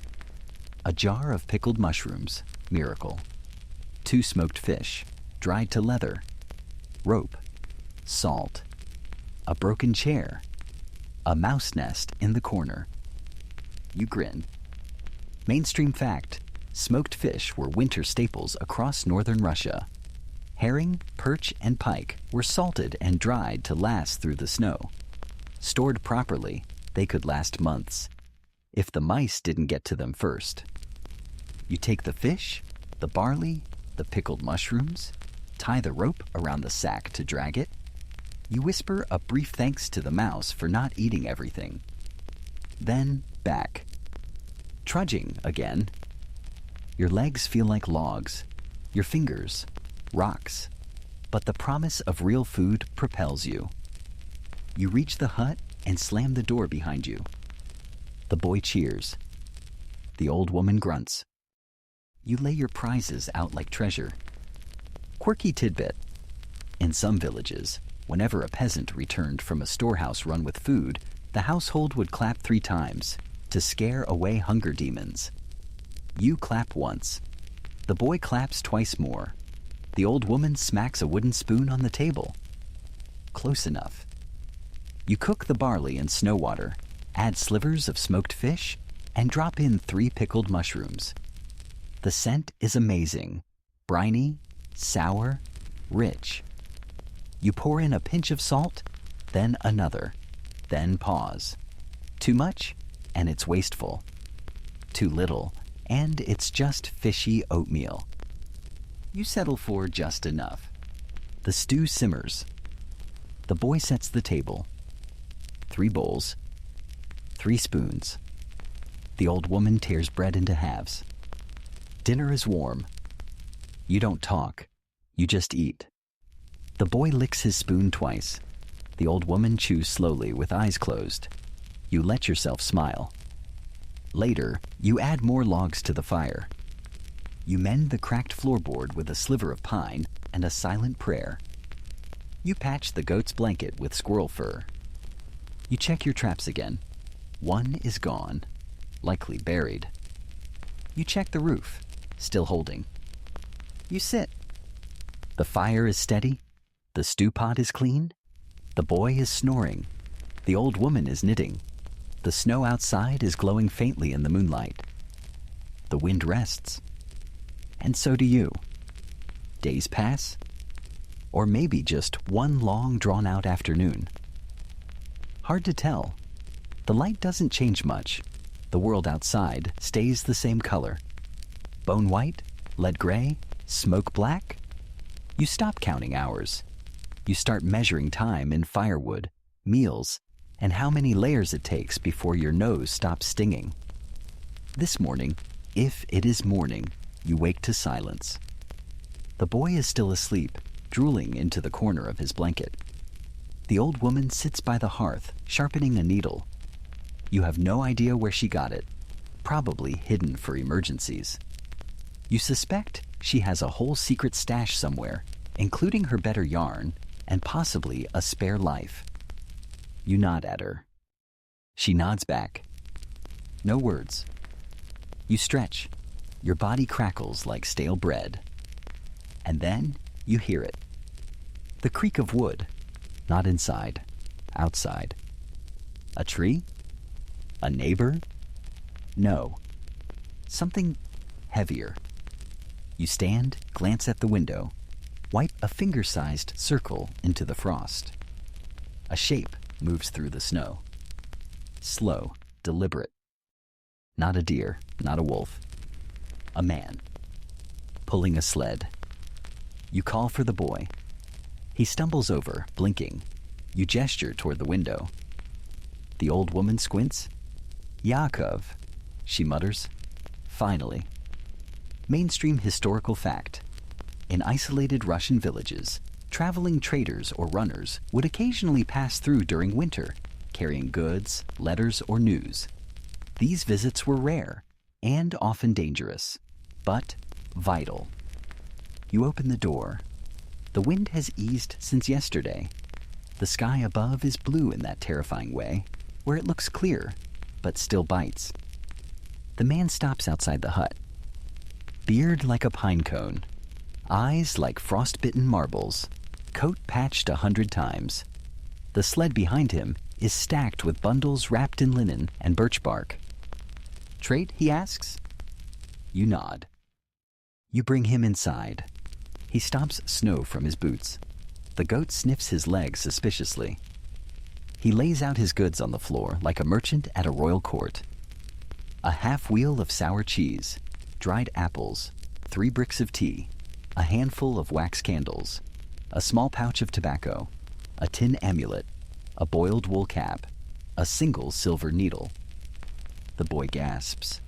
a jar of pickled mushrooms, miracle. 2 smoked fish, dried to leather. Rope, salt. A broken chair. A mouse nest in the corner. You grin. Mainstream fact, smoked fish were winter staples across northern Russia. Herring, perch, and pike were salted and dried to last through the snow. Stored properly, they could last months, if the mice didn't get to them first. You take the fish, the barley, the pickled mushrooms, tie the rope around the sack to drag it. You whisper a brief thanks to the mouse for not eating everything. Then back. Trudging again. Your legs feel like logs, your fingers, rocks, but the promise of real food propels you. You reach the hut and slam the door behind you. The boy cheers. The old woman grunts. You lay your prizes out like treasure. Quirky tidbit. In some villages, whenever a peasant returned from a storehouse run with food, the household would clap 3 times to scare away hunger demons. You clap once. The boy claps twice more. The old woman smacks a wooden spoon on the table. Close enough. You cook the barley in snow water, add slivers of smoked fish, and drop in 3 pickled mushrooms. The scent is amazing. Briny, sour, rich. You pour in a pinch of salt, then another, then pause. Too much, and it's wasteful. Too little, and it's just fishy oatmeal. You settle for just enough. The stew simmers. The boy sets the table. 3 bowls, 3 spoons. The old woman tears bread into halves. Dinner is warm. You don't talk. You just eat. The boy licks his spoon twice. The old woman chews slowly with eyes closed. You let yourself smile. Later, you add more logs to the fire. You mend the cracked floorboard with a sliver of pine and a silent prayer. You patch the goat's blanket with squirrel fur. You check your traps again. 1 is gone, likely buried. You check the roof, still holding. You sit. The fire is steady. The stew pot is clean. The boy is snoring. The old woman is knitting. The snow outside is glowing faintly in the moonlight. The wind rests. And so do you. Days pass. Or maybe just one long, drawn-out afternoon. Hard to tell. The light doesn't change much. The world outside stays the same color. Bone white, lead gray, smoke black. You stop counting hours. You start measuring time in firewood, meals, and how many layers it takes before your nose stops stinging. This morning, if it is morning, you wake to silence. The boy is still asleep, drooling into the corner of his blanket. The old woman sits by the hearth, sharpening a needle. You have no idea where she got it, probably hidden for emergencies. You suspect she has a whole secret stash somewhere, including her better yarn and possibly a spare life. You nod at her. She nods back. No words. You stretch. Your body crackles like stale bread. And then you hear it. The creak of wood. Not inside. Outside. A tree? A neighbor? No. Something heavier. You stand, glance at the window, wipe a finger-sized circle into the frost. A shape moves through the snow. Slow, deliberate. Not a deer, not a wolf. A man. Pulling a sled. You call for the boy. He stumbles over, blinking. You gesture toward the window. The old woman squints. Yaakov, she mutters. Finally. Mainstream historical fact. In isolated Russian villages, traveling traders or runners would occasionally pass through during winter, carrying goods, letters, or news. These visits were rare and often dangerous, but vital. You open the door. The wind has eased since yesterday. The sky above is blue in that terrifying way, where it looks clear, but still bites. The man stops outside the hut. Beard like a pine cone, eyes like frostbitten marbles, coat patched 100 times. The sled behind him is stacked with bundles wrapped in linen and birch bark. Trade, he asks. You nod. You bring him inside. He stomps snow from his boots. The goat sniffs his legs suspiciously. He lays out his goods on the floor like a merchant at a royal court. A half wheel of sour cheese, dried apples, 3 bricks of tea, a handful of wax candles, a small pouch of tobacco, a tin amulet, a boiled wool cap, a single silver needle. The boy gasps.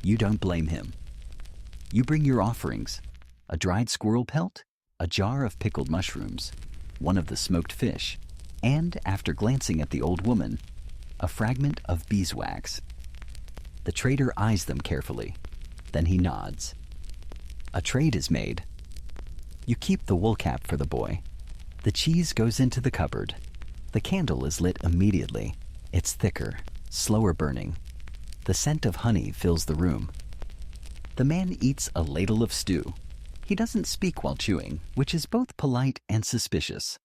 You don't blame him. You bring your offerings, a dried squirrel pelt, a jar of pickled mushrooms, one of the smoked fish, and, after glancing at the old woman, a fragment of beeswax. The trader eyes them carefully. Then he nods. A trade is made. You keep the wool cap for the boy. The cheese goes into the cupboard. The candle is lit immediately. It's thicker, slower burning. The scent of honey fills the room. The man eats a ladle of stew. He doesn't speak while chewing, which is both polite and suspicious.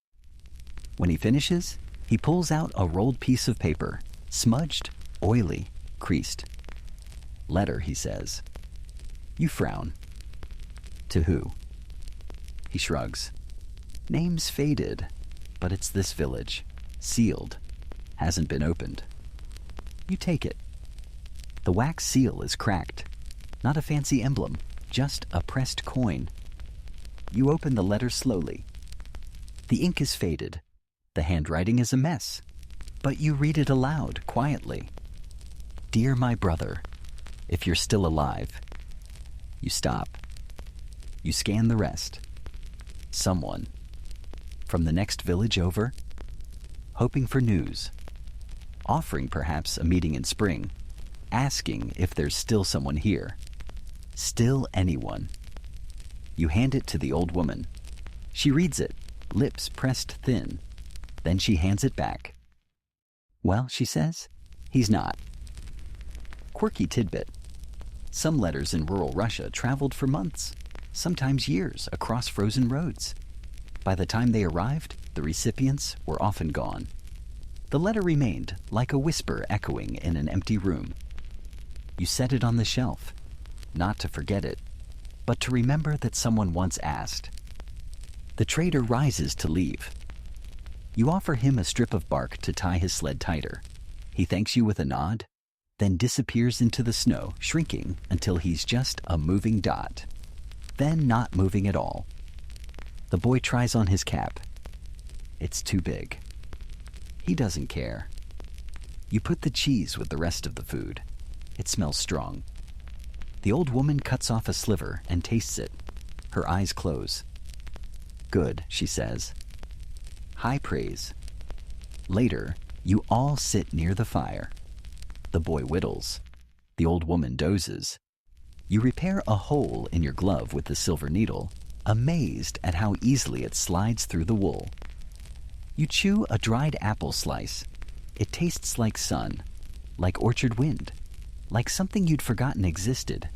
When he finishes, he pulls out a rolled piece of paper, smudged, oily, creased. Letter, he says. You frown. To who? He shrugs. Name's faded, but it's this village. Sealed. Hasn't been opened. You take it. The wax seal is cracked. Not a fancy emblem, just a pressed coin. You open the letter slowly. The ink is faded. The handwriting is a mess. But you read it aloud, quietly. Dear my brother, if you're still alive. You stop. You scan the rest. Someone. From the next village over. Hoping for news. Offering perhaps a meeting in spring. Asking if there's still someone here. Still anyone. You hand it to the old woman. She reads it, lips pressed thin. Then she hands it back. Well, she says, he's not. Quirky tidbit. Some letters in rural Russia traveled for months, sometimes years, across frozen roads. By the time they arrived, the recipients were often gone. The letter remained like a whisper echoing in an empty room. You set it on the shelf, not to forget it, but to remember that someone once asked. The trader rises to leave. You offer him a strip of bark to tie his sled tighter. He thanks you with a nod, then disappears into the snow, shrinking until he's just a moving dot. Then not moving at all. The boy tries on his cap. It's too big. He doesn't care. You put the cheese with the rest of the food. It smells strong. The old woman cuts off a sliver and tastes it. Her eyes close. Good, she says. High praise. Later, you all sit near the fire. The boy whittles. The old woman dozes. You repair a hole in your glove with the silver needle, amazed at how easily it slides through the wool. You chew a dried apple slice. It tastes like sun, like orchard wind, like something you'd forgotten existed.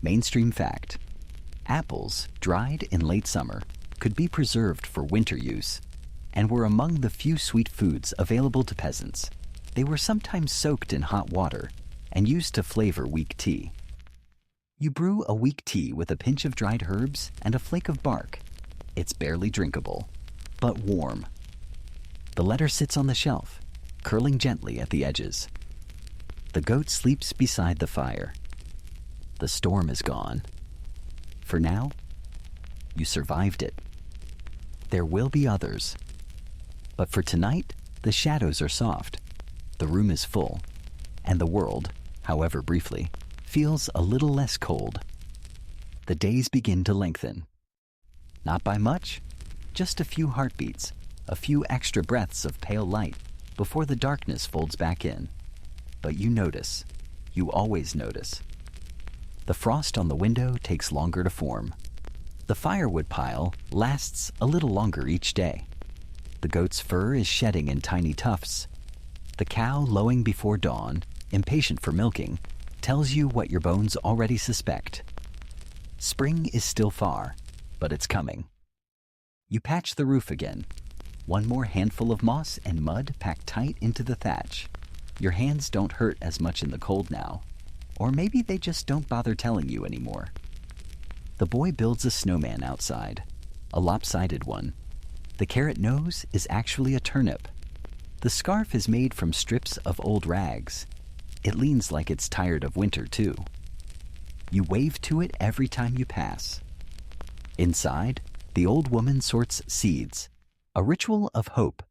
Mainstream fact: apples dried in late summer could be preserved for winter use and were among the few sweet foods available to peasants. They were sometimes soaked in hot water and used to flavor weak tea. You brew a weak tea with a pinch of dried herbs and a flake of bark. It's barely drinkable, but warm. The letter sits on the shelf, curling gently at the edges. The goat sleeps beside the fire. The storm is gone. For now, you survived it. There will be others. But for tonight, the shadows are soft. The room is full, and the world, however briefly, feels a little less cold. The days begin to lengthen. Not by much, just a few heartbeats, a few extra breaths of pale light before the darkness folds back in. But you notice. You always notice. The frost on the window takes longer to form. The firewood pile lasts a little longer each day. The goat's fur is shedding in tiny tufts. The cow lowing before dawn, impatient for milking, tells you what your bones already suspect. Spring is still far, but it's coming. You patch the roof again. One more handful of moss and mud packed tight into the thatch. Your hands don't hurt as much in the cold now. Or maybe they just don't bother telling you anymore. The boy builds a snowman outside, a lopsided one. The carrot nose is actually a turnip. The scarf is made from strips of old rags. It leans like it's tired of winter, too. You wave to it every time you pass. Inside, the old woman sorts seeds, a ritual of hope.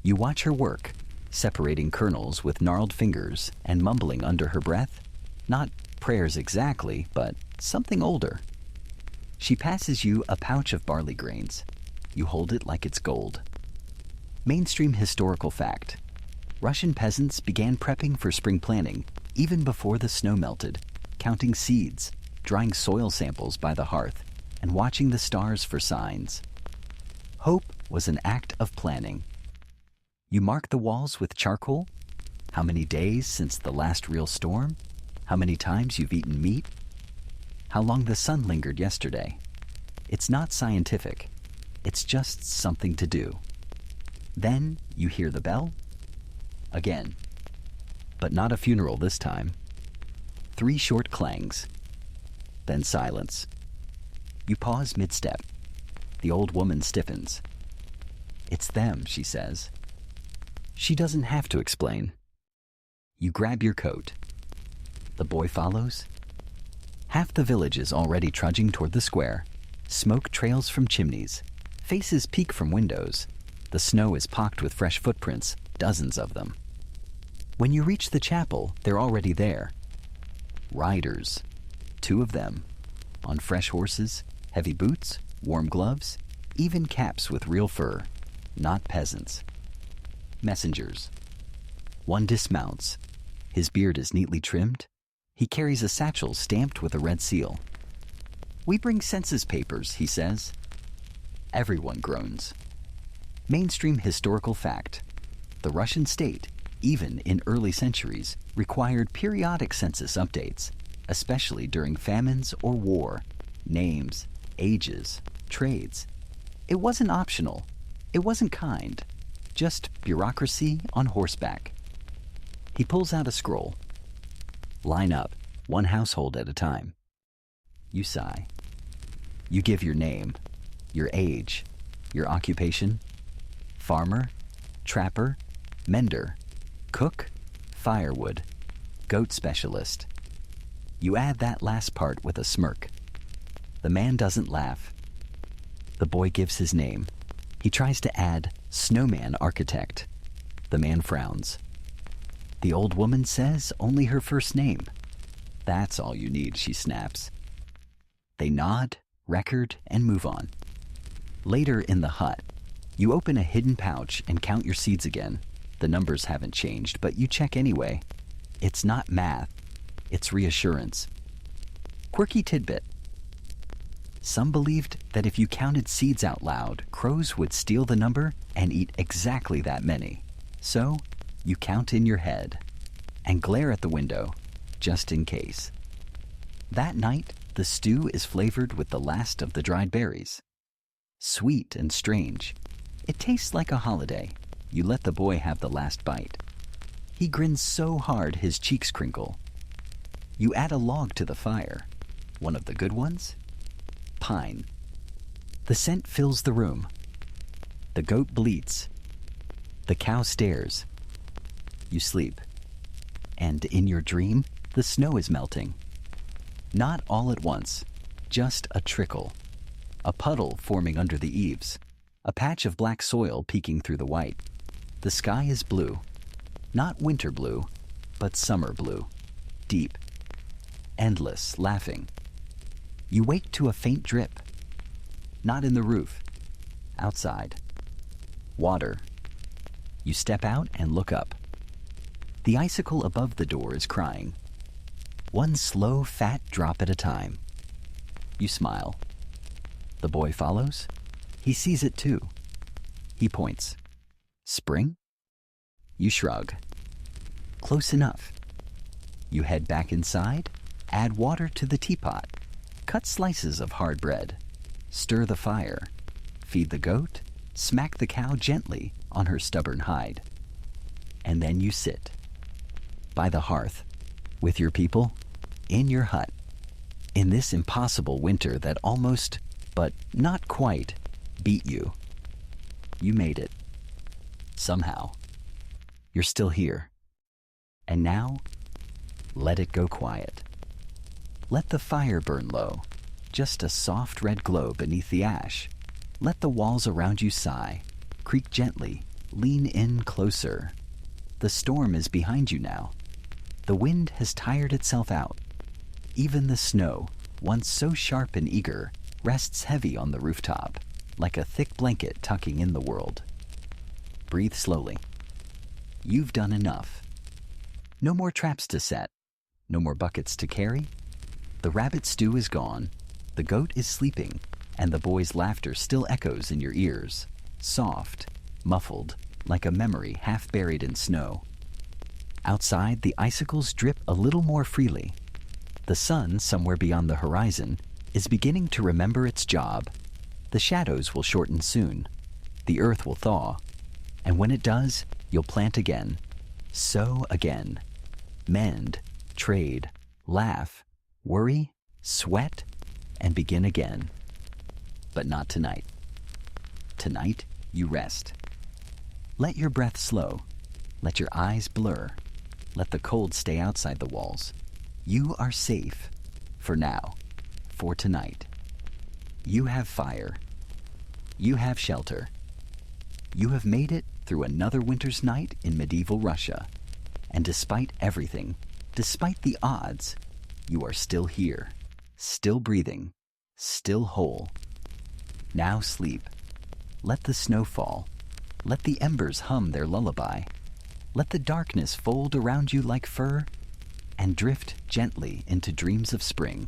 You watch her work, separating kernels with gnarled fingers and mumbling under her breath. Not prayers exactly, but something older. She passes you a pouch of barley grains. You hold it like it's gold. Mainstream historical fact: Russian peasants began prepping for spring planting even before the snow melted, counting seeds, drying soil samples by the hearth, and watching the stars for signs. Hope was an act of planning. You mark the walls with charcoal. How many days since the last real storm? How many times you've eaten meat? How long the sun lingered yesterday? It's not scientific. It's just something to do. Then you hear the bell. Again. But not a funeral this time. 3 short clangs. Then silence. You pause mid-step. The old woman stiffens. It's them, she says. She doesn't have to explain. You grab your coat. The boy follows. Half the village is already trudging toward the square. Smoke trails from chimneys. Faces peek from windows. The snow is pocked with fresh footprints, dozens of them. When you reach the chapel, they're already there. Riders. 2 of them. On fresh horses, heavy boots, warm gloves, even caps with real fur. Not peasants. Messengers. One dismounts. His beard is neatly trimmed. He carries a satchel stamped with a red seal. We bring census papers, he says. Everyone groans. Mainstream historical fact: the Russian state, even in early centuries, required periodic census updates, especially during famines or war. Names, ages, trades. It wasn't optional. It wasn't kind. Just bureaucracy on horseback. He pulls out a scroll. Line up, one household at a time. You sigh. You give your name, your age, your occupation. Farmer, trapper, mender, cook, firewood, goat specialist. You add that last part with a smirk. The man doesn't laugh. The boy gives his name. He tries to add snowman architect. The man frowns. The old woman says only her first name. That's all you need, she snaps. They nod, record, and move on. Later in the hut, you open a hidden pouch and count your seeds again. The numbers haven't changed, but you check anyway. It's not math, it's reassurance. Quirky tidbit. Some believed that if you counted seeds out loud, crows would steal the number and eat exactly that many. So, you count in your head and glare at the window, just in case. That night, the stew is flavored with the last of the dried berries. Sweet and strange. It tastes like a holiday. You let the boy have the last bite. He grins so hard his cheeks crinkle. You add a log to the fire. One of the good ones? Pine. The scent fills the room. The goat bleats. The cow stares. You sleep. And in your dream, the snow is melting. Not all at once, just a trickle. A puddle forming under the eaves. A patch of black soil peeking through the white. The sky is blue. Not winter blue, but summer blue. Deep. Endless, laughing. You wake to a faint drip. Not in the roof. Outside. Water. You step out and look up. The icicle above the door is crying. One slow, fat drop at a time. You smile. The boy follows. He sees it too. He points. Spring? You shrug. Close enough. You head back inside, add water to the teapot, cut slices of hard bread, stir the fire, feed the goat, smack the cow gently on her stubborn hide. And then you sit. By the hearth, with your people, in your hut, in this impossible winter that almost, but not quite, beat you. You made it. Somehow. You're still here. And now, let it go quiet. Let the fire burn low, just a soft red glow beneath the ash. Let the walls around you sigh, creak gently, lean in closer. The storm is behind you now. The wind has tired itself out. Even the snow, once so sharp and eager, rests heavy on the rooftop, like a thick blanket tucking in the world. Breathe slowly. You've done enough. No more traps to set. No more buckets to carry. The rabbit stew is gone. The goat is sleeping, and the boy's laughter still echoes in your ears, soft, muffled, like a memory half buried in snow. Outside, the icicles drip a little more freely. The sun, somewhere beyond the horizon, is beginning to remember its job. The shadows will shorten soon. The earth will thaw. And when it does, you'll plant again. Sow again. Mend, trade, laugh, worry, sweat, and begin again. But not tonight. Tonight, you rest. Let your breath slow. Let your eyes blur. Let the cold stay outside the walls. You are safe. For now. For tonight. You have fire. You have shelter. You have made it through another winter's night in medieval Russia. And despite everything, despite the odds, you are still here, still breathing, still whole. Now sleep. Let the snow fall. Let the embers hum their lullaby. Let the darkness fold around you like fur and drift gently into dreams of spring.